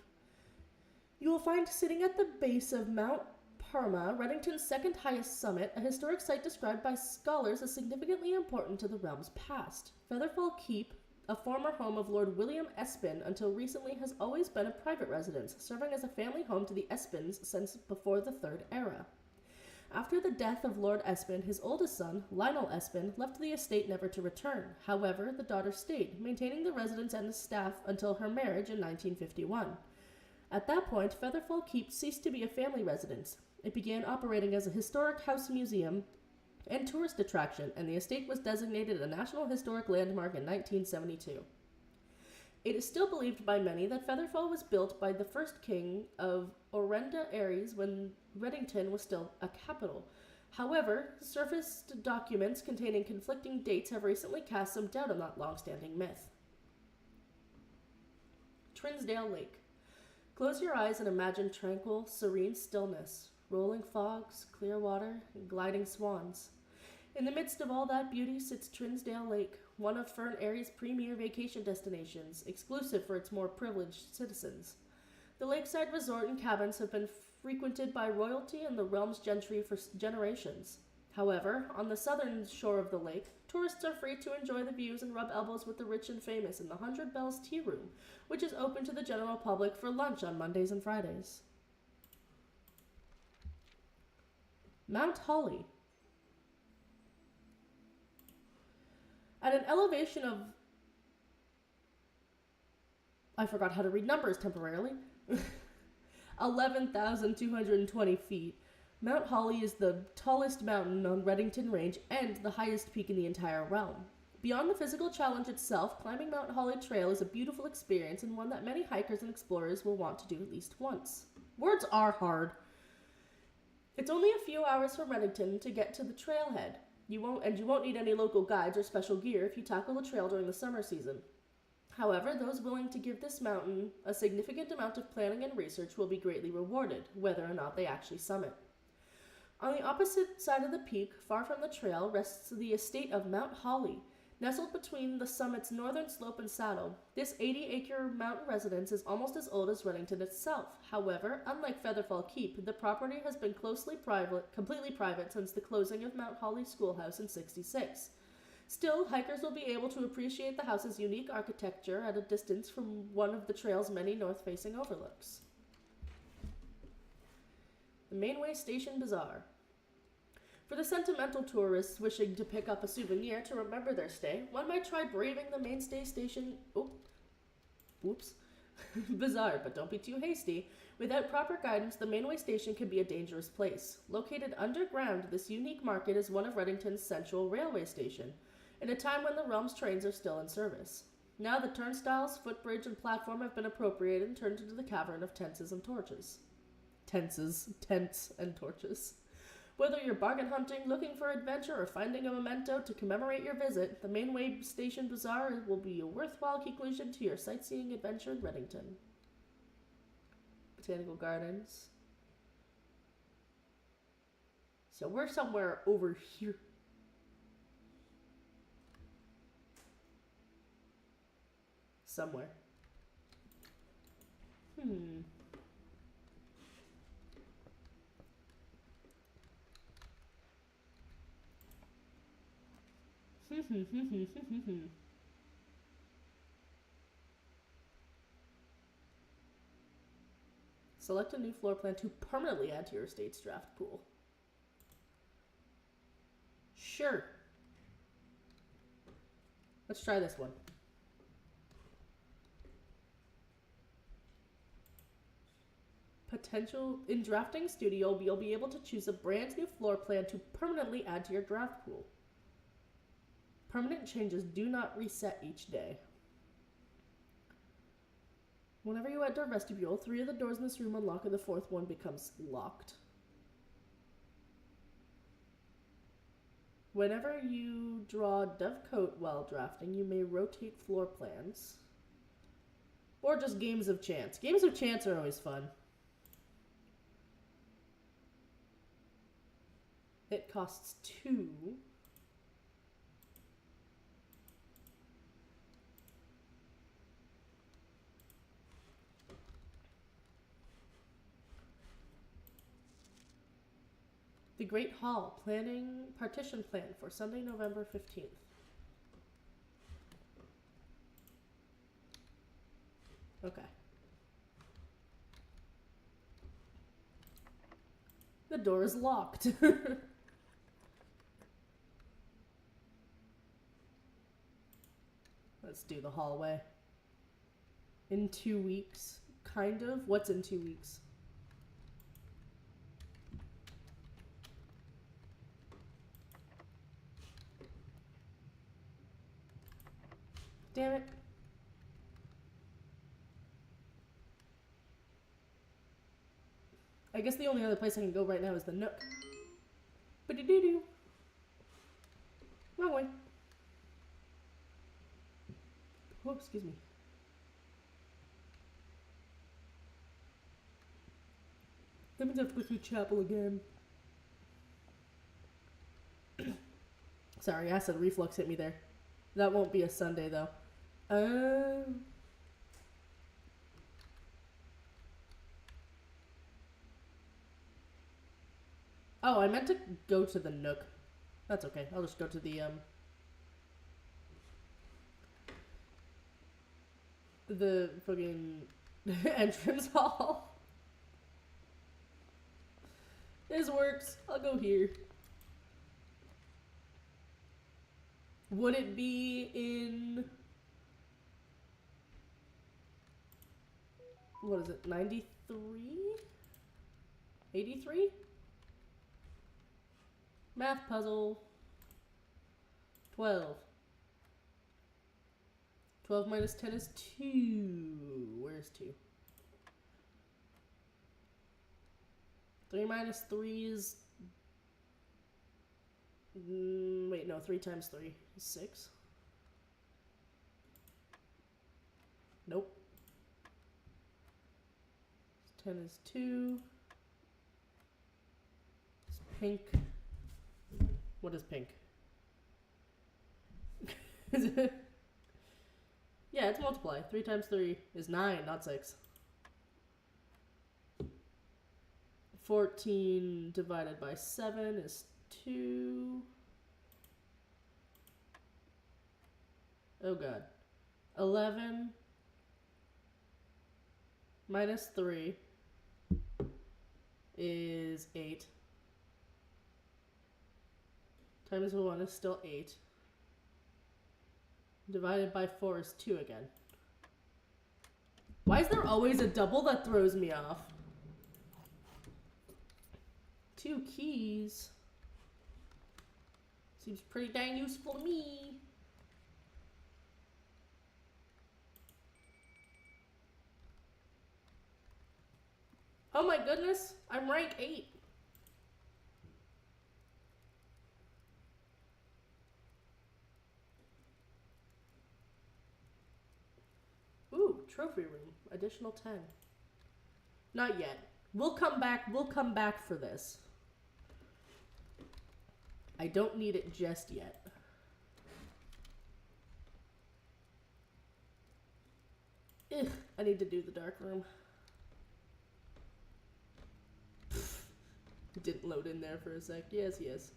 You will find sitting at the base of Mount Parma, Reddington's second highest summit, a historic site described by scholars as significantly important to the realm's past. Featherfall Keep, a former home of Lord William Espin until recently, has always been a private residence, serving as a family home to the Espins since before the Third Era. After the death of Lord Espin, his oldest son, Lionel Espin, left the estate never to return. However, the daughter stayed, maintaining the residence and the staff until her marriage in 1951. At that point, Featherfall Keep ceased to be a family residence. It began operating as a historic house museum and tourist attraction, and the estate was designated a National Historic Landmark in 1972. It is still believed by many that Featherfall was built by the first king of Orenda Aries when Reddington was still a capital. However, surfaced documents containing conflicting dates have recently cast some doubt on that long-standing myth. Trinsdale Lake. Close your eyes and imagine tranquil, serene stillness, rolling fogs, clear water, and gliding swans. In the midst of all that beauty sits Trinsdale Lake, one of Fern Airie's premier vacation destinations, exclusive for its more privileged citizens. The lakeside resort and cabins have been frequented by royalty and the realm's gentry for generations. However, on the southern shore of the lake, tourists are free to enjoy the views and rub elbows with the rich and famous in the 100 Bells Tea Room, which is open to the general public for lunch on Mondays and Fridays. Mount Holly. At an elevation of... I forgot how to read numbers temporarily. 11,220 feet. Mount Holly is the tallest mountain on Reddington Range and the highest peak in the entire realm. Beyond the physical challenge itself, climbing Mount Holly Trail is a beautiful experience and one that many hikers and explorers will want to do at least once. Words are hard. It's only a few hours from Reddington to get to the trailhead. You won't need any local guides or special gear if you tackle the trail during the summer season. However, those willing to give this mountain a significant amount of planning and research will be greatly rewarded, whether or not they actually summit. On the opposite side of the peak, far from the trail, rests the estate of Mount Holly. Nestled between the summit's northern slope and saddle, this 80-acre mountain residence is almost as old as Reddington itself. However, unlike Featherfall Keep, the property has been completely private since the closing of Mount Holly Schoolhouse in '66. Still, hikers will be able to appreciate the house's unique architecture at a distance from one of the trail's many north-facing overlooks. The Meeeee Station Bazaar. For the sentimental tourists wishing to pick up a souvenir to remember their stay, one might try braving the mainstay station bazaar, but don't be too hasty. Without proper guidance, the Meeeee Station can be a dangerous place. Located underground, this unique market is one of Reddington's central railway station, in a time when the realm's trains are still in service. Now the turnstiles, footbridge, and platform have been appropriated and turned into the cavern of tents and torches. Tents and torches. Whether you're bargain hunting, looking for adventure, or finding a memento to commemorate your visit, the Meeeee Station Bazaar will be a worthwhile conclusion to your sightseeing adventure in Reddington. Botanical Gardens. So we're somewhere over here. Somewhere. Select a new floor plan to permanently add to your estate's draft pool. Sure. Let's try this one. potential in Drafting Studio, you'll be able to choose a brand new floor plan to permanently add to your draft pool. Permanent changes do not reset each day. Whenever you enter a vestibule, 3 of the doors in this room unlock and the 4th one becomes locked. Whenever you draw Dovecote while drafting, you may rotate floor plans. Or just games of chance. Games of chance are always fun. It costs 2. The Great Hall, planning partition plan for Sunday, November 15th. Okay. The door is locked. Let's do the hallway. In 2 weeks. Kind of. What's in 2 weeks? Damn it. I guess the only other place I can go right now is the Nook. Ba-do-do-do. Wrong way. Oh, excuse me. That means I have to go through chapel again. Sorry, acid reflux hit me there. That won't be a Sunday, though. Oh, I meant to go to the Nook. That's okay. I'll just go to the fucking entrance hall. This works. I'll go here. Would it be in... What is it? 93? 83? Math puzzle. 12. 12 minus 10 is 2. Where's 2? 3 minus 3 is... wait, no. 3 times 3 is 6. Nope. 10 is 2. It's pink. What is pink? Is it? Yeah, it's multiply. 3 times 3 is 9, not 6. 14 divided by 7 is 2. Oh god. 11 minus 3 is 8. Times 1 is still 8. Divided by 4 is 2 again. Why is there always a double that throws me off? 2 keys. Seems pretty dang useful to me. Oh my goodness, I'm rank 8. Ooh, trophy room, additional 10. Not yet. We'll come back for this. I don't need it just yet. Ugh, I need to do the dark room. It didn't load in there for a sec. Yes, yes.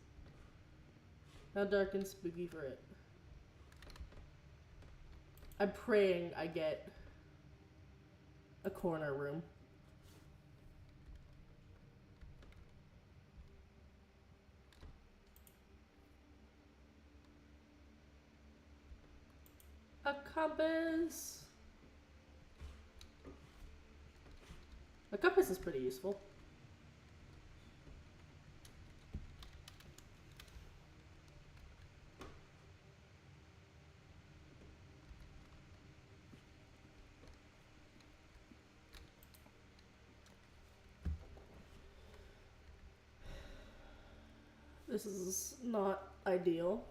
How dark and spooky for it. I'm praying I get a corner room. A compass. A compass is pretty useful. This is not ideal.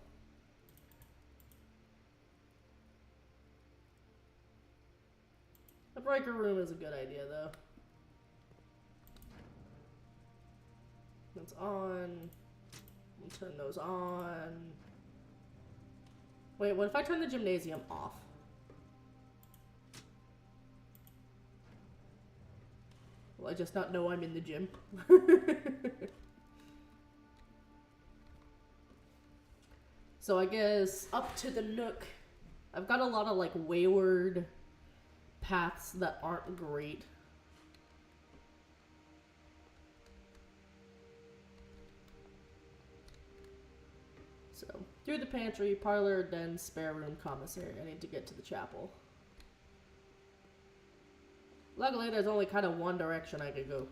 A breaker room is a good idea, though. It's on. We'll turn those on. Wait, what if I turn the gymnasium off? Will I just not know I'm in the gym? So I guess up to the Nook. I've got a lot of like wayward paths that aren't great. So, through the pantry, parlor, den, spare room, commissary. I need to get to the chapel. Luckily, there's only kind of one direction I could go.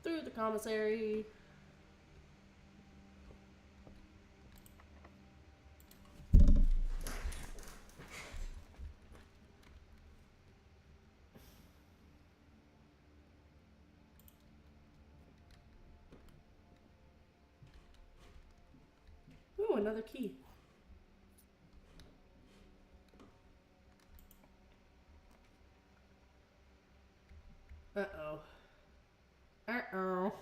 Through the commissary. Ooh, another key. Uh-oh. Uh-oh.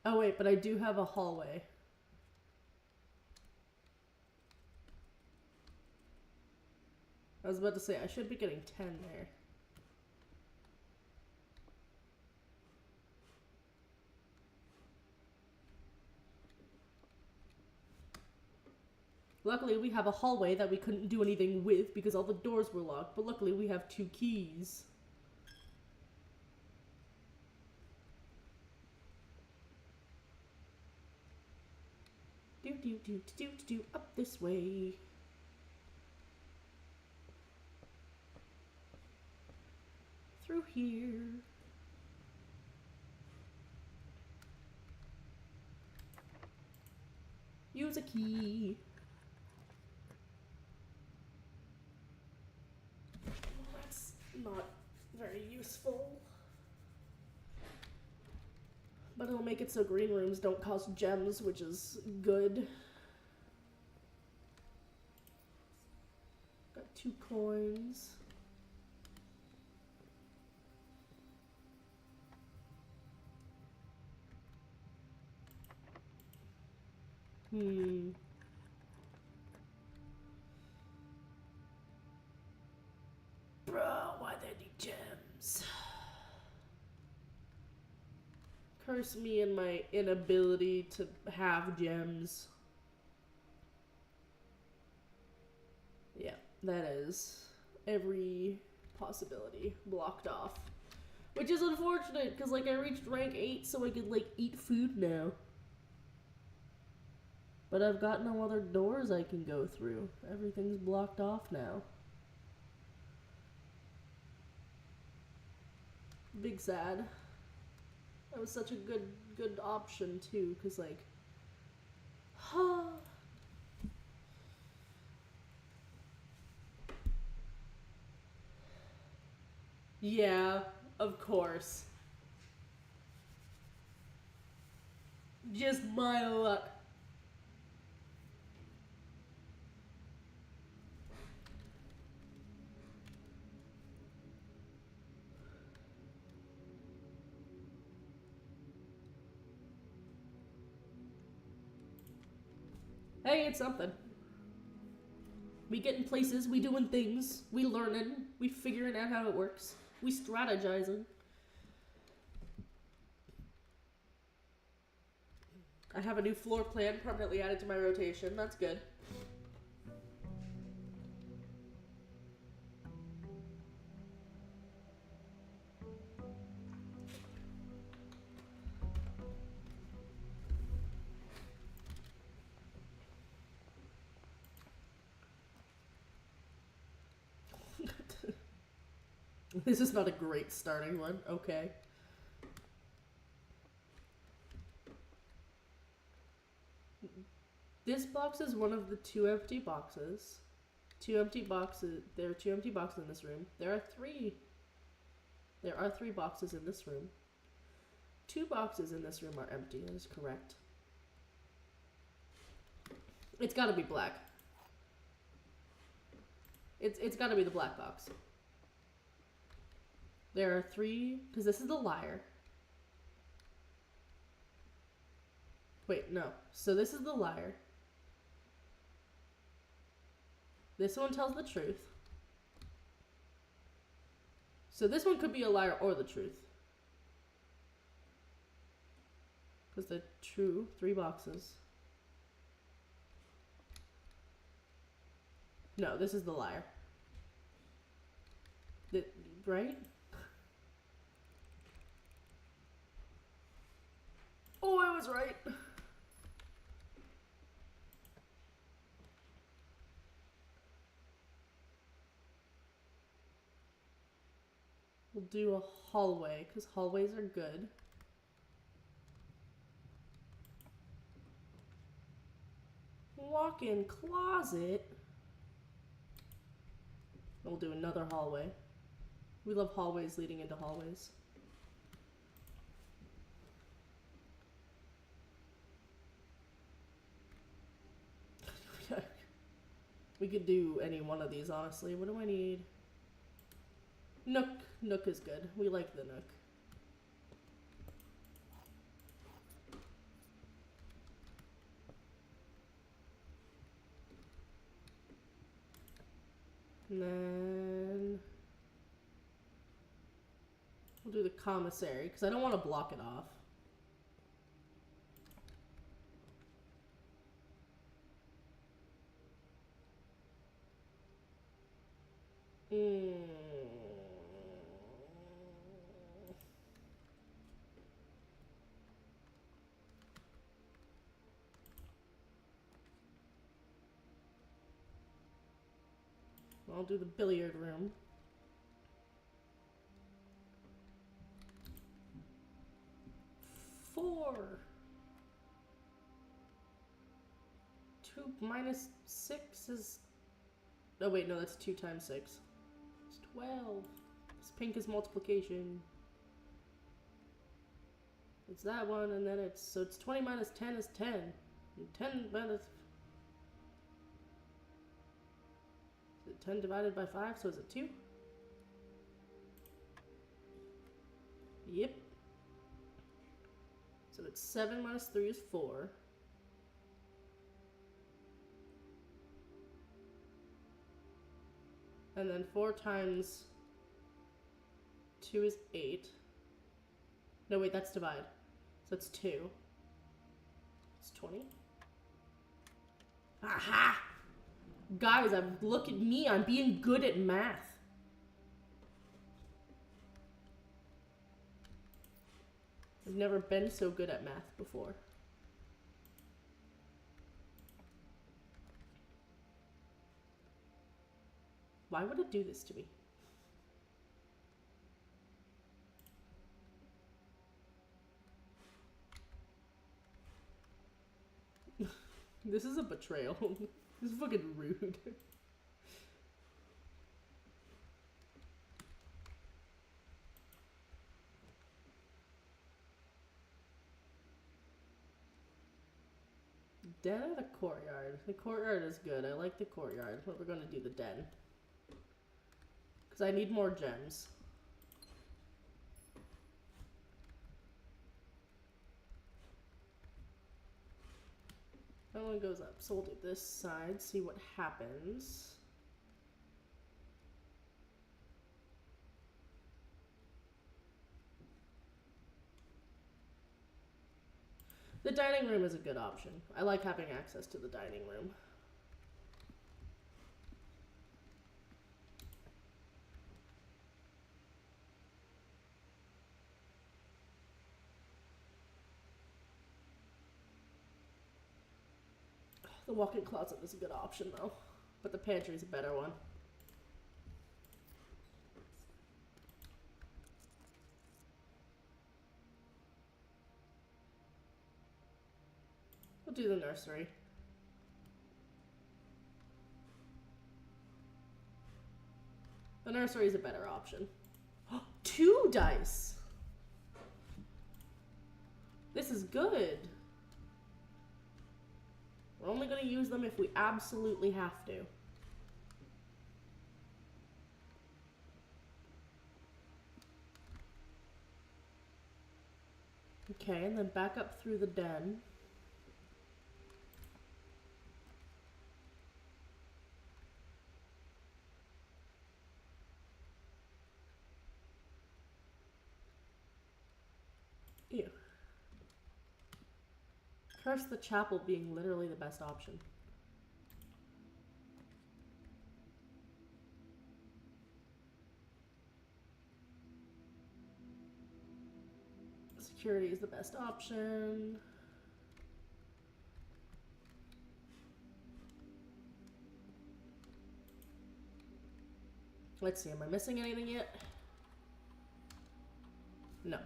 Oh wait, but I do have a hallway. I was about to say, I should be getting 10 there. Luckily, we have a hallway that we couldn't do anything with because all the doors were locked, but luckily we have 2 keys. Do, up this way. Through here. Use a key. That's not very useful. But it'll make it so green rooms don't cost gems, which is good. Got 2 coins. Bro, why they need gems? Curse me and my inability to have gems. Yeah, that is every possibility blocked off. Which is unfortunate, because, like, I reached rank 8 so I could, like, eat food now. But I've got no other doors I can go through. Everything's blocked off now. Big sad. That was such a good option, too, because, like... Yeah, of course. Just my luck. Hey, it's something. We getting places, we doing things, we learning, we figuring out how it works, we strategizing. I have a new floor plan permanently added to my rotation. That's good. This is not a great starting one. Okay. This box is one of the 2 empty boxes. 2 empty boxes. There are 2 empty boxes in this room. There are 3 boxes in this room. 2 boxes in this room are empty. That is correct. It's gotta be black. It's gotta be the black box. There are 3, because this is the liar. Wait, no. So this is the liar. This one tells the truth. So this one could be a liar or the truth. Because they're true, 3 boxes. No, this is the liar. Right? Oh, I was right. We'll do a hallway, because hallways are good. Walk-in closet. We'll do another hallway. We love hallways leading into hallways. We could do any one of these, honestly. What do I need? Nook. Nook is good. We like the Nook. And then we'll do the commissary, because I don't want to block it off. I'll do the billiard room. Four. 2 minus 6 is... Oh wait, no, that's 2 times 6. It's 12. This pink is multiplication. It's that one, and then it's... So it's 20 minus 10 is 10. And 10 minus... 10 divided by 5, so is it 2? Yep. So it's 7 minus 3 is 4. And then 4 times 2 is 8. No, wait, that's divide. So that's 2. It's 20. Aha! Guys, look at me. I'm being good at math. I've never been so good at math before. Why would it do this to me? This is a betrayal. This is fucking rude. Den or the courtyard? The courtyard is good. I like the courtyard, but we're gonna do the den. Because I need more gems. That one goes up, so we'll do this side, see what happens. The dining room is a good option. I like having access to the dining room. The walk-in closet is a good option though, but the pantry is a better one. We'll do the nursery. The nursery is a better option. 2 dice! This is good. We're only going to use them if we absolutely have to. Okay, and then back up through the den. Ew. Curse the chapel being literally the best option. Security is the best option. Let's see, am I missing anything yet? No.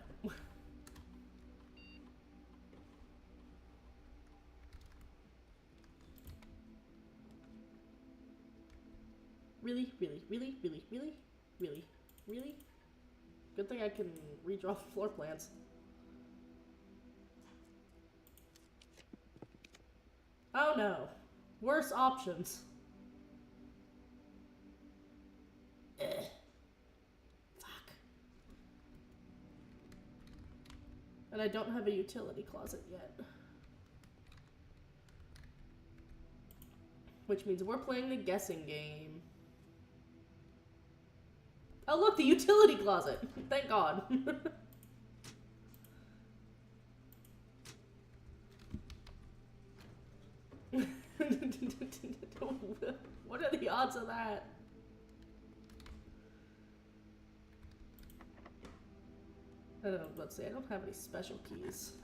Really? Good thing I can redraw the floor plans. Oh no. Worse options. Fuck. And I don't have a utility closet yet. Which means we're playing the guessing game. Oh look, the utility closet! Thank God. What are the odds of that? I don't know, let's see, I don't have any special keys.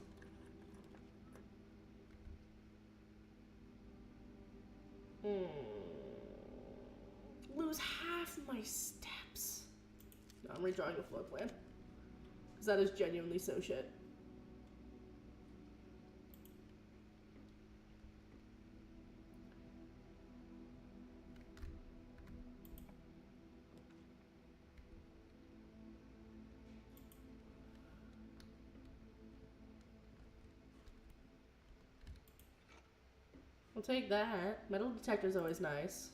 Lose half my steps. No, I'm redrawing a floor plan. Because that is genuinely so shit. I'll take that. Metal detector's always nice.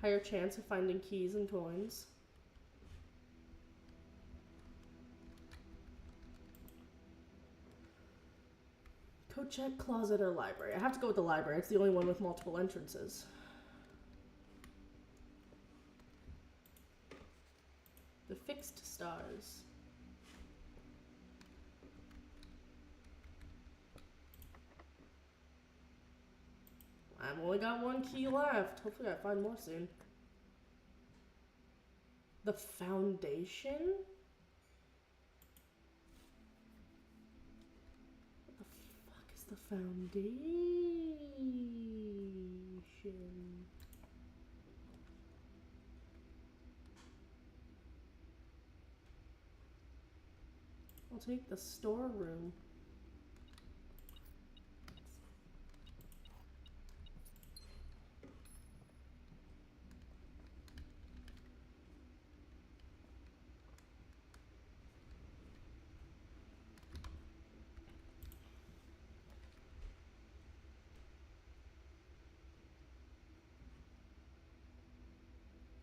Higher chance of finding keys and coins. Code check, closet, or library. I have to go with the library. It's the only one with multiple entrances. The fixed stars. I've only got 1 key left. Hopefully I find more soon. The foundation? What the fuck is the foundation? I'll take the storeroom.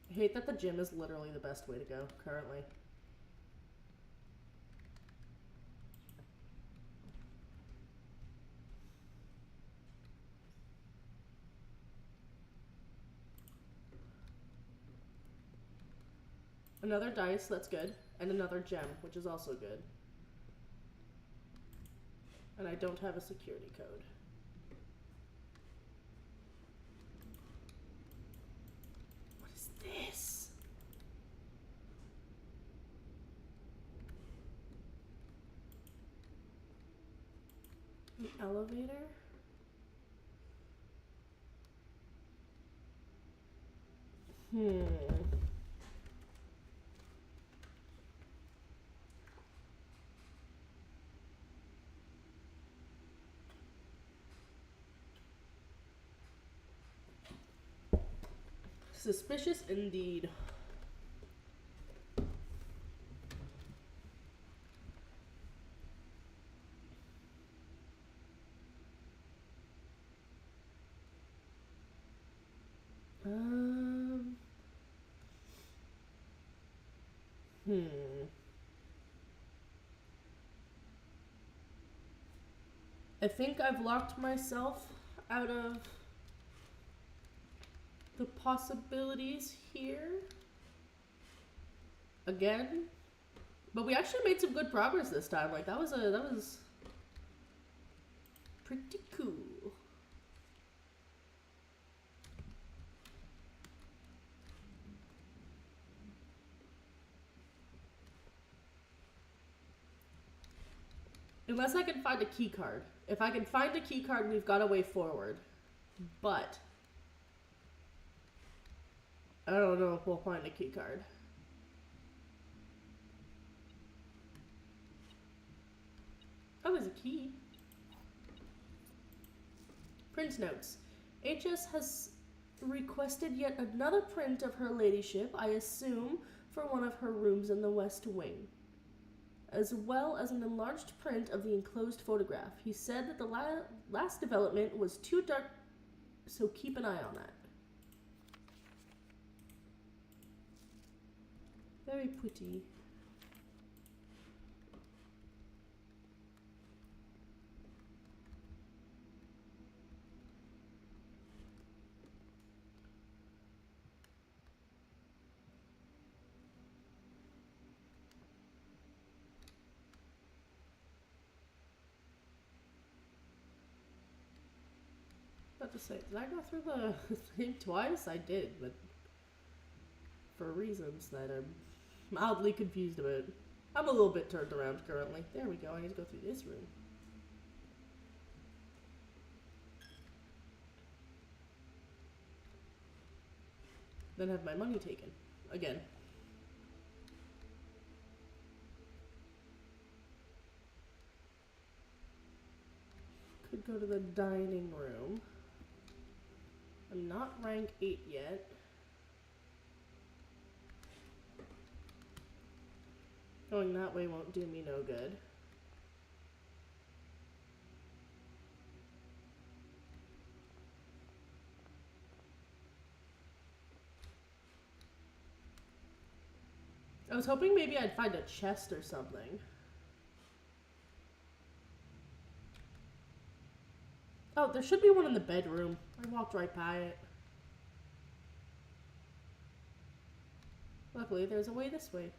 I hate that the gym is literally the best way to go currently. Another dice, that's good. And another gem, which is also good. And I don't have a security code. What is this? An elevator? Suspicious indeed. Um. Hmm. I think I've locked myself out of the possibilities here. Again. But we actually made some good progress this time. Like that was pretty cool. Unless I can find a key card. If I can find a key card, we've got a way forward. But I don't know if we'll find a key card. Oh, there's a key. Print notes. HS has requested yet another print of her ladyship, I assume, for one of her rooms in the West Wing, as well as an enlarged print of the enclosed photograph. He said that the last development was too dark, so keep an eye on that. Very pretty. About to say, did I go through the thing twice? I did, but for reasons that I'm mildly confused about. I'm a little bit turned around currently. There we go. I need to go through this room. Then have my money taken. Again. Could go to the dining room. I'm not rank 8 yet. Going that way won't do me no good. I was hoping maybe I'd find a chest or something. Oh, there should be one in the bedroom. I walked right by it. Luckily, there's a way this way.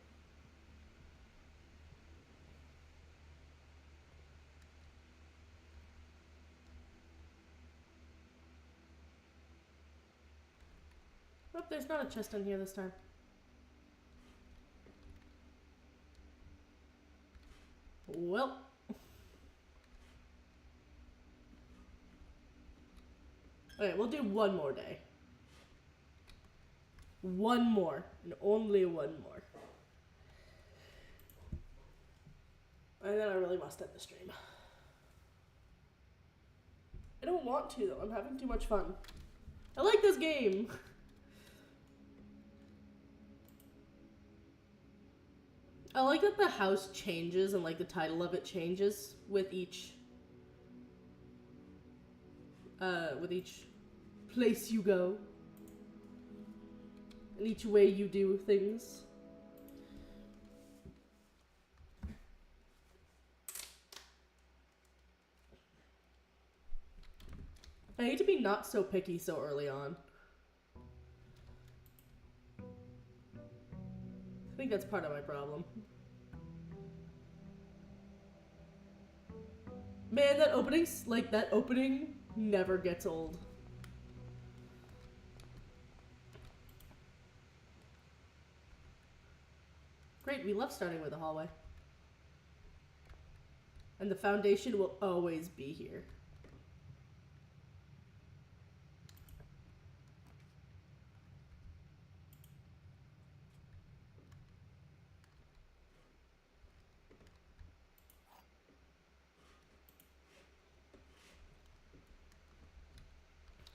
Oh, there's not a chest in here this time. Well. Okay, we'll do one more day. One more. And only one more. And then I really must end the stream. I don't want to, though. I'm having too much fun. I like this game. I like that the house changes and like the title of it changes with each place you go and each way you do things. I need to be not so picky so early on. I think that's part of my problem. Man, that opening never gets old. Great, we love starting with a hallway. And the foundation will always be here.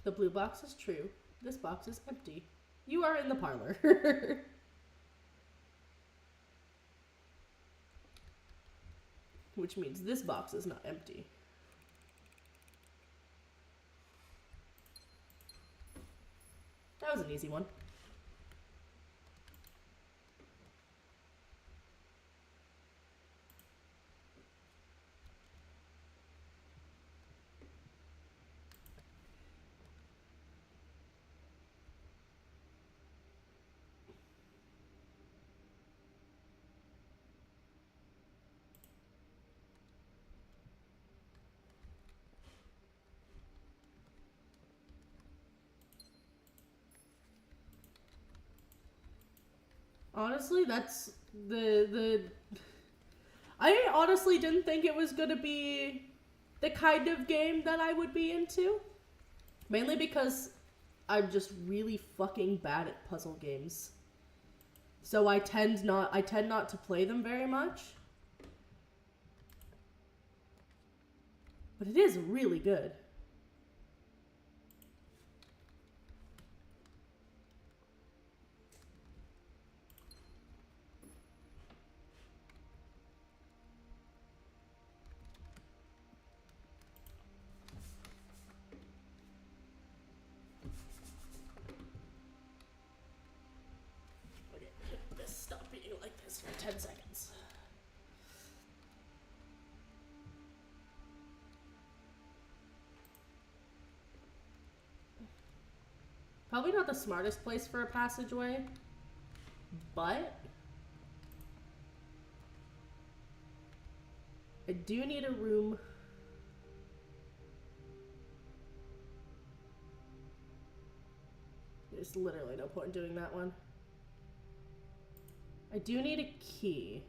The blue box is true. This box is empty. You are in the parlor. Which means this box is not empty. That was an easy one. Honestly, that's the I honestly didn't think it was gonna be the kind of game that I would be into. Mainly because I'm just really fucking bad at puzzle games. So I tend not to play them very much. But it is really good. Just stop being like this for 10 seconds. Probably not the smartest place for a passageway, but I do need a room. There's literally no point in doing that one. I do need a key.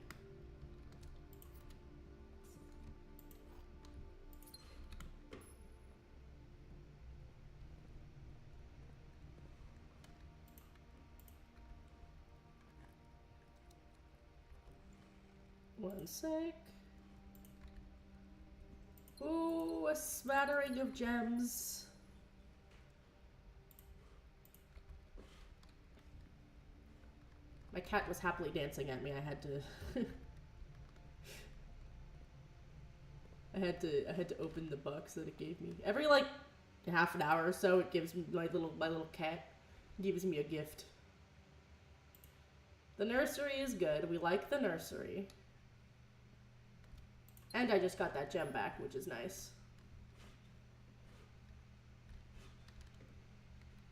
One sec. Ooh, a smattering of gems. My cat was happily dancing at me. I had to I had to open the box that it gave me. Every like half an hour or so it gives me my little cat gives me a gift. The nursery is good. We like the nursery. And I just got that gem back, which is nice.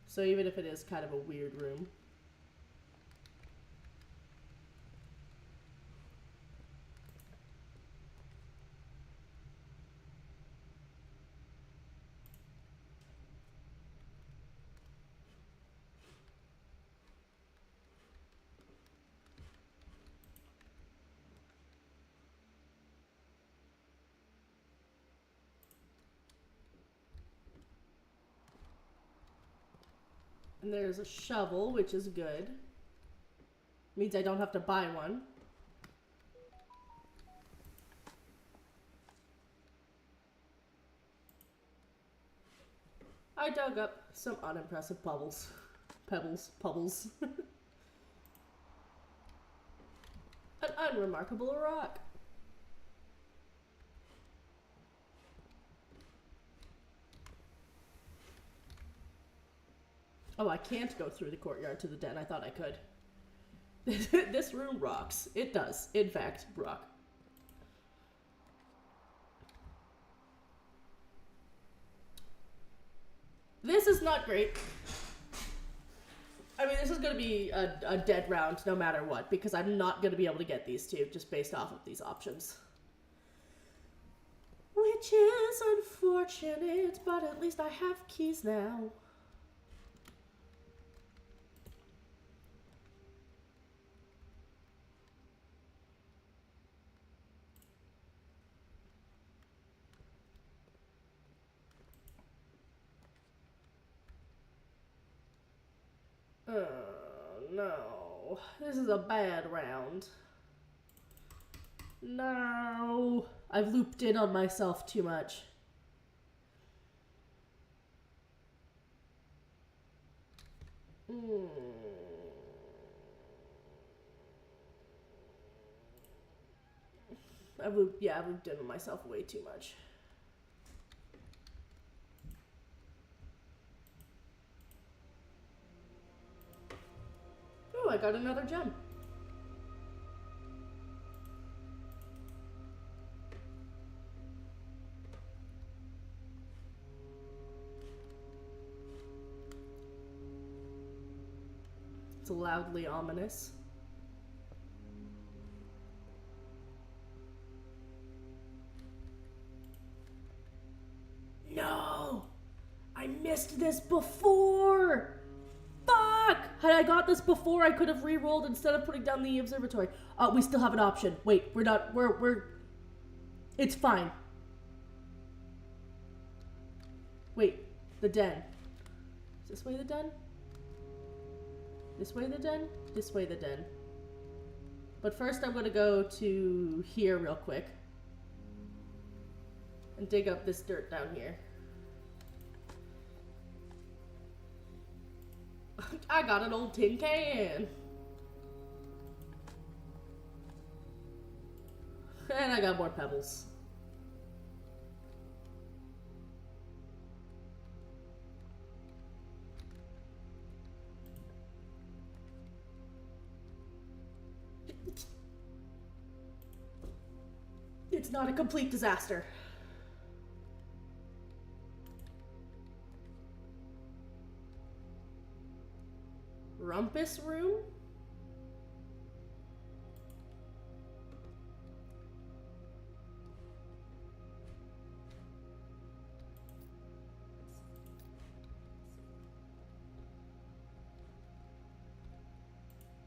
So even if it is kind of a weird room. And there's a shovel, which is good. Means I don't have to buy one. I dug up some unimpressive pebbles. Pebbles. An unremarkable rock. Oh, I can't go through the courtyard to the den. I thought I could. This room rocks. It does, in fact, rock. This is not great. I mean, this is going to be a dead round no matter what, because I'm not going to be able to get these two just based off of these options. Which is unfortunate, but at least I have keys now. Oh, no. This is a bad round. No. I've looped in on myself too much. Mm. I've looped in myself way too much. Oh, I got another gem. It's loudly ominous. No! I missed this before! Fuck! Had I got this before, I could have re-rolled instead of putting down the observatory. We still have an option. Wait, we're not, we're... It's fine. Wait, the den. Is this way the den? This way the den? This way the den. But first I'm gonna go to here real quick. And dig up this dirt down here. I got an old tin can. And I got more pebbles. It's not a complete disaster. Rumpus room?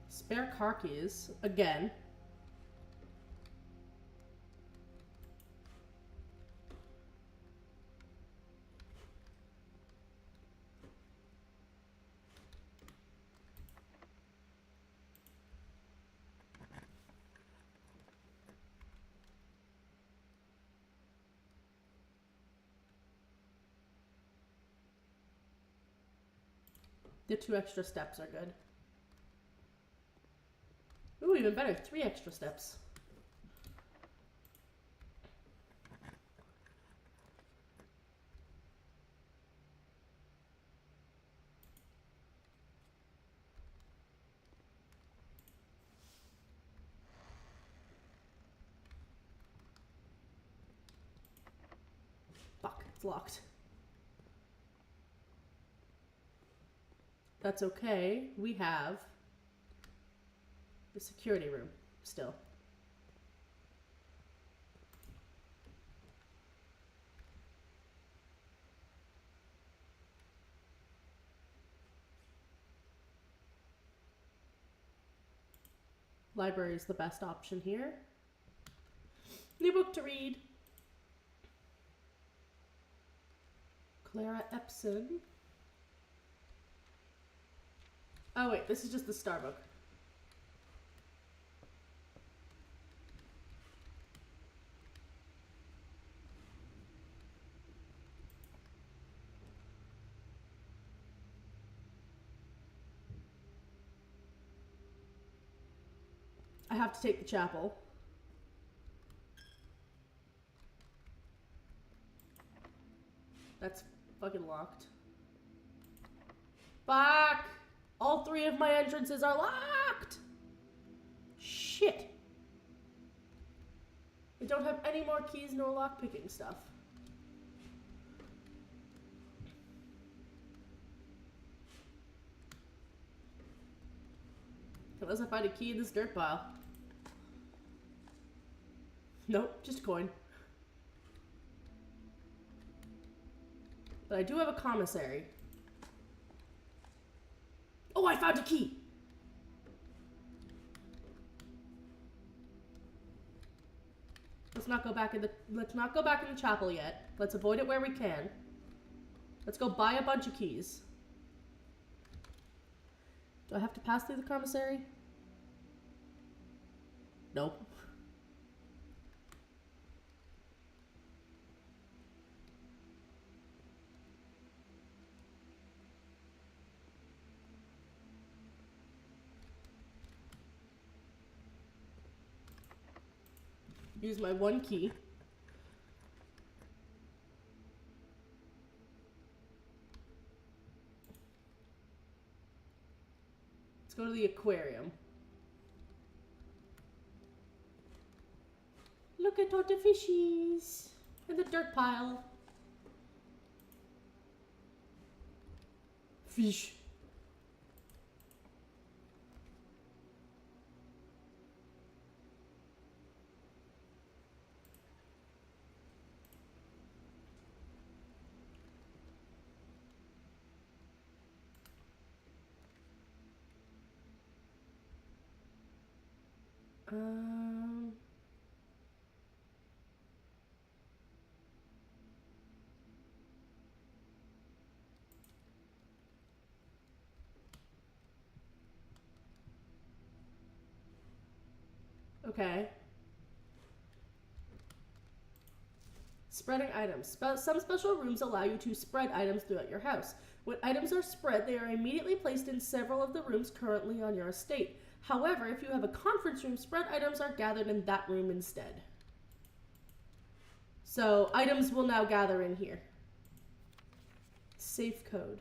Spare car keys, again. The 2 extra steps are good. Ooh, even better, 3 extra steps. Fuck, it's locked. That's okay. We have the security room still. Library is the best option here. New book to read. Clara Epson. Oh wait, this is just the Starbook. I have to take the chapel. That's fucking locked. Fuck! All 3 of my entrances are locked! Shit. I don't have any more keys nor lockpicking stuff. Unless I find a key in this dirt pile. Nope, just a coin. But I do have a commissary. Oh, I found a key! Let's not go back in the chapel yet. Let's avoid it where we can. Let's go buy a bunch of keys. Do I have to pass through the commissary? Nope. Use my one key. Let's go to the aquarium. Look at all the fishies and the dirt pile. Fish. Okay. Spreading items. Some special rooms allow you to spread items throughout your house. When items are spread, they are immediately placed in several of the rooms currently on your estate. However, if you have a conference room, spread items are gathered in that room instead. So, items will now gather in here. Safe code.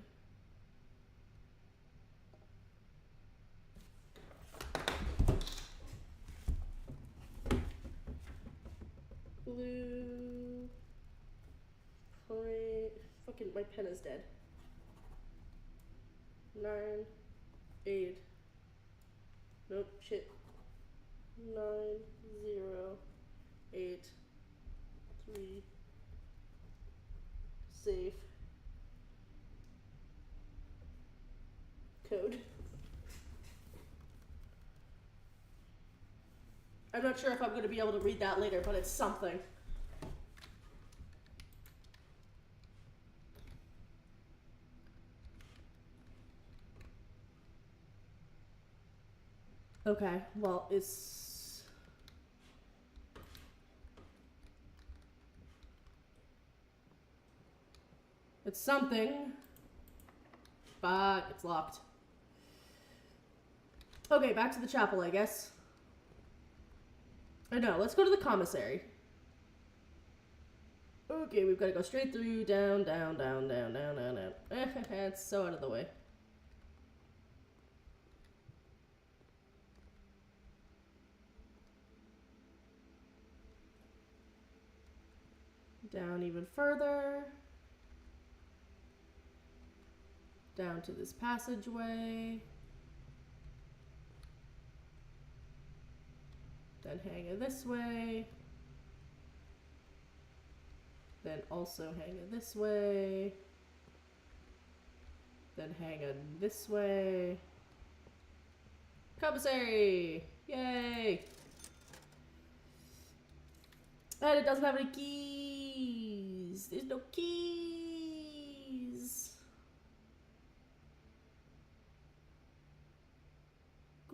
Blue. Print. Fucking, my pen is dead. 9, 8. Nope, shit. 9, 0, 8, 3. Safe. Code. I'm not sure if I'm going to be able to read that later, but it's something. Okay, well, it's something, but it's locked. Okay, back to the chapel, I guess. I know, let's go to the commissary. Okay, we've got to go straight through, down, down, down, down, down, down, down. It's so out of the way. Down even further. Down to this passageway. Then hang it this way. Then also hang it this way. Then hang it this way. Commissary! Yay! And it doesn't have any keys. There's no keys.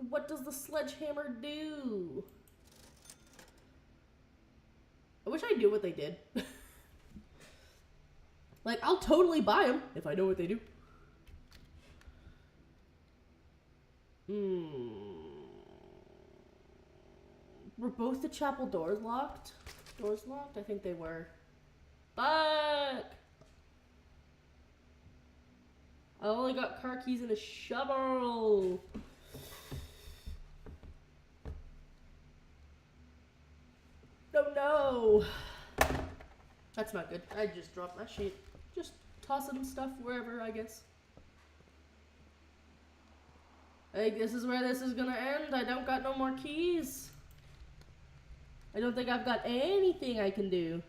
What does the sledgehammer do? I wish I knew what they did. Like, I'll totally buy them if I know what they do. Were both the chapel doors locked? Doors locked? I think they were. Fuck! I only got car keys and a shovel. Oh no! That's not good. I just dropped my sheet. Just tossing stuff wherever, I guess. I think this is where this is gonna end. I don't got no more keys. I don't think I've got anything I can do.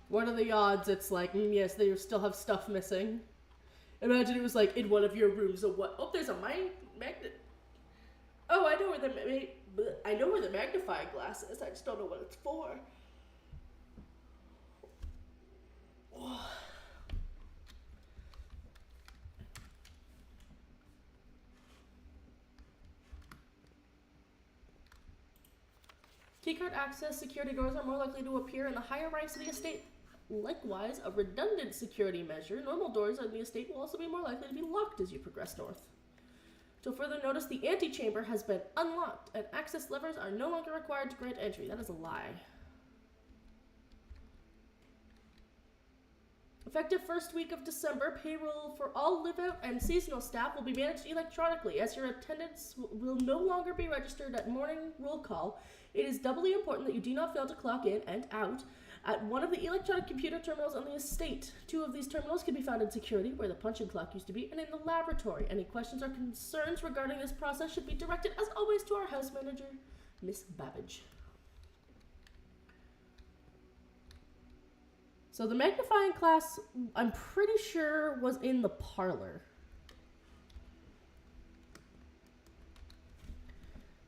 What are the odds it's like, yes, they still have stuff missing. Imagine it was like in one of your rooms or what? Oh, there's a magnet. Oh, I know where the magnifying glass is. I just don't know what it's for. Keycard access security doors are more likely to appear in the higher ranks of the estate. Likewise, a redundant security measure, normal doors on the estate will also be more likely to be locked as you progress north. To further notice, the antechamber has been unlocked, and access levers are no longer required to grant entry. That is a lie. Effective first week of December, payroll for all live-out and seasonal staff will be managed electronically, as your attendance will no longer be registered at morning roll call. It is doubly important that you do not fail to clock in and out at one of the electronic computer terminals on the estate. 2 of these terminals can be found in security, where the punching clock used to be, and in the laboratory. Any questions or concerns regarding this process should be directed, as always, to our house manager, Miss Babbage. So the magnifying glass, I'm pretty sure, was in the parlor.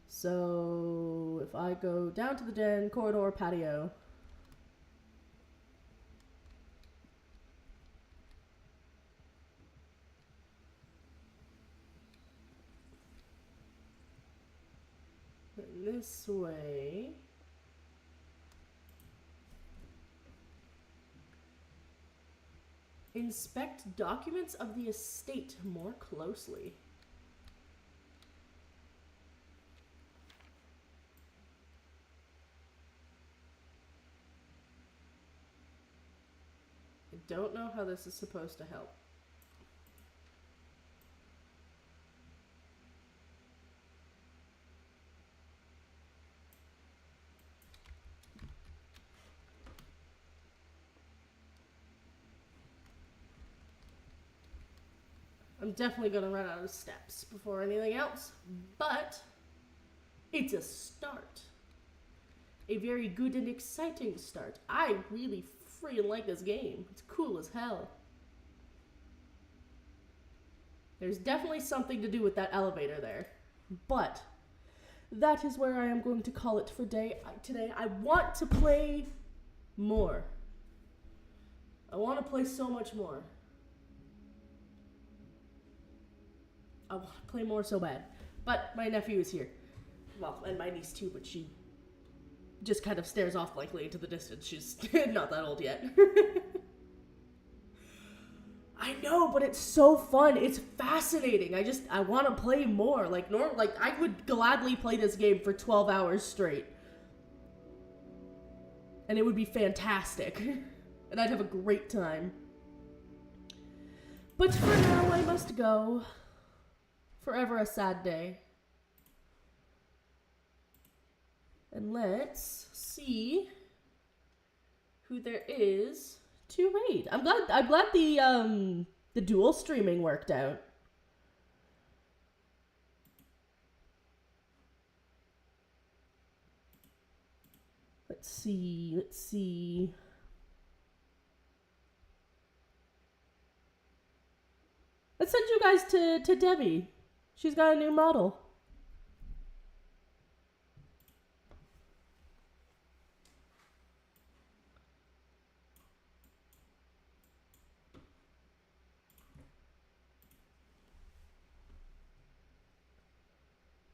So if I go down to the den, corridor, patio. And this way. Inspect documents of the estate more closely. I don't know how this is supposed to help. I'm definitely going to run out of steps before anything else, but it's a start. A very good and exciting start. I really freaking like this game. It's cool as hell. There's definitely something to do with that elevator there, but that is where I am going to call it for today. I want to play more. I want to play so much more. I want to play more so bad. But my nephew is here. Well, and my niece too, but she just kind of stares off blankly into the distance. She's not that old yet. I know, but it's so fun. It's fascinating. I want to play more. Like I would gladly play this game for 12 hours straight. And it would be fantastic. And I'd have a great time. But for now, I must go. Forever a sad day. And let's see who there is to raid. I'm glad the dual streaming worked out. Let's see. Let's send you guys to Debbie. She's got a new model.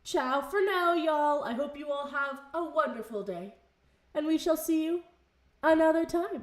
Ciao for now, y'all. I hope you all have a wonderful day. And we shall see you another time.